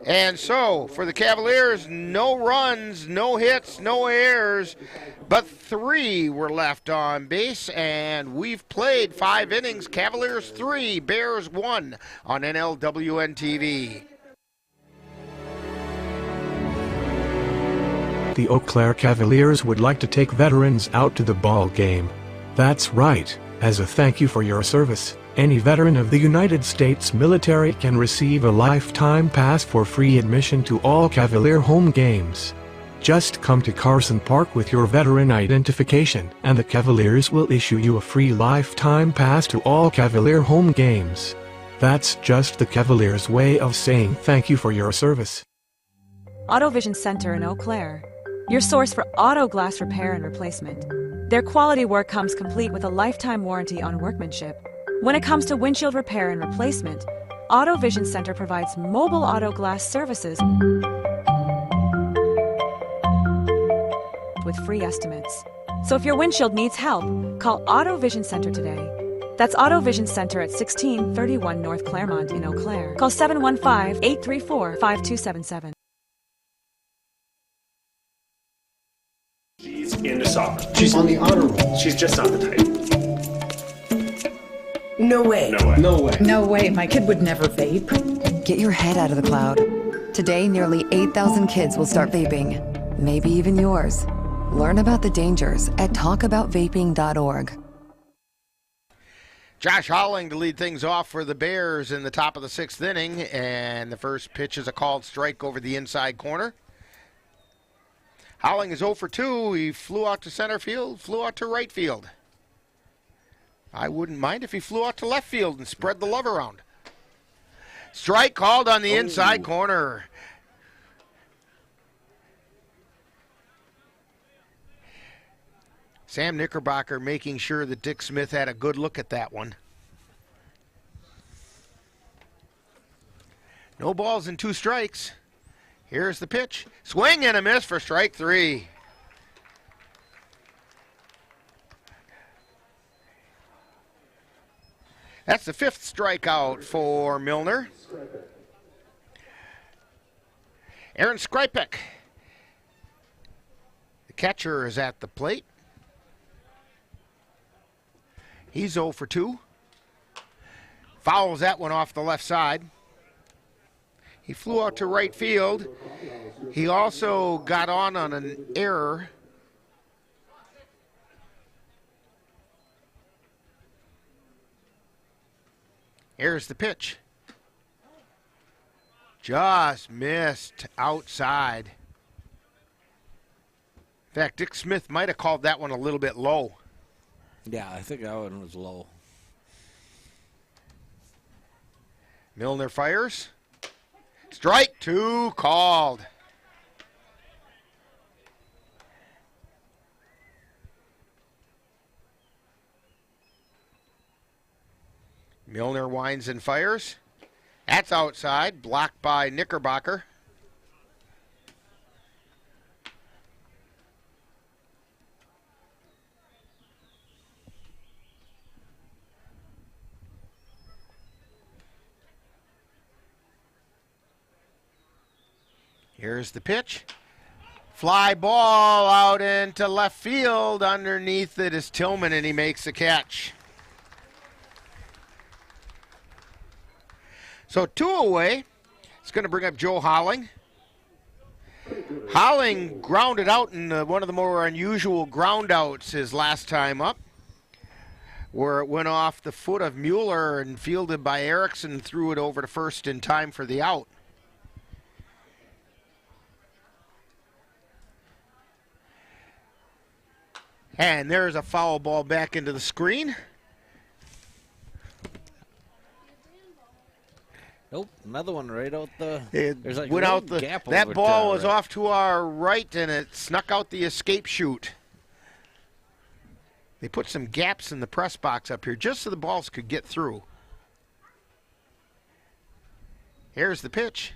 And so for the Cavaliers, no runs, no hits, no errors, but 3 were left on base, and we've played 5 innings. Cavaliers 3, Bears 1 on NLWN-TV. The Eau Claire Cavaliers would like to take veterans out to the ball game. That's right, as a thank you for your service. Any veteran of the United States military can receive a lifetime pass for free admission to all Cavalier home games. Just come to Carson Park with your veteran identification, and the Cavaliers will issue you a free lifetime pass to all Cavalier home games. That's just the Cavaliers' way of saying thank you for your service. Auto Vision Center in Eau Claire, your source for auto glass repair and replacement. Their quality work comes complete with a lifetime warranty on workmanship. When it comes to windshield repair and replacement, Auto Vision Center provides mobile auto glass services with free estimates. So if your windshield needs help, call Auto Vision Center today. That's Auto Vision Center at 1631 North Claremont in Eau Claire. Call 715-834-5277. She's into soccer. She's on the honor roll. She's just not the type. No way. No way. No way. No way, my kid would never vape. Get your head out of the cloud. Today, nearly 8,000 kids will start vaping. Maybe even yours. Learn about the dangers at talkaboutvaping.org. Josh Holling to lead things off for the Bears in the top of the 6th inning, and the first pitch is a called strike over the inside corner. Holling is 0 for 2. He flew out to center field, flew out to right field. I wouldn't mind if he flew out to left field and spread the love around. Strike called on the inside corner. Sam Knickerbocker making sure that Dick Smith had a good look at that one. No balls and 2 strikes. Here's the pitch. Swing and a miss for strike 3. That's the 5th strikeout for Milner. Aaron Skripek, the catcher, is at the plate. He's 0 for 2. Fouls that one off the left side. He flew out to right field. He also got on an error. Here's the pitch. Just missed outside. In fact, Dick Smith might have called that one a little bit low. Yeah, I think that one was low. Milner fires. Strike 2 called. Milner winds and fires. That's outside, blocked by Knickerbocker. Here's the pitch. Fly ball out into left field. Underneath it is Tillman, and he makes the catch. So 2 away. It's going to bring up Joe Holling. Holling grounded out in one of the more unusual ground outs his last time up, where it went off the foot of Mueller and fielded by Erickson, threw it over to first in time for the out. And there's a foul ball back into the screen. Nope, another one right out the. It There's like went a out little gap that over ball to was right. off to our right, and it snuck out the escape chute. They put some gaps in the press box up here just so the balls could get through. Here's the pitch.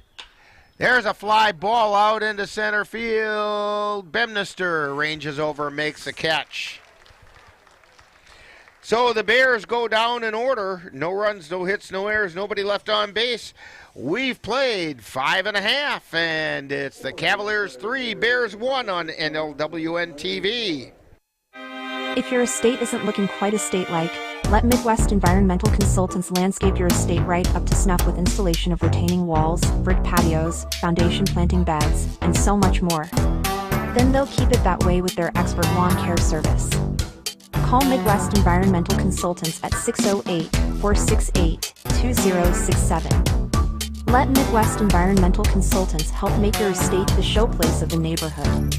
There's a fly ball out into center field. Bemnister ranges over, makes a catch. So the Bears go down in order. No runs, no hits, no errors, nobody left on base. We've played 5.5, and it's the Cavaliers 3, Bears 1 on NLWN-TV. If your estate isn't looking quite estate-like, let Midwest Environmental Consultants landscape your estate right up to snuff with installation of retaining walls, brick patios, foundation planting beds, and so much more. Then they'll keep it that way with their expert lawn care service. Call Midwest Environmental Consultants at 608-468-2067. Let Midwest Environmental Consultants help make your estate the showplace of the neighborhood.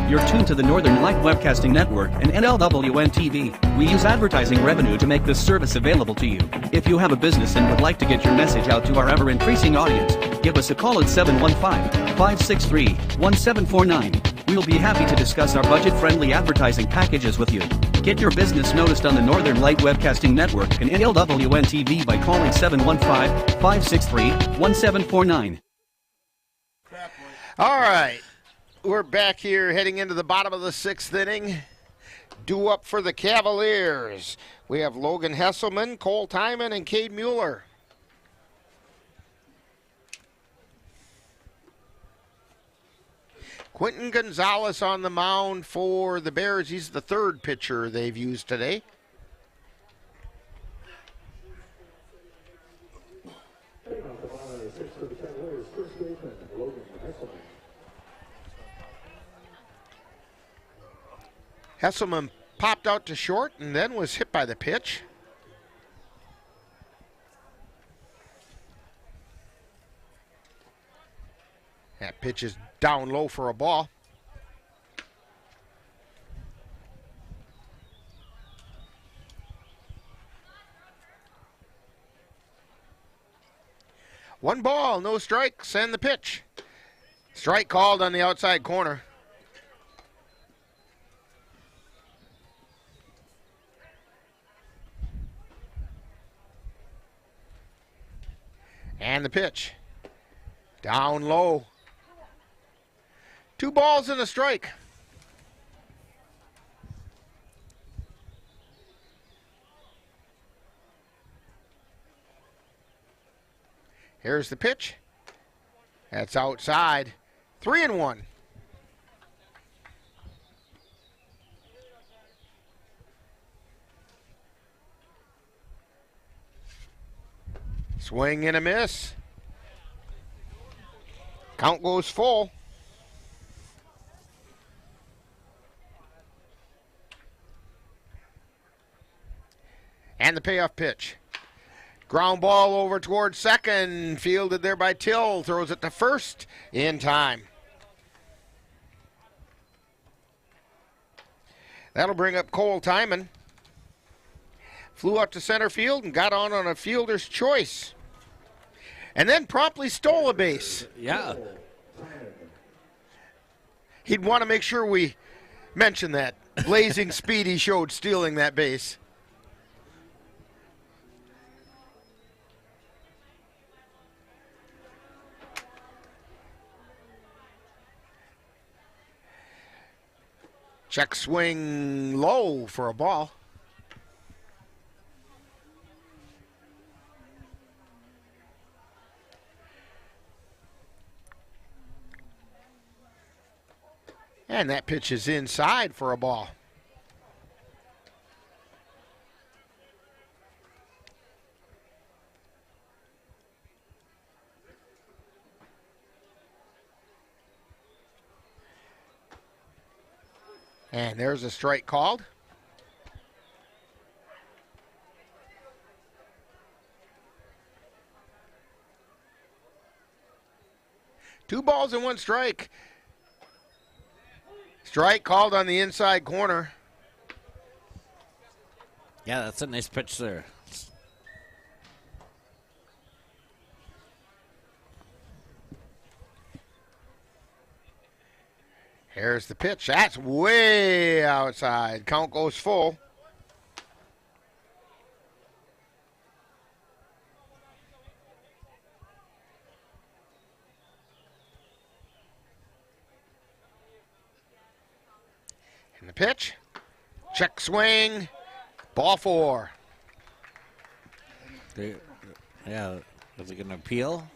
You're tuned to the Northern Light Webcasting Network and NLWN-TV. We use advertising revenue to make this service available to you. If you have a business and would like to get your message out to our ever-increasing audience, give us a call at 715-563-1749. We'll be happy to discuss our budget-friendly advertising packages with you. Get your business noticed on the Northern Light Webcasting Network and NLWN-TV by calling 715-563-1749. All right. We're back here heading into the bottom of the 6th inning. Due up for the Cavaliers. We have Logan Hesselman, Cole Tyman, and Cade Mueller. Quentin Gonzalez on the mound for the Bears. He's the third pitcher they've used today. Hesselman popped out to short and then was hit by the pitch. That pitch is down low for a ball. One ball, no strikes, and the pitch. Strike called on the outside corner. And the pitch. Down low. 2 balls and a strike. Here's the pitch. That's outside. 3-1. Swing and a miss. Count goes full. And the payoff pitch. Ground ball over towards second. Fielded there by Till. Throws it to first in time. That'll bring up Cole Tyman. Flew out to center field and got on a fielder's choice. And then promptly stole a base. Yeah. He'd want to make sure we mention that. Blazing speed he showed stealing that base. Check swing low for a ball. And that pitch is inside for a ball. And there's a strike called. Two balls and 1 strike. Strike called on the inside corner. Yeah, that's a nice pitch there. Here's the pitch. That's way outside. Count goes full. And the pitch. Check swing. Ball 4. Yeah, is it going to appeal?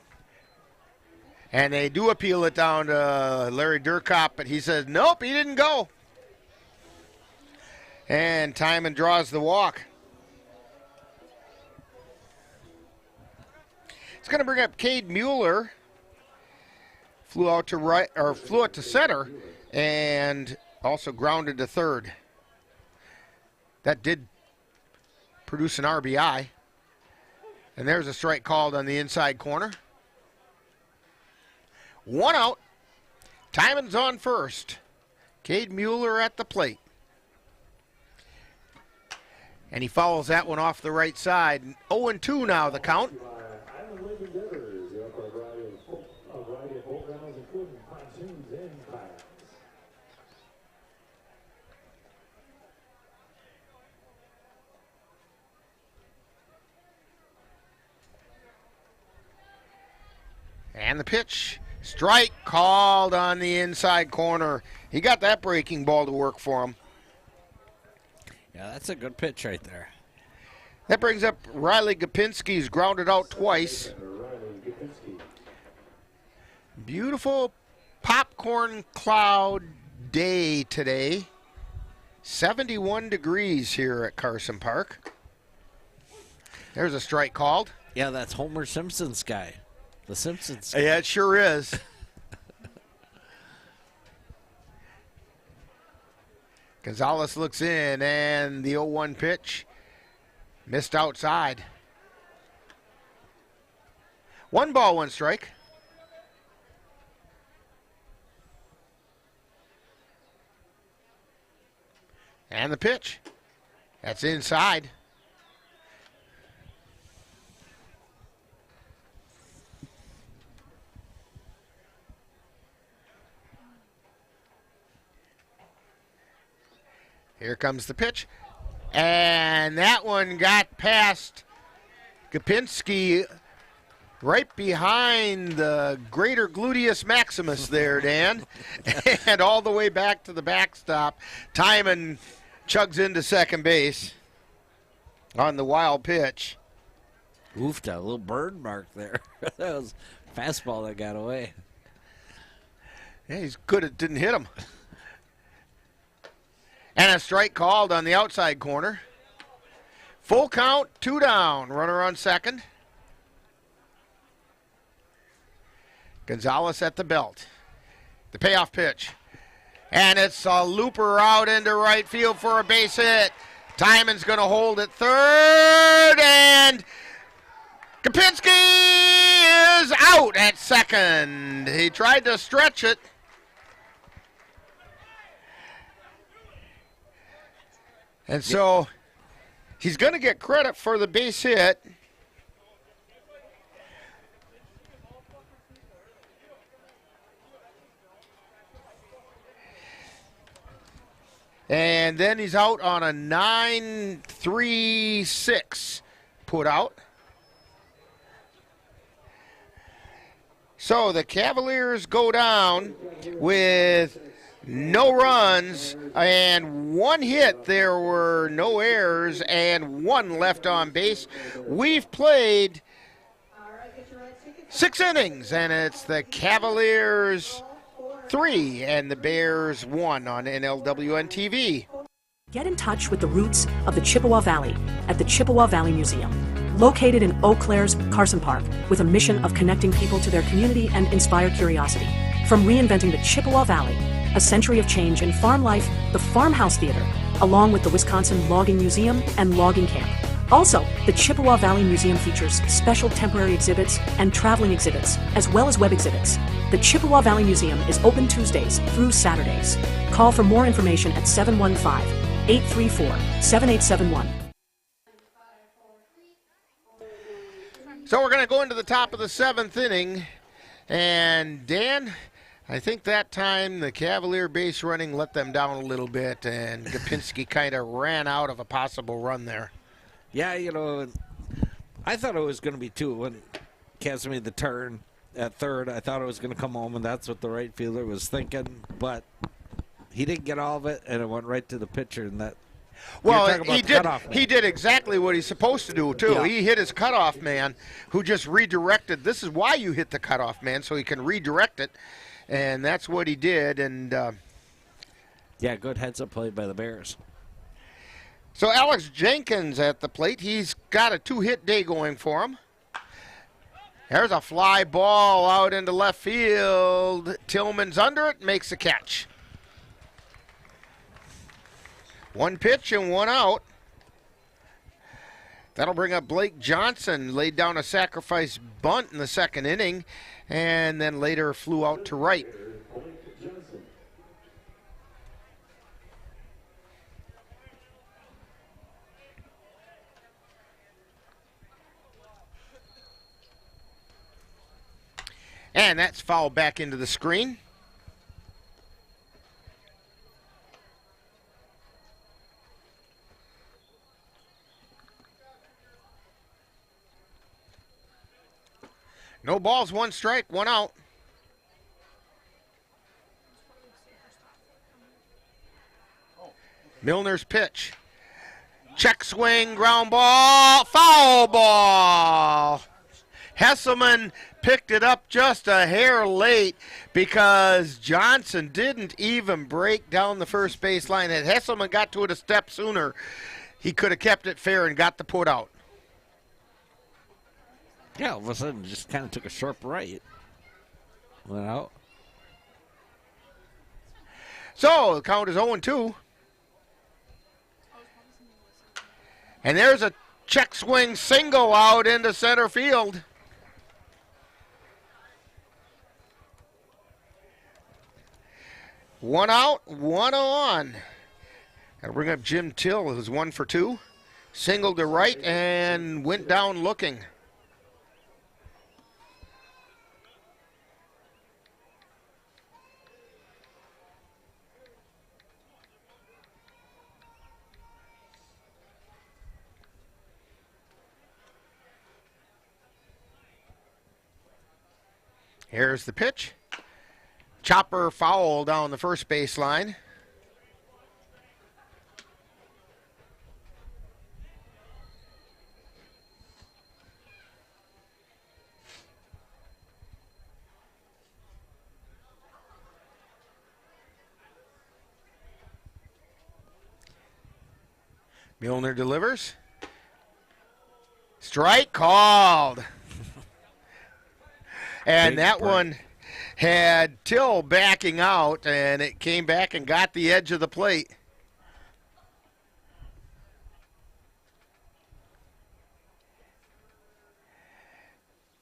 And they do appeal it down to Larry Durkop, but he says, nope, he didn't go. And Timon draws the walk. It's going to bring up Cade Mueller. Flew out to center and also grounded to third. That did produce an RBI. And there's a strike called on the inside corner. 1 out. Timon's on first. Cade Mueller at the plate. And he follows that one off the right side. 0-2 now the count. And the pitch. Strike called on the inside corner. He got that breaking ball to work for him. Yeah, that's a good pitch right there. That brings up Riley Gopinski, who's grounded out twice. Beautiful popcorn cloud day today. 71 degrees here at Carson Park. There's a strike called. Yeah, that's Homer Simpson's guy. The Simpsons. Yeah, it sure is. Gonzalez looks in, and the 0-1 pitch missed outside. 1 ball, 1 strike. And the pitch. That's inside. Here comes the pitch. And that one got past Gopinski right behind the greater gluteus maximus there, Dan. And all the way back to the backstop. Timon chugs into second base on the wild pitch. Oofed a little bird mark there. That was fastball that got away. Yeah, he's good. It didn't hit him. And a strike called on the outside corner. Full count, 2 down. Runner on second. Gonzalez at the belt. The payoff pitch. And it's a looper out into right field for a base hit. Timon's going to hold at third. And Gopinski is out at second. He tried to stretch it. And so he's going to get credit for the base hit. And then he's out on a 9-3-6 put out. So the Cavaliers go down with no runs and 1 hit. There were no errors and 1 left on base. We've played 6 innings, and it's the Cavaliers 3 and the Bears 1 on NLWN-TV. Get in touch with the roots of the Chippewa Valley at the Chippewa Valley Museum, located in Eau Claire's Carson Park, with a mission of connecting people to their community and inspire curiosity. From reinventing the Chippewa Valley, a century of change in farm life, the Farmhouse Theater, along with the Wisconsin Logging Museum and Logging Camp. Also, the Chippewa Valley Museum features special temporary exhibits and traveling exhibits, as well as web exhibits. The Chippewa Valley Museum is open Tuesdays through Saturdays. Call for more information at 715-834-7871. So we're going to go into the top of the 7th inning. And Dan, I think that time the Cavalier base running let them down a little bit, and Gopinski kind of ran out of a possible run there. Yeah, you know, I thought it was going to be 2 when Cavs made the turn at third. I thought it was going to come home, and that's what the right fielder was thinking. But he didn't get all of it, and it went right to the pitcher. And that. Well, he did exactly what he's supposed to do, too. Yeah. He hit his cutoff man, who just redirected. This is why you hit the cutoff man, so he can redirect it. And that's what he did. And yeah, good heads-up play by the Bears. So Alex Jenkins at the plate. He's got a 2-hit day going for him. There's a fly ball out into left field. Tillman's under it, makes a catch. 1 pitch and 1 out. That'll bring up Blake Johnson. Laid down a sacrifice bunt in the 2nd inning, and then later flew out to right. And that's fouled back into the screen. No balls, 1 strike, 1 out. Milner's pitch. Check swing, ground ball, foul ball. Hesselman picked it up just a hair late because Johnson didn't even break down the first base line. Had Hesselman got to it a step sooner, he could have kept it fair and got the put out. Yeah, all of a sudden just kind of took a sharp right. Went out. So the count is 0-2. And there's a check swing single out into center field. One out, 1 on. Got to bring up Jim Till, who's 1 for 2. Singled to right and went down looking. Here's the pitch. Chopper foul down the first baseline. Milner delivers. Strike called. And that one had Till backing out, and it came back and got the edge of the plate.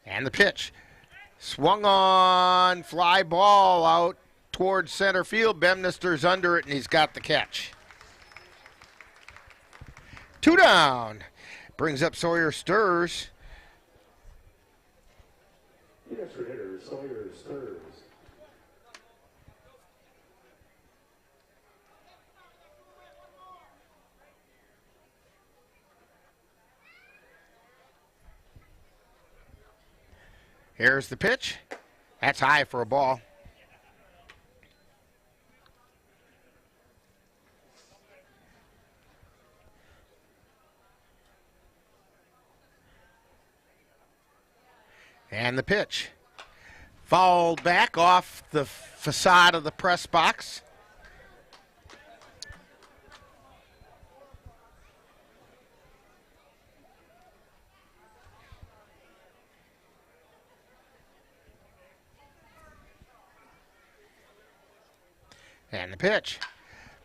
And the pitch. Swung on, fly ball out towards center field. Bemnister's under it, and he's got the catch. 2 down. Brings up Sawyer Stirs. Extra hitter, Sawyer Stirs. Here's the pitch. That's high for a ball. And the pitch. Fouled back off the facade of the press box. And the pitch.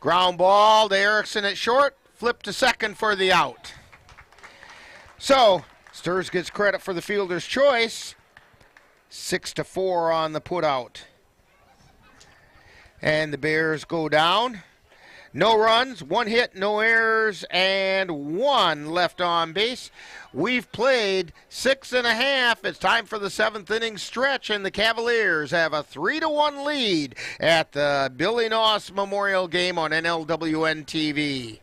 Ground ball to Erickson at short. Flip to second for the out. So, Stirs gets credit for the fielder's choice. 6-4 on the putout. And the Bears go down. No runs, 1 hit, no errors, and 1 left on base. We've played 6.5. It's time for the 7th inning stretch, and the Cavaliers have a 3-1 lead at the Billy Noss Memorial Game on NLWN-TV.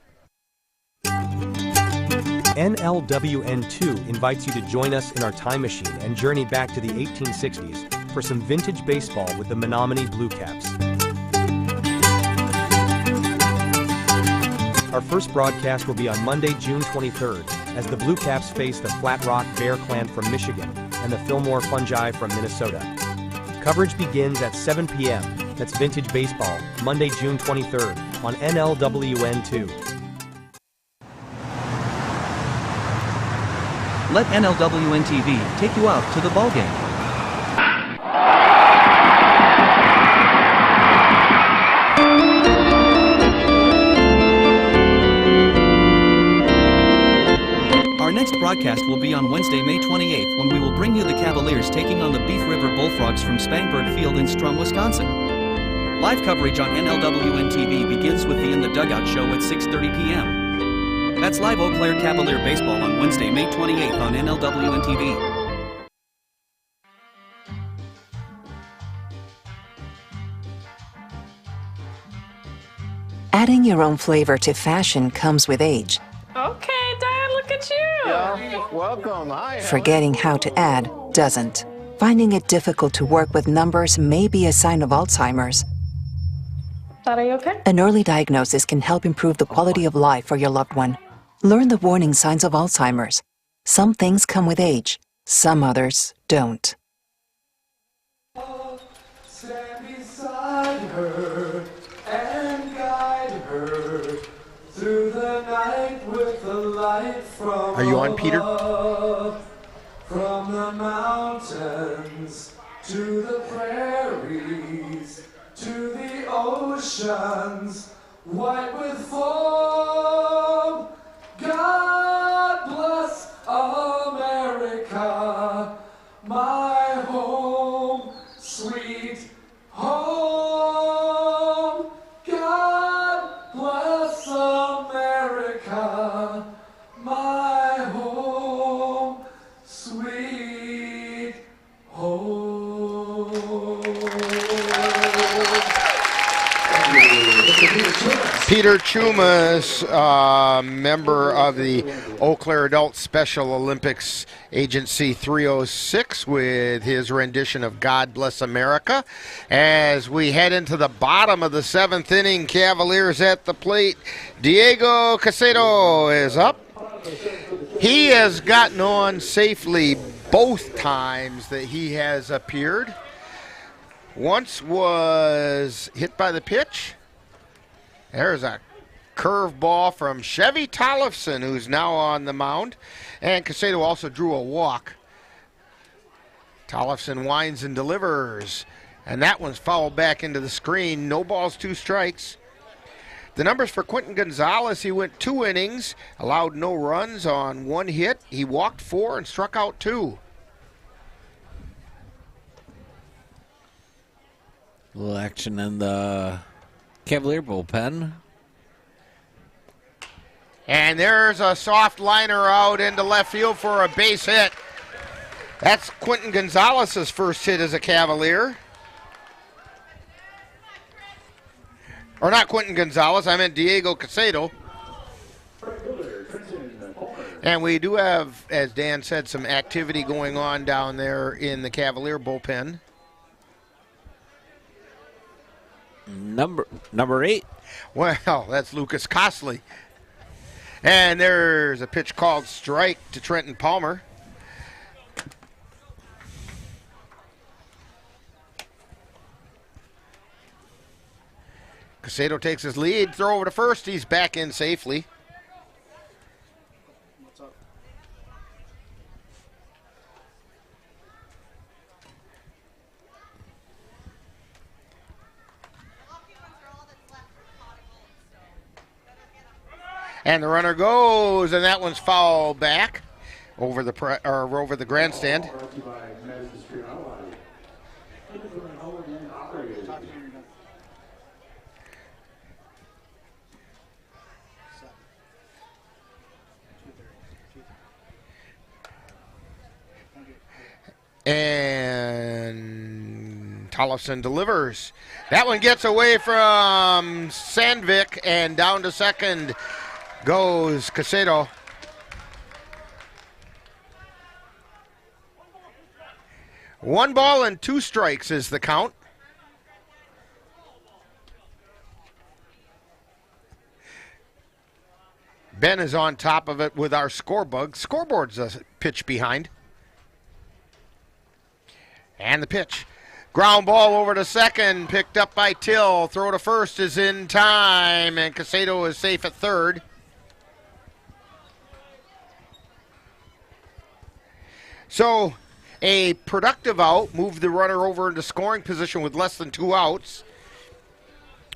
NLWN-2 invites you to join us in our time machine and journey back to the 1860s for some vintage baseball with the Menominee Blue Caps. Our first broadcast will be on Monday, June 23rd, as the Blue Caps face the Flat Rock Bear Clan from Michigan and the Fillmore Fungi from Minnesota. Coverage begins at 7 p.m. That's Vintage Baseball, Monday, June 23rd on NLWN-2. Let NLWN-TV take you out to the ball game. Our next broadcast will be on Wednesday, May 28th, when we will bring you the Cavaliers taking on the Beef River Bullfrogs from Spangbird Field in Strum, Wisconsin. Live coverage on NLWN-TV begins with the In the Dugout show at 6:30 p.m. That's live Eau Claire Cavalier baseball on Wednesday, May 28th on NLWN-TV. Adding your own flavor to fashion comes with age. Okay, Dad, look at you. Yeah, welcome. Hi. Forgetting how to add doesn't. Finding it difficult to work with numbers may be a sign of Alzheimer's. Dad, are you okay? An early diagnosis can help improve the quality of life for your loved one. Learn the warning signs of Alzheimer's. Some things come with age, some others don't. Stand beside her and guide her through the night with the light from Are you on, Peter? above. From the mountains to the prairies to the oceans white with foam. God bless America, my home, sweet home. God bless America, my home, sweet home. Peter Chumas, member of the Eau Claire Adult Special Olympics Agency 306, with his rendition of God Bless America. As we head into the bottom of the 7th inning, Cavaliers at the plate. Diego Casedo is up. He has gotten on safely both times that he has appeared. Once was hit by the pitch. There's a curveball from Chevy Tollefson, who's now on the mound. And Casedo also drew a walk. Tollefson winds and delivers. And that one's fouled back into the screen. No balls, 2 strikes. The numbers for Quentin Gonzalez: he went 2 innings, allowed no runs on 1 hit. He walked 4 and struck out 2. A little action in the Cavalier bullpen. And there's a soft liner out into left field for a base hit. That's Quentin Gonzalez's first hit as a Cavalier. Or not Quentin Gonzalez, I meant Diego Casedo. And we do have, as Dan said, some activity going on down there in the Cavalier bullpen. Number 8. Well, that's Lucas Costley. And there's a pitch called strike to Trenton Palmer. Casedo takes his lead, throw over to first. He's back in safely. And the runner goes, and that one's fouled back over the grandstand. Tollefson delivers. That one gets away from Sandvik, and down to second goes Casado. One ball and 2 strikes is the count. Ben is on top of it with our scoreboard. Scoreboard's a pitch behind. And the pitch. Ground ball over to second, picked up by Till. Throw to first is in time, and Casado is safe at third. So a productive out moved the runner over into scoring position with less than 2 outs,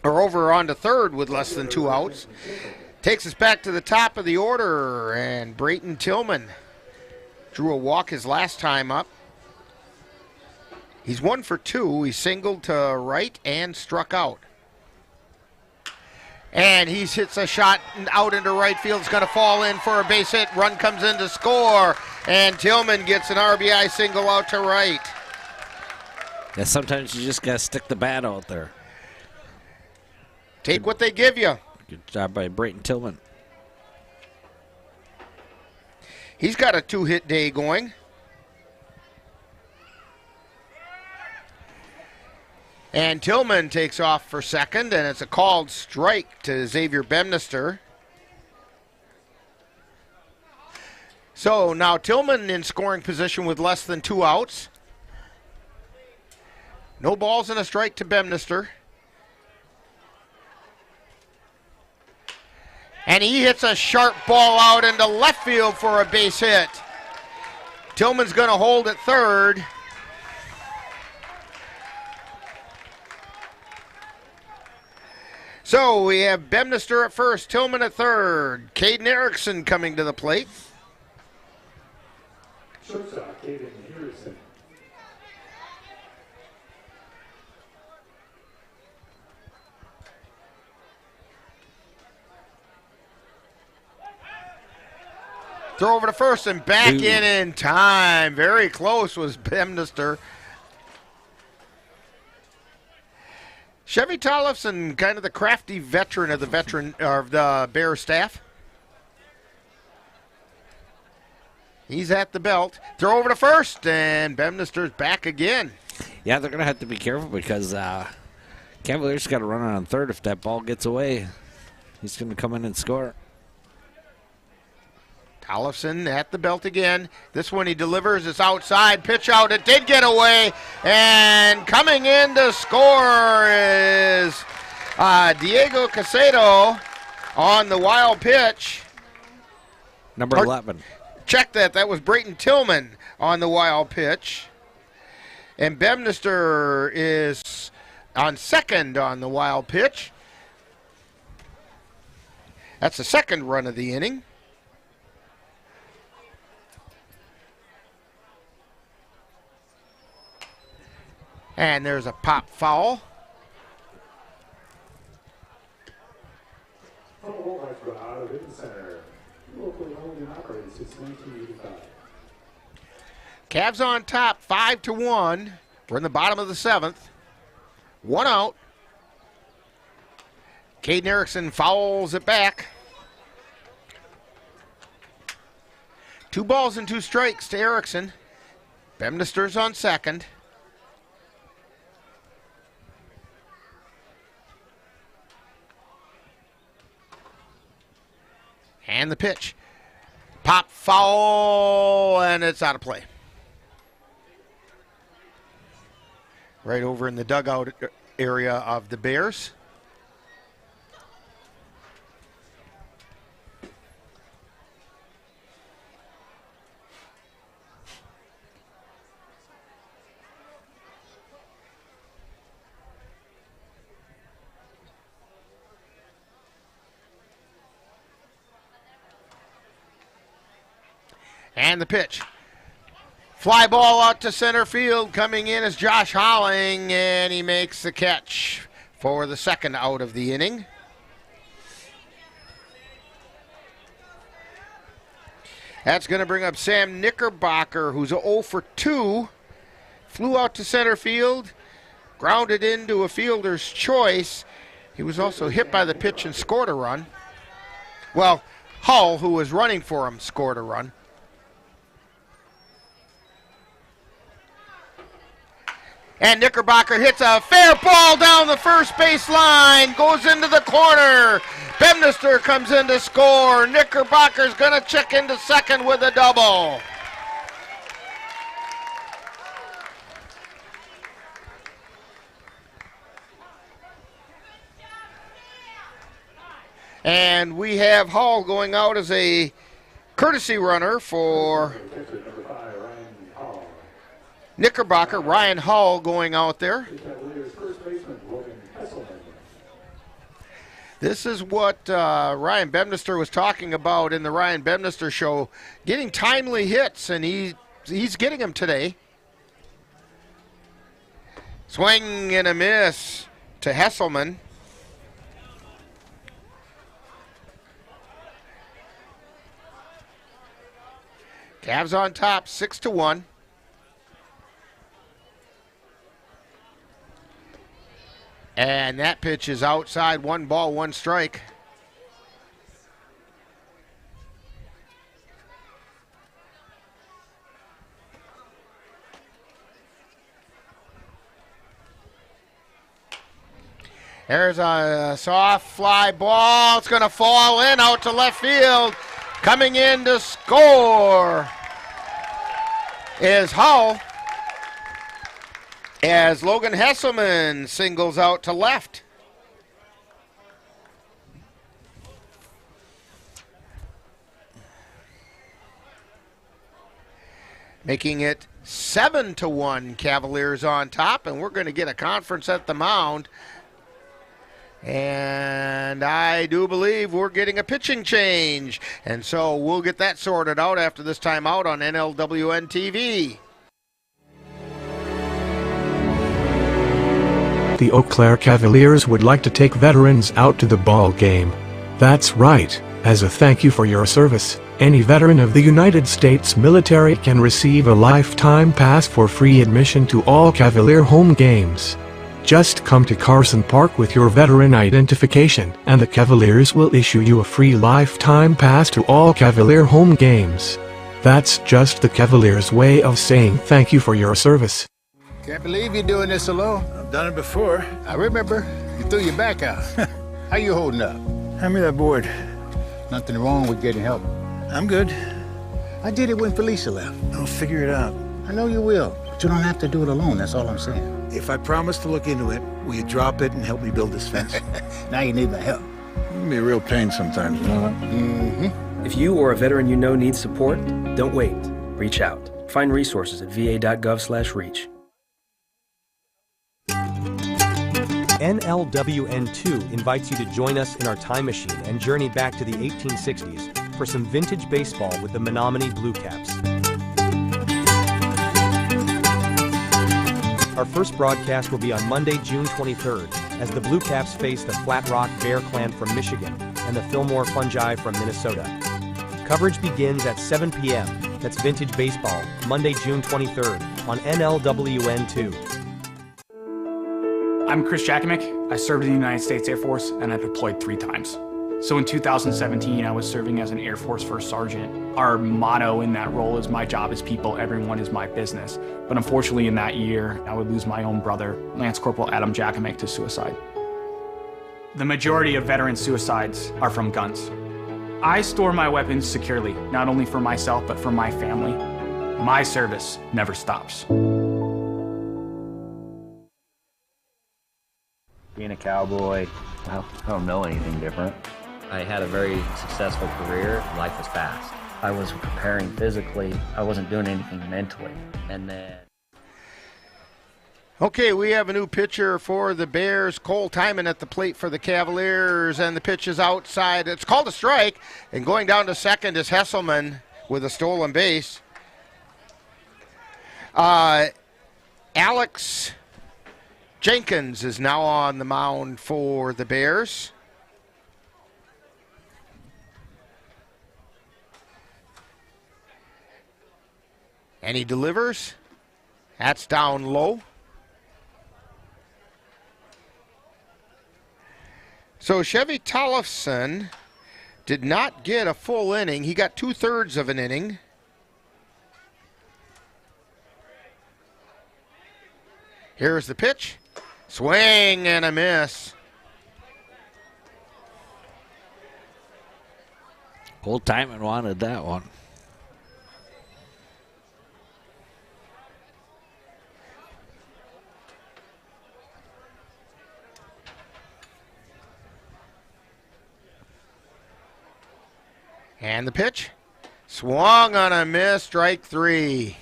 or over onto third with less than 2 outs. Takes us back to the top of the order, and Brayton Tillman drew a walk his last time up. He's 1 for 2. He singled to right and struck out. And he hits a shot out into right field. It's going to fall in for a base hit. Run comes in to score, and Tillman gets an RBI single out to right. Yeah, sometimes you just got to stick the bat out there. Take what they give you. Good job by Brayton Tillman. He's got a 2-hit day going. And Tillman takes off for second, and it's a called strike to Xavier Bemnister. So now Tillman in scoring position with less than 2 outs. No balls and a strike to Bemnister. And he hits a sharp ball out into left field for a base hit. Tillman's going to hold at third. So we have Bemnister at first, Tillman at third. Caden Erickson coming to the plate. Shortstop, Caden Erickson. Throw over to first and back in time. Very close was Bemnister. Chevy Tollefson, kind of the crafty veteran of the Bear staff. He's at the belt. Throw over to first, and Bemnister's back again. Yeah, they're going to have to be careful because Cavaliers got to run on third. If that ball gets away, he's going to come in and score. Tollefson at the belt again. This one he delivers. It's outside. Pitch out. It did get away. And coming in to score is Diego Casado on the wild pitch. Number 11. Check that. That was Brayton Tillman on the wild pitch. And Bemnister is on second on the wild pitch. That's the second run of the inning. And there's a pop foul. Cavs on top, 5-1. We're in the bottom of the 7th. 1 out. Caden Erickson fouls it back. 2 balls and 2 strikes to Erickson. Bemnister's on second. And the pitch. Pop foul, and it's out of play. Right over in the dugout area of the Bears. And the pitch. Fly ball out to center field. Coming in is Josh Holling, and he makes the catch for the second out of the inning. That's going to bring up Sam Knickerbocker, who's 0 for 2. Flew out to center field. grounded into a fielder's choice. He was also hit by the pitch and scored a run. Well, Hull, who was running for him, scored a run. And Knickerbocker hits a fair ball down the first base line, goes into the corner. Bemnister comes in to score. Knickerbocker's going to check into second with a double. And we have Hall going out as a courtesy runner for Knickerbocker. Ryan Hull going out there. This is what Ryan Bemnister was talking about in the Ryan Bemnister show, getting timely hits, and he's getting them today. Swing and a miss to Hesselman. Cavs on top, 6-1. And that pitch is outside, 1 ball, 1 strike. There's a soft fly ball. It's going to fall in out to left field. Coming in to score is Hull, as Logan Hesselman singles out to left. Making it 7-1, Cavaliers on top, and we're going to get a conference at the mound. And I do believe we're getting a pitching change. And so we'll get that sorted out after this timeout on NLWN-TV. The Eau Claire Cavaliers would like to take veterans out to the ball game. That's right. As a thank you for your service, any veteran of the United States military can receive a lifetime pass for free admission to all Cavalier home games. Just come to Carson Park with your veteran identification, and the Cavaliers will issue you a free lifetime pass to all Cavalier home games. That's just the Cavaliers' way of saying thank you for your service. Can't believe you're doing this alone. I've done it before. I remember. You threw your back out. How you holding up? Hand me that board. Nothing wrong with getting help. I'm good. I did it when Felicia left. I'll figure it out. I know you will, but you don't have to do it alone. That's all I'm saying. If I promise to look into it, will you drop it and help me build this fence? Now you need my help. It can be a real pain sometimes, you know that? Mm-hmm. If you or a veteran you know needs support, don't wait. Reach out. Find resources at va.gov/reach. NLWN-2 invites you to join us in our time machine and journey back to the 1860s for some vintage baseball with the Menominee Blue Caps. Our first broadcast will be on Monday, June 23rd, as the Blue Caps face the Flat Rock Bear Clan from Michigan and the Fillmore Fungi from Minnesota. Coverage begins at 7 p.m. That's Vintage Baseball, Monday, June 23rd on NLWN-2. I'm Chris Jakomick. I served in the United States Air Force and I deployed 3 times. So in 2017, I was serving as an Air Force First Sergeant. Our motto in that role is my job is people, everyone is my business. But unfortunately in that year, I would lose my own brother, Lance Corporal Adam Jakomick, to suicide. The majority of veteran suicides are from guns. I store my weapons securely, not only for myself, but for my family. My service never stops. Being a cowboy, well, I don't know anything different. I had a very successful career. Life was fast. I was preparing physically. I wasn't doing anything mentally. And then... Okay, we have a new pitcher for the Bears. Cole Timon at the plate for the Cavaliers, and the pitch is outside. It's called a strike, and going down to second is Hesselman with a stolen base. Alex Jenkins is now on the mound for the Bears. And he delivers. That's down low. So Chevy Tollefson did not get a full inning. He got 2/3 of an inning. Here's the pitch. Swing and a miss. Old Timon wanted that one. And the pitch. Swung on a miss, strike 3.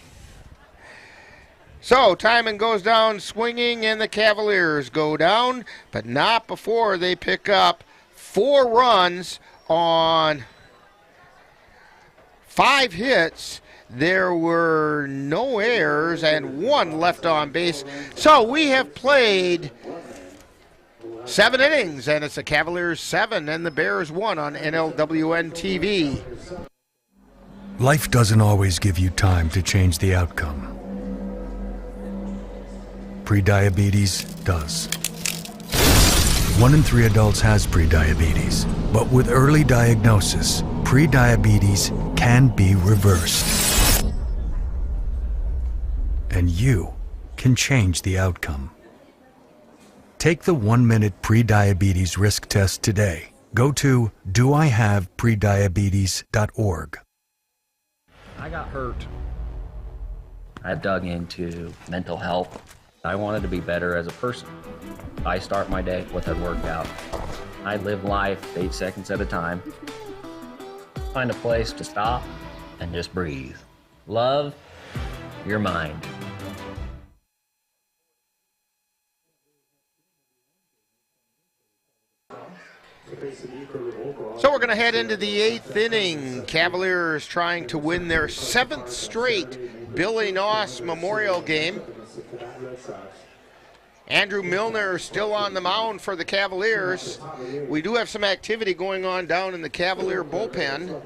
So Timon goes down swinging, and the Cavaliers go down, but not before they pick up 4 runs on 5 hits. There were no errors and 1 left on base. So we have played 7 innings, and it's the Cavaliers 7 and the Bears 1 on NLWN-TV. Life doesn't always give you time to change the outcome. Prediabetes does. 1 in 3 adults has prediabetes, but with early diagnosis, prediabetes can be reversed. And you can change the outcome. Take the 1-minute prediabetes risk test today. Go to doihaveprediabetes.org. I got hurt. I dug into mental health. I wanted to be better as a person. I start my day with a workout. I live life 8 seconds at a time. Find a place to stop and just breathe. Love your mind. So we're going to head into the 8th inning. Cavaliers trying to win their 7th straight Billy Noss Memorial game. Andrew Milner still on the mound for the Cavaliers. We do have some activity going on down in the Cavalier bullpen.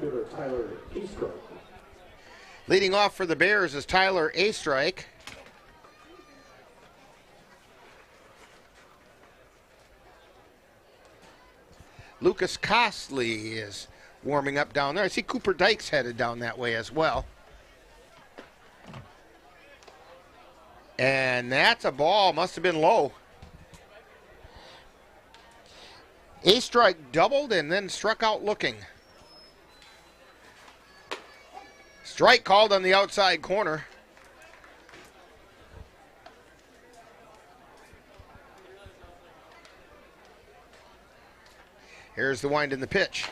Leading off for the Bears is Tyler Astrike. Lucas Costley is warming up down there. I see Cooper Dykes headed down that way as well. And that's a ball, must have been low. Astrike doubled and then struck out looking. Strike called on the outside corner. Here's the wind in the pitch.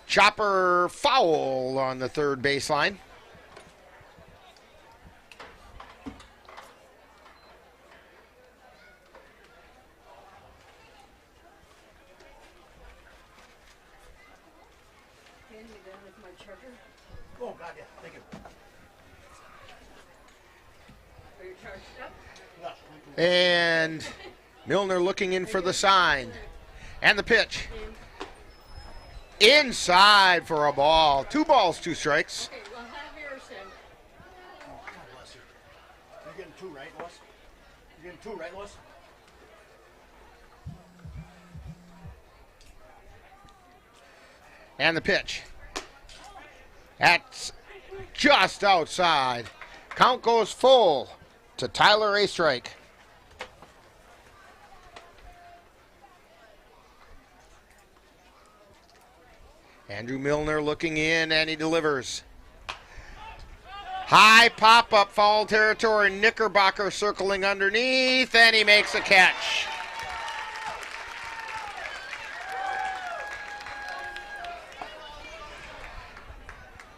Chopper foul on the third baseline. Oh, God, yeah. Thank you. Are you charged up? And Milner looking in for the sign. And the pitch. Inside for a ball. 2 balls, 2 strikes. Okay, well, have yours then. Oh, God bless you. You're getting 2, right, Lois? You're getting 2, right, Lois? And the pitch. That's just outside. Count goes full to Tyler Astrike. Andrew Milner looking in, and he delivers. High pop-up, foul territory. Knickerbocker circling underneath, and he makes a catch.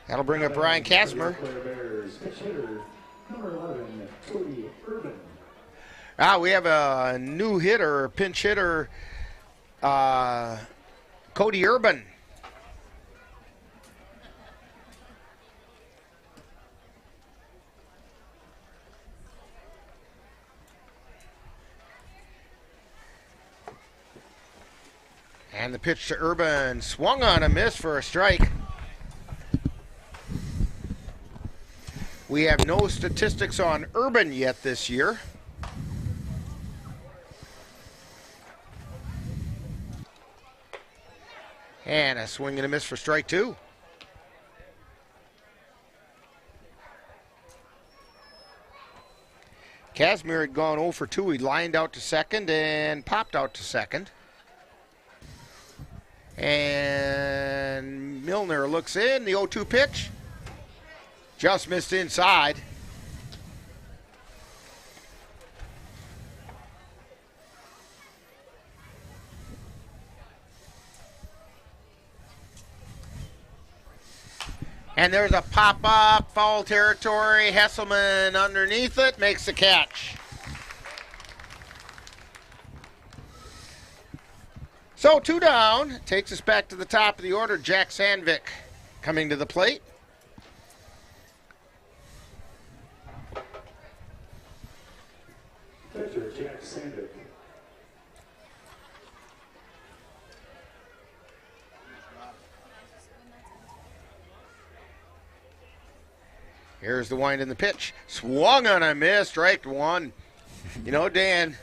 That'll bring up Brian Kastner. We have a new hitter, pinch hitter, Cody Urban. And the pitch to Urban, swung on a miss for a strike. We have no statistics on Urban yet this year. And a swing and a miss for strike two. Casimir had gone 0 for 2. He lined out to second and popped out to second. And Milner looks in. The 0-2 pitch. Just missed inside. And there's a pop-up, foul territory. Hesselman underneath it, makes the catch. So 2 down, takes us back to the top of the order. Jack Sandvik coming to the plate. Pitcher Jack Sandvik. Here's the wind in the pitch. Swung on a miss, strike one. You know, Dan,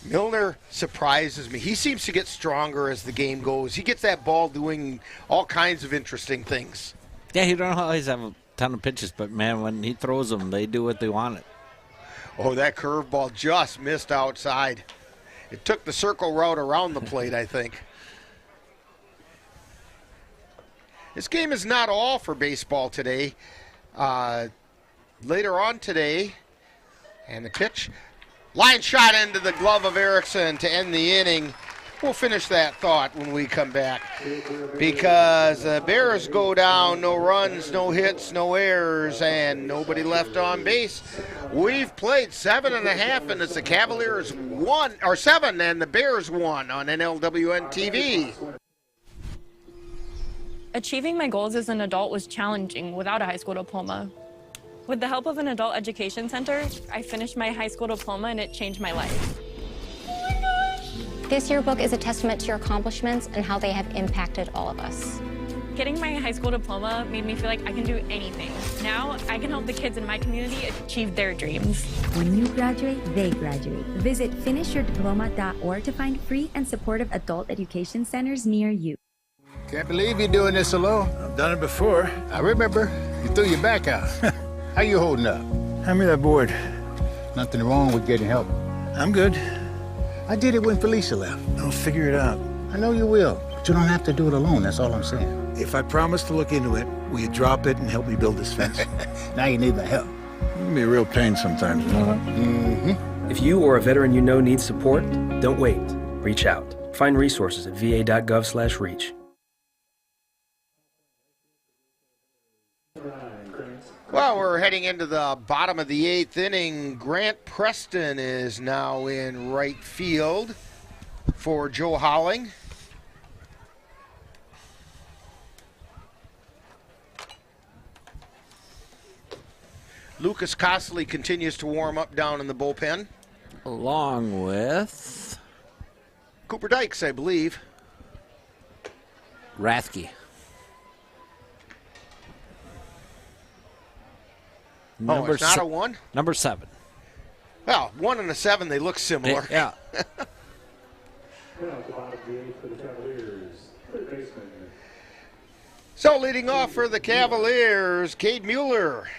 Milner surprises me. He seems to get stronger as the game goes. He gets that ball doing all kinds of interesting things. Yeah, he don't always have a ton of pitches, but, man, when he throws them, they do what they want it. Oh, that curveball just missed outside. It took the circle route around the plate, I think. This game is not all for baseball today. Later on today, and the pitch, line shot into the glove of Erickson to end the inning. We'll finish that thought when we come back, because the Bears go down, no runs, no hits, no errors, and nobody left on base. We've played 7.5, and it's the Cavaliers 7, and the Bears 1 on NLWN-TV. Achieving my goals as an adult was challenging without a high school diploma. With the help of an adult education center, I finished my high school diploma and it changed my life. This yearbook is a testament to your accomplishments and how they have impacted all of us. Getting my high school diploma made me feel like I can do anything. Now I can help the kids in my community achieve their dreams. When you graduate, they graduate. Visit finishyourdiploma.org to find free and supportive adult education centers near you. Can't believe you're doing this alone. I've done it before. I remember. You threw your back out. How you holding up? Hand me that board. Nothing wrong with getting help. I'm good. I did it when Felicia left. I'll figure it out. I know you will, but you don't have to do it alone. That's all I'm saying. If I promise to look into it, will you drop it and help me build this fence? Now you need my help. It can be a real pain sometimes, you know that? Mm-hmm. If you or a veteran you know needs support, don't wait. Reach out. Find resources at va.gov/reach. Well, we're heading into the bottom of the 8th inning. Grant Preston is now in right field for Joe Howling. Lucas Costley continues to warm up down in the bullpen. Along with Cooper Dykes, I believe. Rathke. Oh, it's not a 1? Number 7. Well, 1 and a 7, they look similar. Yeah. So leading off for the Cavaliers, Cade Mueller.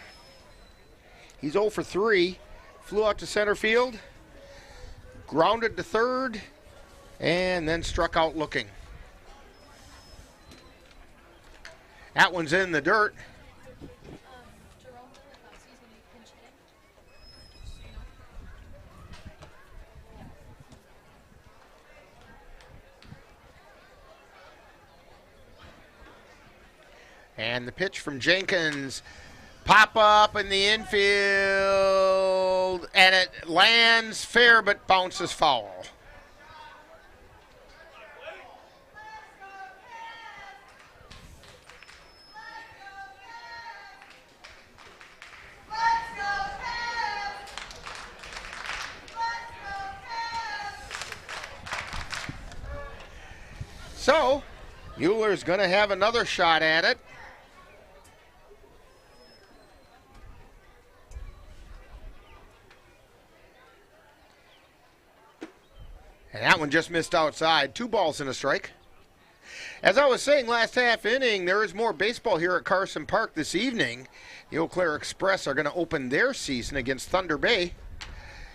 He's 0 for 3. Flew out to center field, grounded to third, and then struck out looking. That one's in the dirt. And the pitch from Jenkins, pop up in the infield, and it lands fair but bounces foul. So, Mueller's going to have another shot at it. And that one just missed outside. 2 balls and a strike. As I was saying last half inning, there is more baseball here at Carson Park this evening. The Eau Claire Express are going to open their season against Thunder Bay.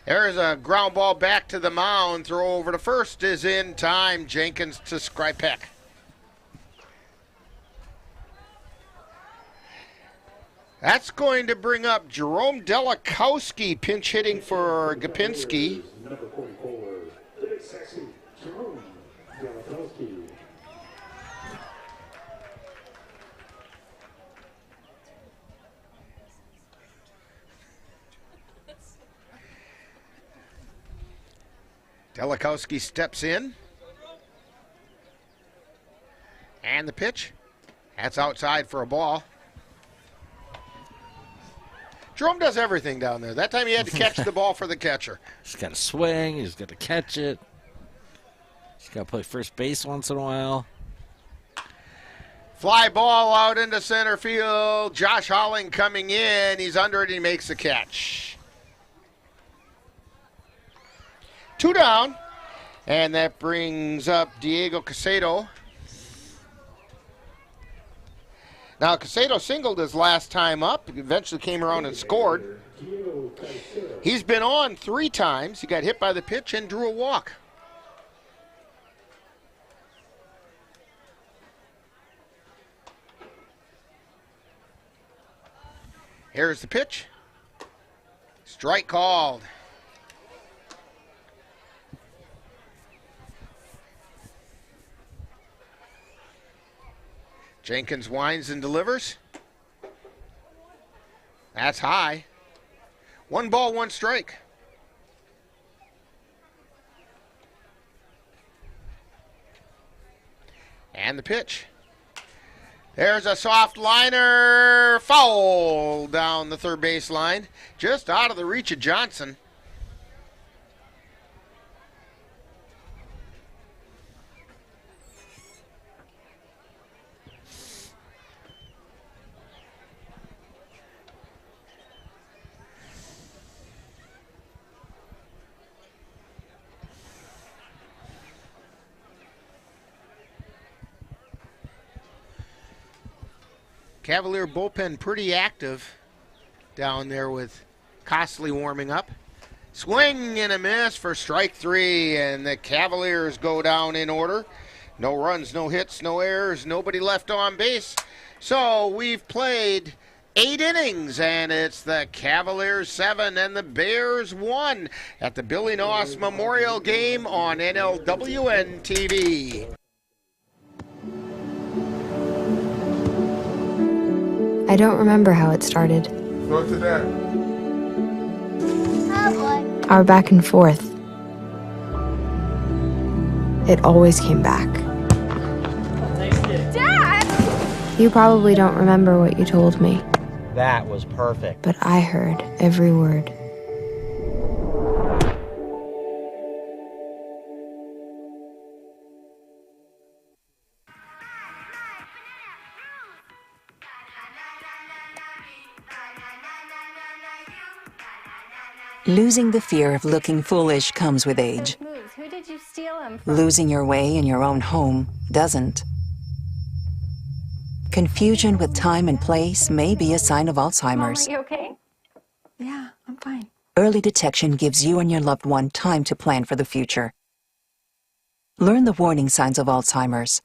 There's a ground ball back to the mound. Throw over to first is in time. Jenkins to Skripek. That's going to bring up Jerome Delikowski, pinch hitting for Gapinski. Number 44, the big sexy Jerome Delikowski. Delikowski steps in. And the pitch. That's outside for a ball. Jerome does everything down there. That time he had to catch the ball for the catcher. He's got to swing. He's got to catch it. He's got to play first base once in a while. Fly ball out into center field. Josh Holling coming in. He's under it. He makes the catch. 2 down. And that brings up Diego Casedo. Now, Casedo singled his last time up, eventually came around and scored. He's been on 3 times. He got hit by the pitch and drew a walk. Here's the pitch. Strike called. Jenkins winds and delivers. That's high. 1 ball, 1 strike. And the pitch. There's a soft liner. Foul down the third base line. Just out of the reach of Johnson. Cavalier bullpen pretty active down there with Costley warming up. Swing and a miss for strike 3, and the Cavaliers go down in order. No runs, no hits, no errors, nobody left on base. So we've played 8 innings, and it's the Cavaliers 7 and the Bears 1 at the Billy Noss Memorial Game on NLWN-TV. I don't remember how it started. Go to that. Oh boy. Our back and forth. It always came back. Dad! You probably don't remember what you told me, That was perfect. but I heard every word. Losing the fear of looking foolish comes with age. Who did you steal him from? Losing your way in your own home doesn't. Confusion with time and place may be a sign of Alzheimer's. Mom, are you okay? Yeah, I'm fine. Early detection gives you and your loved one time to plan for the future. Learn the warning signs of Alzheimer's.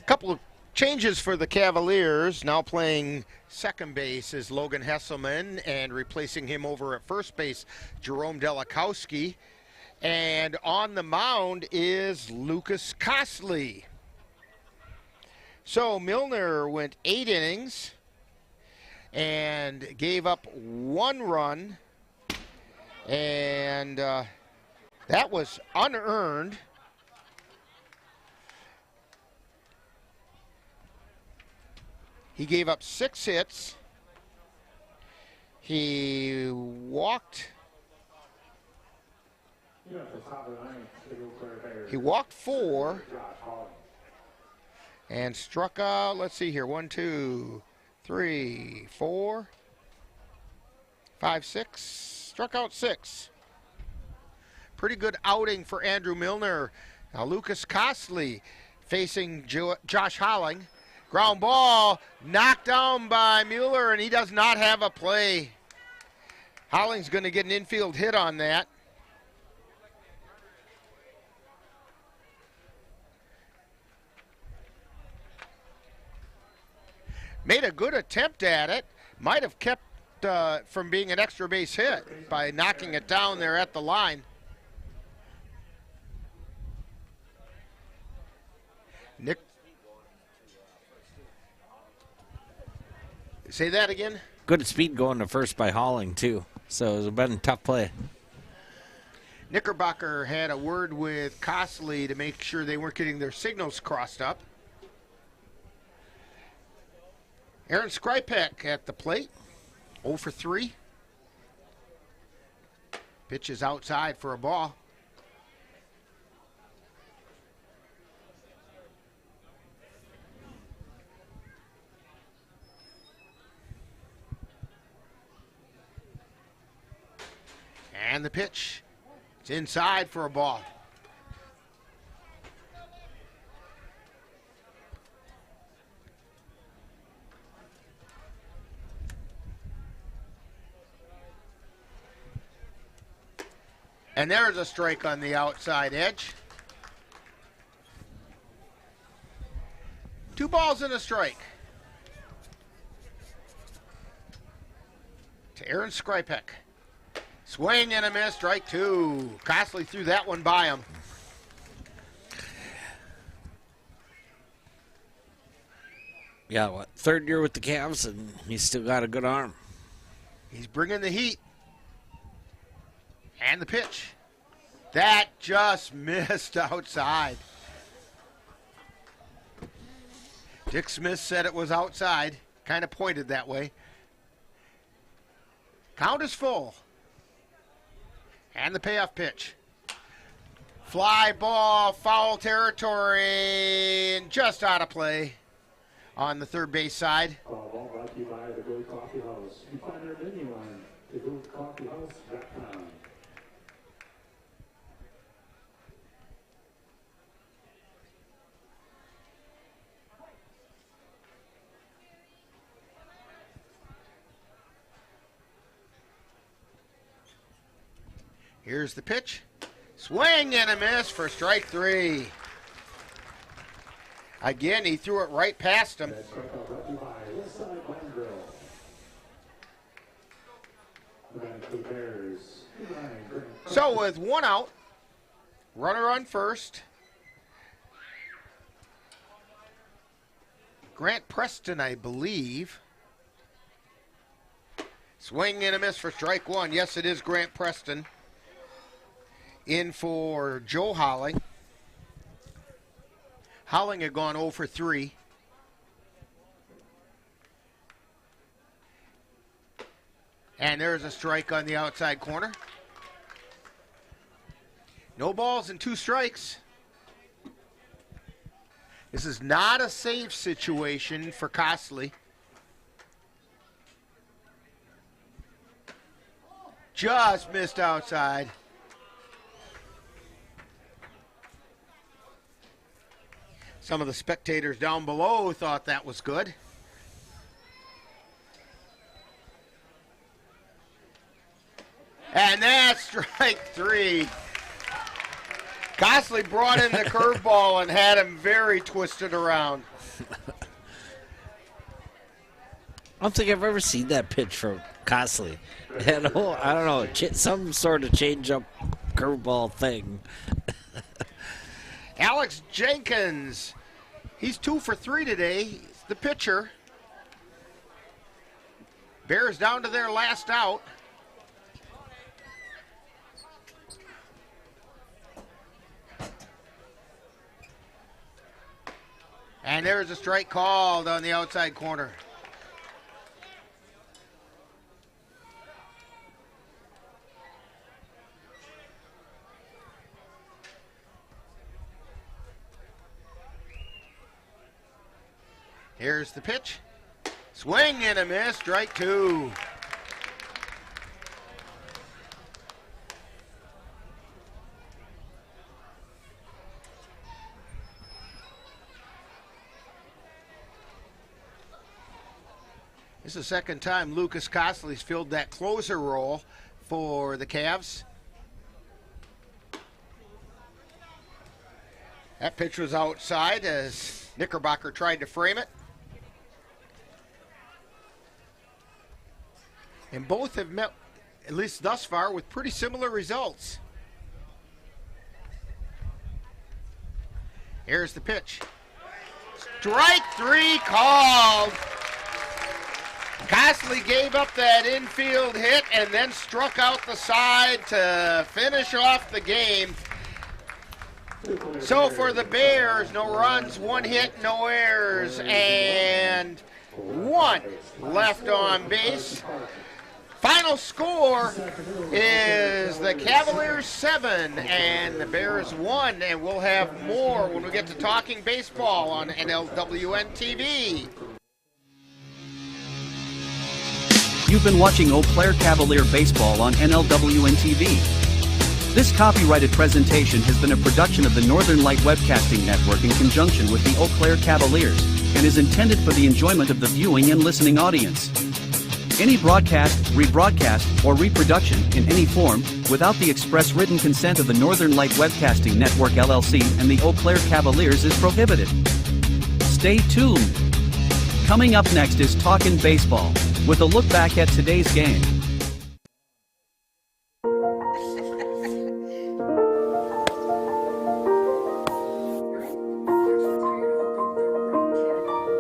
Couple of changes for the Cavaliers. Now playing second base is Logan Hesselman, and replacing him over at first base, Jerome Delikowski. And on the mound is Lucas Costley. So Milner went 8 innings and gave up 1 run and That was unearned. He gave up 6 hits. He walked. He walked 4 and struck out. Let's see here. 1, 2, 3, 4, 5, 6. Struck out 6. Pretty good outing for Andrew Milner. Now Lucas Costley facing Josh Holling. Ground ball knocked down by Mueller, and he does not have a play. Holling's going to get an infield hit on that. Made a good attempt at it. Might have kept from being an extra base hit by knocking it down there at the line. Nick. Say that again? Good speed going to first by Holling, too. So it was been a tough play. Knickerbocker had a word with Costley to make sure they weren't getting their signals crossed up. Aaron Skrypek at the plate, 0 for 3. Pitch is outside for a ball. And the pitch, it's inside for a ball. And there's a strike on the outside edge. 2 balls and a strike to Aaron Skrypek. Swing and a miss, strike 2. Costley threw that one by him. Yeah, what? 3rd year with the Cavs, and he's still got a good arm. He's bringing the heat. And the pitch. That just missed outside. Dick Smith said it was outside. Kind of pointed that way. Count is full. And the payoff pitch. Fly ball, foul territory, and just out of play on the third base side. Ball brought to you by the Good Coffee House. You find our menu on thegoodcoffeehouse.com. Here's the pitch. Swing and a miss for strike 3. Again, he threw it right past him. So with 1 out, runner on first. Grant Preston, I believe. Swing and a miss for strike 1. Yes, it is Grant Preston. In for Joe Holling. Holling had gone 0 for 3. And there's a strike on the outside corner. No balls and 2 strikes. This is not a save situation for Costley. Just missed outside. Some of the spectators down below thought that was good. And that's strike 3. Costley brought in the curveball and had him very twisted around. I don't think I've ever seen that pitch from Costley. I don't know, some sort of change-up curveball thing. Alex Jenkins, he's 2 for 3 today. He's the pitcher. Bears down to their last out. And there's a strike called on the outside corner. Here's the pitch. Swing and a miss, strike 2. This is the second time Lucas Costley's filled that closer role for the Cavs. That pitch was outside as Knickerbocker tried to frame it. And both have met, at least thus far, with pretty similar results. Here's the pitch. Strike 3 called. Costley gave up that infield hit and then struck out the side to finish off the game. So for the Bears, no runs, 1 hit, no errors, and 1 left on base. Final score is the Cavaliers 7 and the Bears 1, and we'll have more when we get to Talking Baseball on NLWN-TV. You've been watching Eau Claire Cavalier Baseball on NLWN-TV. This copyrighted presentation has been a production of the Northern Light Webcasting Network in conjunction with the Eau Claire Cavaliers and is intended for the enjoyment of the viewing and listening audience. Any broadcast, rebroadcast, or reproduction in any form without the express written consent of the Northern Light Webcasting Network LLC and the Eau Claire Cavaliers is prohibited. Stay tuned. Coming up next is Talkin' Baseball, with a look back at today's game.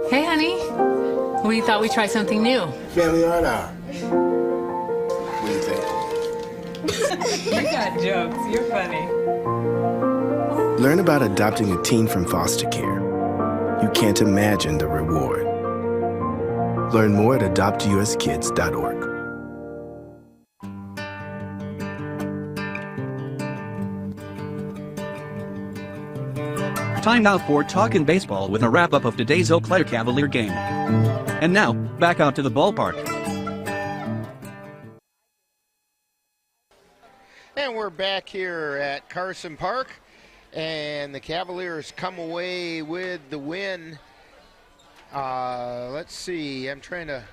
Hey, honey. We thought we'd try something new. Family art hour. What do you think? You got jokes. You're funny. Learn about adopting a teen from foster care. You can't imagine the reward. Learn more at adoptuskids.org. Time now for Talkin' Baseball with a wrap-up of today's Eau Claire Cavalier game. And now, back out to the ballpark. And we're back here at Carson Park, and the Cavaliers come away with the win. Let's see, I'm trying to,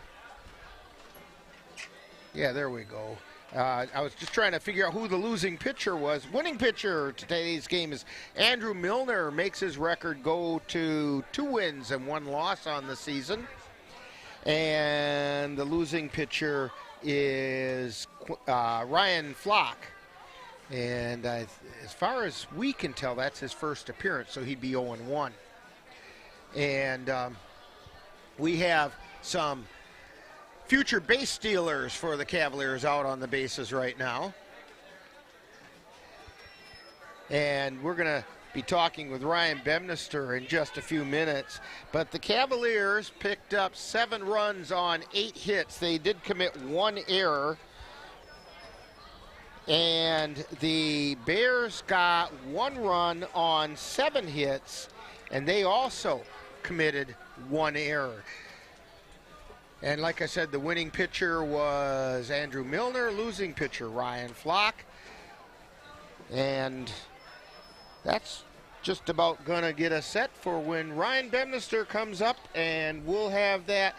yeah, there we go. I was just trying to figure out who the losing pitcher was. Winning pitcher today's game is Andrew Milner, makes his record go to 2 wins and 1 loss on the season. And the losing pitcher is Ryan Flock. And as far as we can tell, that's his first appearance, so he'd be 0-1. And we have some future base stealers for the Cavaliers out on the bases right now. And we're going to be talking with Ryan Bemnister in just a few minutes. But the Cavaliers picked up 7 runs on 8 hits. They did commit 1 error. And the Bears got 1 run on 7 hits, and they also committed 1 error. And like I said, the winning pitcher was Andrew Milner, losing pitcher Ryan Flock. And that's just about gonna get us set for when Ryan Bemnister comes up, and we'll have that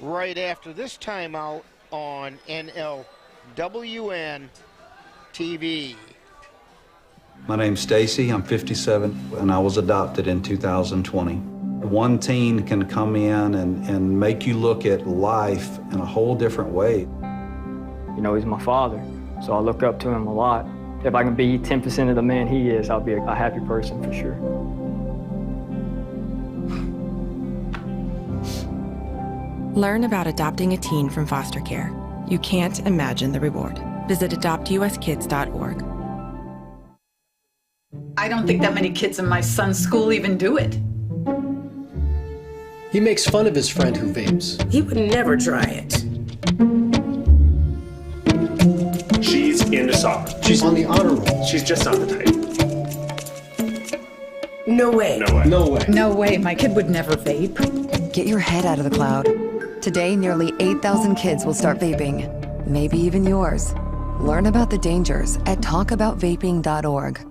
right after this timeout on NLWN-TV. My name's Stacy, I'm 57, and I was adopted in 2020. One teen can come in and make you look at life in a whole different way. You know, he's my father, so I look up to him a lot. If I can be 10% of the man he is, I'll be a happy person for sure. Learn about adopting a teen from foster care. You can't imagine the reward. Visit adoptuskids.org. I don't think that many kids in my son's school even do it. He makes fun of his friend who vapes. He would never try it. She's into soccer. She's on the honor roll. She's just not the type. No way. No way. No way. No way, my kid would never vape. Get your head out of the cloud. Today, nearly 8,000 kids will start vaping. Maybe even yours. Learn about the dangers at talkaboutvaping.org.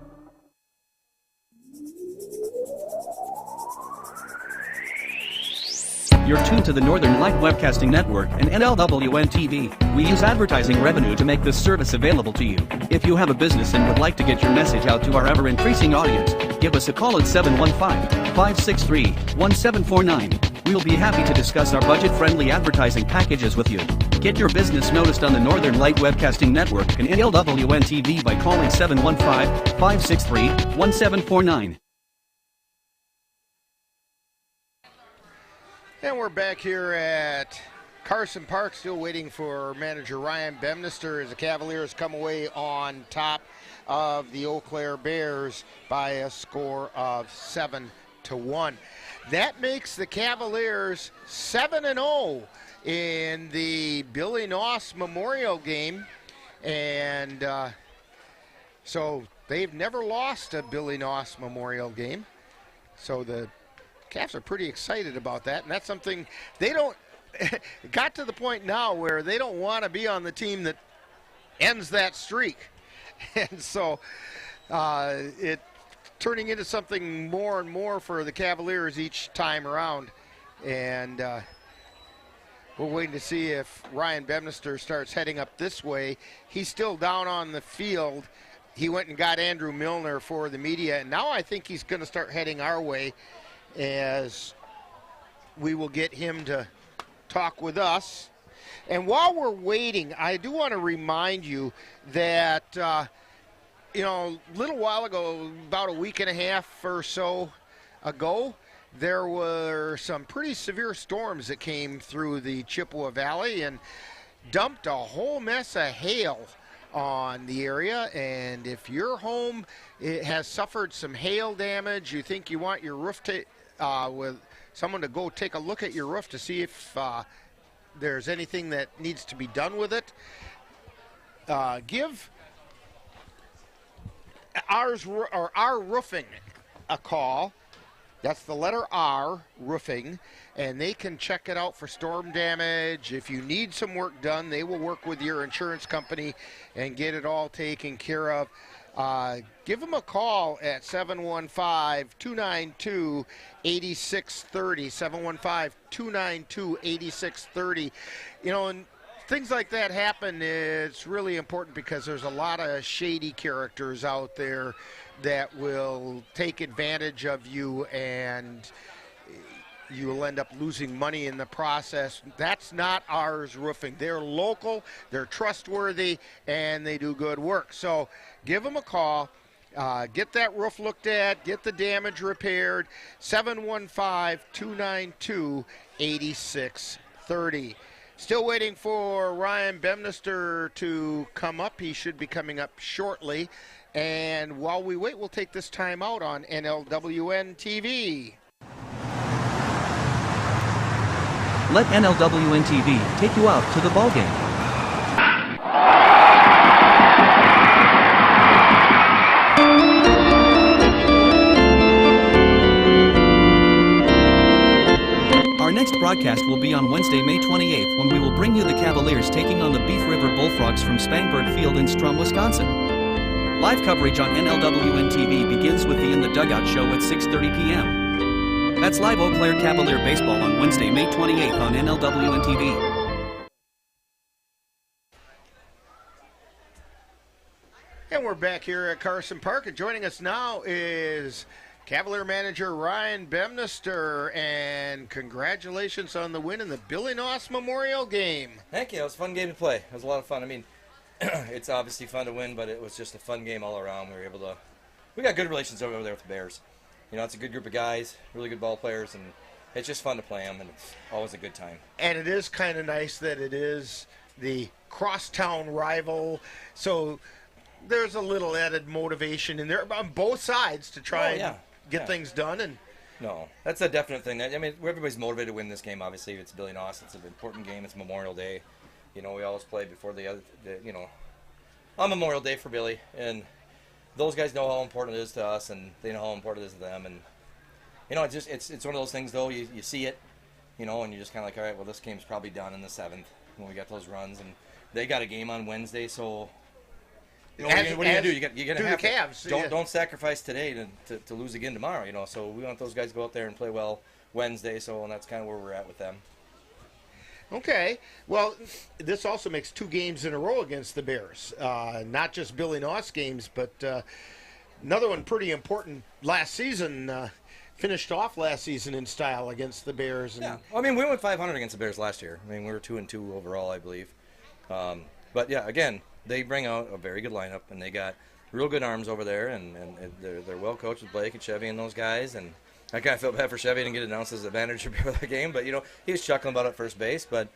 You're tuned to the Northern Light Webcasting Network and NLWN-TV. We use advertising revenue to make this service available to you. If you have a business and would like to get your message out to our ever-increasing audience, give us a call at 715-563-1749. We'll be happy to discuss our budget-friendly advertising packages with you. Get your business noticed on the Northern Light Webcasting Network and NLWN-TV by calling 715-563-1749. And we're back here at Carson Park, still waiting for manager Ryan Bemnister as the Cavaliers come away on top of the Eau Claire Bears by a score of 7-1. That makes the Cavaliers 7-0 in the Billy Noss Memorial Game, and so they've never lost a Billy Noss Memorial Game. So the Cavs are pretty excited about that, and that's something they don't it got to the point now where they don't want to be on the team that ends that streak. And so it turning into something more and more for the Cavaliers each time around. And we're waiting to see if Ryan Bemnister starts heading up this way. He's still down on the field. He went and got Andrew Milner for the media, and now I think he's going to start heading our way, as we will get him to talk with us. And while we're waiting, I do want to remind you that, you know, a little while ago, about a week and a half or so ago, there were some pretty severe storms that came through the Chippewa Valley and dumped a whole mess of hail on the area. And if your home has suffered some hail damage, you think you want your roof with someone to go take a look at your roof to see if there's anything that needs to be done with it, give our roofing a call. That's the letter R, roofing, and they can check it out for storm damage. If you need some work done, they will work with your insurance company and get it all taken care of. Give them a call at 715-292-8630, 715-292-8630. You know, and things like that happen. It's really important because there's a lot of shady characters out there that will take advantage of you, and you will end up losing money in the process. That's not ours roofing. They're local, they're trustworthy, and they do good work. So give them a call. Get that roof looked at, get the damage repaired, 715-292-8630. Still waiting for Ryan Bemnister to come up. He should be coming up shortly. And while we wait, we'll take this time out on NLWN-TV. Let NLWN-TV take you out to the ballgame. Our next broadcast will be on Wednesday, May 28th, when we will bring you the Cavaliers taking on the Beef River Bullfrogs from Spangbird Field in Strum, Wisconsin. Live coverage on NLWN-TV begins with the In the Dugout show at 6:30 p.m. That's live Eau Claire Cavalier baseball on Wednesday, May 28th on NLWN-TV. And we're back here at Carson Park, and joining us now is Cavalier manager Ryan Bemnister, and congratulations on the win in the Billy Noss Memorial Game. Heck yeah, it was a fun game to play. It was a lot of fun. I mean, it's obviously fun to win, but it was just a fun game all around. We got good relations over there with the Bears. You know, it's a good group of guys, really good ball players, and it's just fun to play them, and it's always a good time. And it is kind of nice that it is the crosstown rival, so there's a little added motivation in there on both sides to try and get things done. And No, that's a definite thing. I mean, everybody's motivated to win this game. Obviously, it's Billy Noss. It's an important game. It's Memorial Day. You know, we always play before on Memorial Day for Billy, and those guys know how important it is to us, and they know how important it is to them. And you know, it's one of those things though. You see it, you know, and you're just kind of like, all right, well, this game's probably done in the 7th when we got those runs, and they got a game on Wednesday, so. You know, what are you gonna do? You're gonna have Cavs. Don't sacrifice today to lose again tomorrow. You know, so we want those guys to go out there and play well Wednesday. So, and that's kind of where we're at with them. Okay. Well, this also makes 2 games in a row against the Bears. Not just Billy Noss games, but another one pretty important last season. Finished off last season in style against the Bears. And yeah. Well, I mean, we went 500 against the Bears last year. I mean, we were 2-2 overall, I believe. But yeah, again. They bring out a very good lineup, and they got real good arms over there, and they're well coached with Blake and Chevy and those guys. And I kind of felt bad for Chevy didn't get announced as advantage before the game, but you know he was chuckling about it at first base. But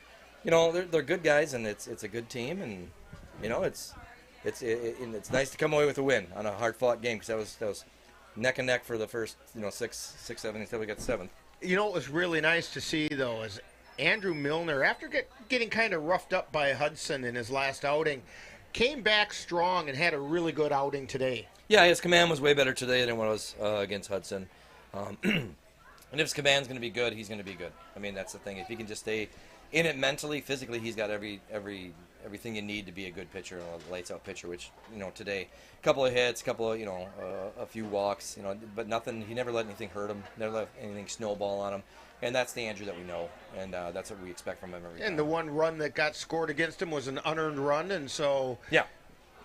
you know they're good guys, and it's a good team, and you know it's nice to come away with a win on a hard fought game because that was neck and neck for the first 6, 7 until we got the 7th. You know what was really nice to see though is Andrew Milner, after getting kind of roughed up by Hudson in his last outing, came back strong and had a really good outing today. Yeah, his command was way better today than what it was against Hudson. And if his command's going to be good, he's going to be good. I mean, that's the thing. If he can just stay in it mentally, physically, he's got everything you need to be a good pitcher, a lights-out pitcher, which, you know, today, a couple of hits, a few walks, but nothing. He never let anything hurt him, never let anything snowball on him. And that's the Andrew that we know, and that's what we expect from him every time. And the one run that got scored against him was an unearned run, and so... Yeah.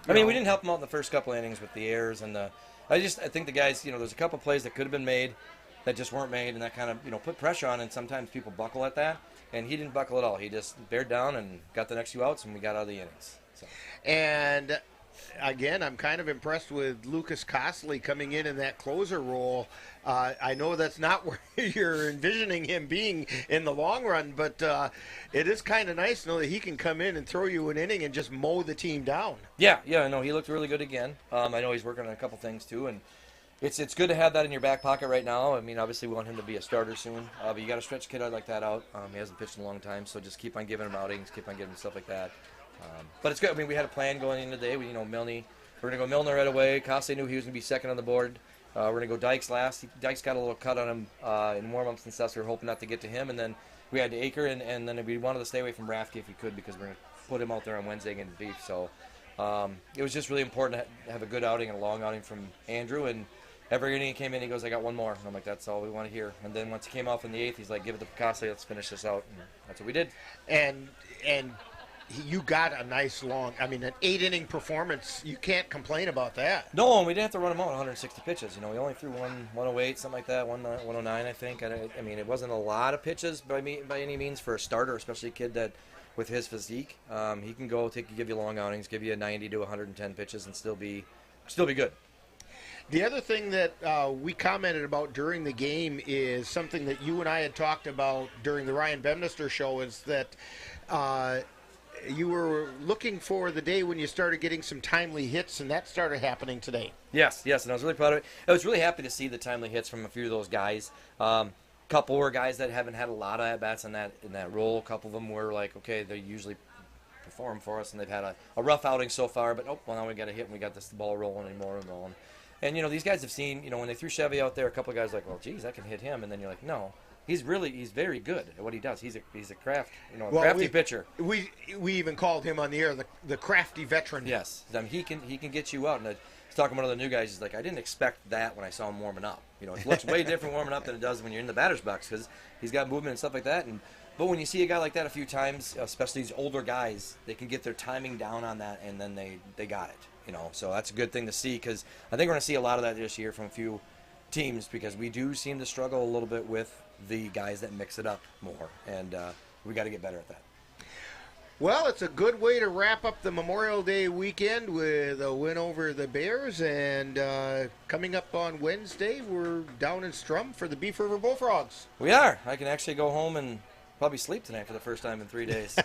I mean, we didn't help him out in the first couple of innings with the errors, and I think the guys, there's a couple of plays that could have been made that just weren't made, and that kind of, put pressure on, and sometimes people buckle at that, and he didn't buckle at all. He just bared down and got the next few outs, and we got out of the innings. So. And... Again, I'm kind of impressed with Lucas Costley coming in that closer role. I know that's not where you're envisioning him being in the long run, but it is kind of nice to know that he can come in and throw you an inning and just mow the team down. Yeah, no, he looked really good again. I know he's working on a couple things too, and it's good to have that in your back pocket right now. I mean, obviously we want him to be a starter soon, but you got to stretch a kid out like that out. He hasn't pitched in a long time, so just keep on giving him outings, keep on giving him stuff like that. But it's good. I mean, we had a plan going in today. We're going to go Milner right away. Costley knew he was going to be second on the board. We're going to go Dykes last. Dykes got a little cut on him in warm-ups and stuff, so we were hoping not to get to him. And then we had Aker, and then we wanted to stay away from Rafke if we could because we're going to put him out there on Wednesday against Beef. So it was just really important to have a good outing and a long outing from Andrew. And every inning he came in, he goes, I got one more. And I'm like, that's all we want to hear. And then once he came off in the 8th, he's like, give it to Costley. Let's finish this out. And that's what we did. And you got a nice an 8-inning performance. You can't complain about that. No, and we didn't have to run him out 160 pitches. We only threw 108, something like that, 109, I think. I mean, it wasn't a lot of pitches by any means for a starter, especially a kid that, with his physique, he can give you long outings, give you 90 to 110 pitches, and still be good. The other thing that we commented about during the game is something that you and I had talked about during the Ryan Bemnister show, is that you were looking for the day when you started getting some timely hits, and that started happening today. Yes, and I was really proud of it. I was really happy to see the timely hits from a few of those guys. Couple were guys that haven't had a lot of at-bats in that role. A couple of them were like, okay, they usually perform for us, and they've had a rough outing so far, but now we got a hit, and we got this ball rolling and rolling. And, these guys have seen, when they threw Chevy out there, a couple of guys were like, well, geez, I can hit him. And then you're like, no. He's very good at what he does. He's a crafty pitcher. We even called him on the air the crafty veteran. Yes, he can get you out. And I was talking about other new guys. He's like, I didn't expect that when I saw him warming up. It looks way different warming up than it does when you're in the batter's box because he's got movement and stuff like that. But when you see a guy like that a few times, especially these older guys, they can get their timing down on that, and then they got it. So that's a good thing to see because I think we're going to see a lot of that this year from a few teams because we do seem to struggle a little bit with the guys that mix it up more, and we got to get better at that. Well, it's a good way to wrap up the Memorial Day weekend with a win over the Bears, and coming up on Wednesday, we're down in Strum for the Beef River Bullfrogs. We are. I can actually go home and Probably sleep tonight for the first time in 3 days.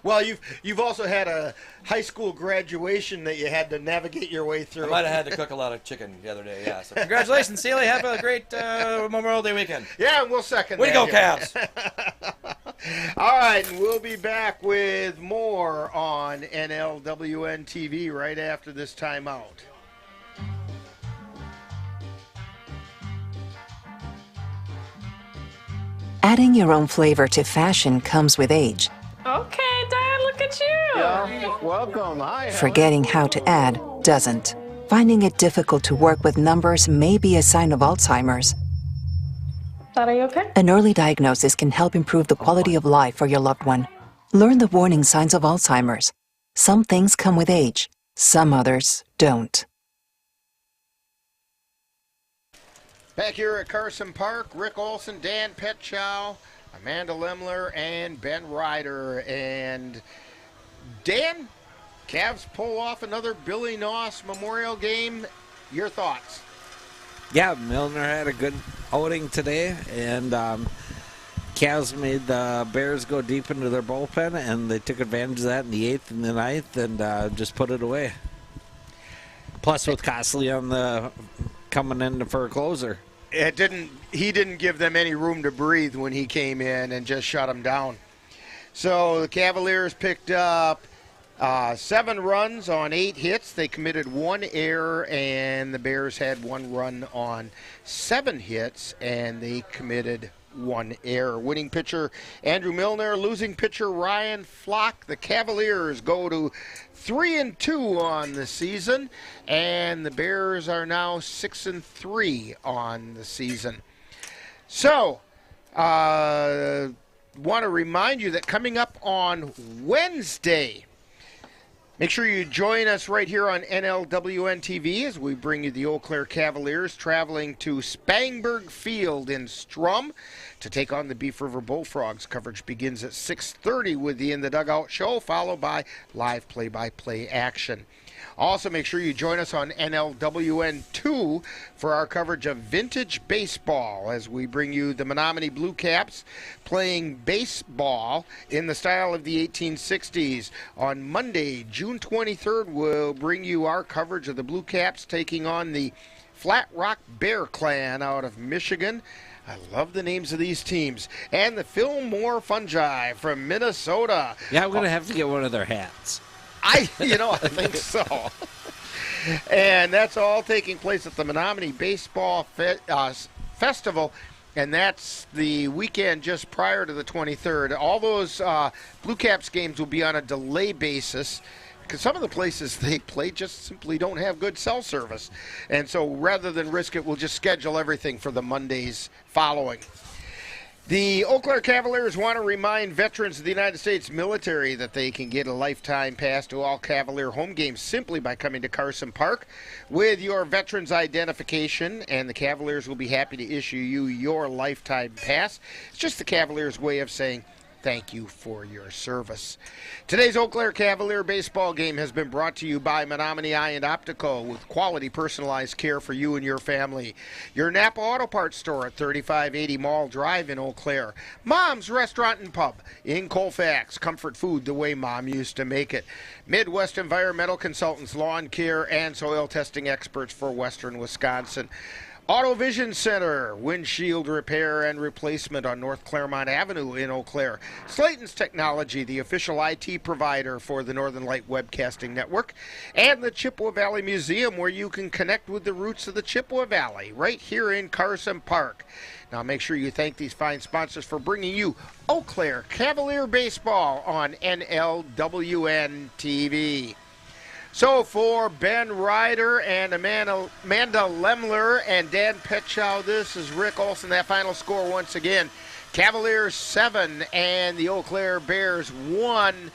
Well, you've also had a high school graduation that you had to navigate your way through. I might have had to cook a lot of chicken the other day, yeah. So congratulations, Sealy. Have a great Memorial Day weekend. Yeah, and we'll second Way to that go, Cavs. All right, and we'll be back with more on NLWN-TV right after this timeout. Adding your own flavor to fashion comes with age. Okay, Dad, look at you. Yeah, welcome. Hi. Forgetting how to add doesn't. Finding it difficult to work with numbers may be a sign of Alzheimer's. Dad, are you okay? An early diagnosis can help improve the quality of life for your loved one. Learn the warning signs of Alzheimer's. Some things come with age, some others don't. Back here at Carson Park, Rick Olson, Dan Petchow, Amanda Lemler, and Ben Ryder. And Dan, Cavs pull off another Billy Noss Memorial game. Your thoughts? Yeah, Milner had a good outing today, and Cavs made the Bears go deep into their bullpen, and they took advantage of that in the 8th and the 9th and just put it away. Plus, with Costley on the coming in for a closer. He didn't give them any room to breathe when he came in and just shut them down. So the Cavaliers picked up 7 runs on 8 hits. They committed 1 error, and the Bears had 1 run on 7 hits, and they committed 1 error. Winning pitcher Andrew Milner, losing pitcher Ryan Flock. The Cavaliers go to 3-2 on the season, and the Bears are now 6-3 on the season. So, want to remind you that coming up on Wednesday, make sure you join us right here on NLWN-TV as we bring you the Eau Claire Cavaliers traveling to Spangberg Field in Strum to take on the Beef River Bullfrogs. Coverage begins at 6:30 with the In the Dugout show, followed by live play-by-play action. Also, make sure you join us on NLWN2 for our coverage of vintage baseball as we bring you the Menominee Blue Caps playing baseball in the style of the 1860s. On Monday, June 23rd, we'll bring you our coverage of the Blue Caps taking on the Flat Rock Bear Clan out of Michigan. I love the names of these teams. And the Fillmore Fungi from Minnesota. Yeah, I'm going to have to get one of their hats. I think so. And that's all taking place at the Menominee Baseball Festival, and that's the weekend just prior to the 23rd. All those Blue Caps games will be on a delay basis because some of the places they play just simply don't have good cell service. And so rather than risk it, we'll just schedule everything for the Mondays following. The Eau Claire Cavaliers want to remind veterans of the United States military that they can get a lifetime pass to all Cavalier home games simply by coming to Carson Park with your veterans identification, and the Cavaliers will be happy to issue you your lifetime pass. It's just the Cavaliers' way of saying thank you for your service. Today's Eau Claire Cavalier baseball game has been brought to you by Menominee Eye and Optical with quality personalized care for you and your family. Your Napa Auto Parts store at 3580 Mall Drive in Eau Claire. Mom's Restaurant and Pub in Colfax. Comfort food the way Mom used to make it. Midwest Environmental Consultants, lawn care and soil testing experts for Western Wisconsin. Auto Vision Center, windshield repair and replacement on North Claremont Avenue in Eau Claire. Slayton's Technology, the official IT provider for the Northern Light Webcasting Network. And the Chippewa Valley Museum, where you can connect with the roots of the Chippewa Valley, right here in Carson Park. Now make sure you thank these fine sponsors for bringing you Eau Claire Cavalier Baseball on NLWN-TV. So for Ben Ryder and Amanda Lemler and Dan Petchow, this is Rick Olson. That final score once again, Cavaliers 7 and the Eau Claire Bears 1.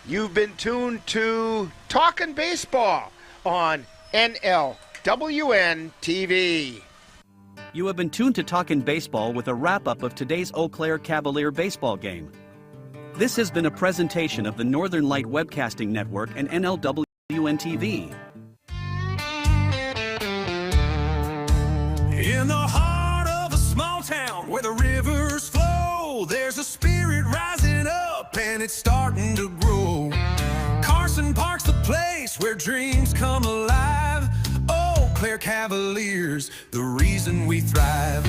You've been tuned to Talkin' Baseball on NLWN-TV. You have been tuned to Talkin' Baseball with a wrap-up of today's Eau Claire Cavalier baseball game. This has been a presentation of the Northern Light Webcasting Network and NLWN-TV. In the heart of a small town where the rivers flow, there's a spirit up and it's starting to grow. Carson Park's the place where dreams come alive. Eau Claire Cavaliers, the reason we thrive.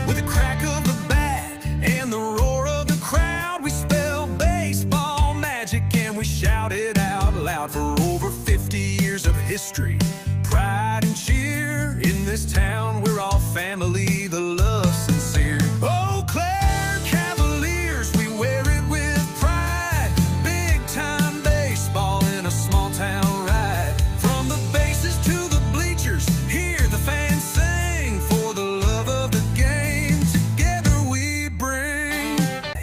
With the crack of the bat and the roar of the crowd, we spell baseball magic and we shout it out loud. For over 50 years of history, pride and cheer. In this town, we're all family, the love sincere. Eau Claire Cavaliers, we wear it with pride. Big time baseball in a small town ride. From the bases to the bleachers, hear the fans sing. For the love of the game, together we bring.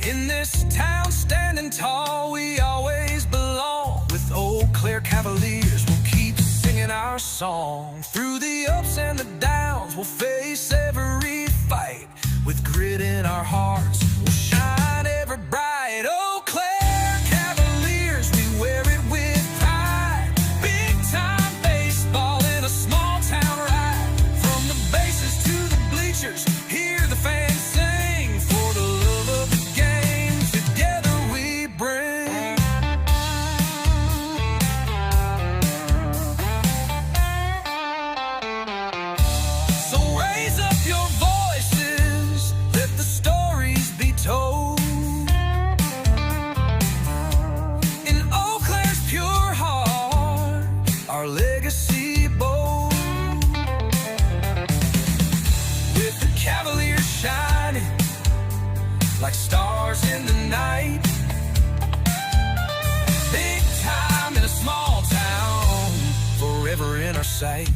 In this town, standing tall, we always belong. With Eau Claire Cavaliers, we'll keep singing our song. Through the ups and the downs, we'll face every fight. With grit in our hearts, we'll shine ever bright. Eau Claire Cavaliers, we wear it with pride. Big time baseball in a small town ride. From the bases to the bleachers, hear the fans sing. For the love of the game, together we bring. So raise up your voices, let the stories be told. In Eau Claire's pure heart, our legacy bold. With the Cavaliers shining like stars in the night. Big time in a small town, forever in our sight.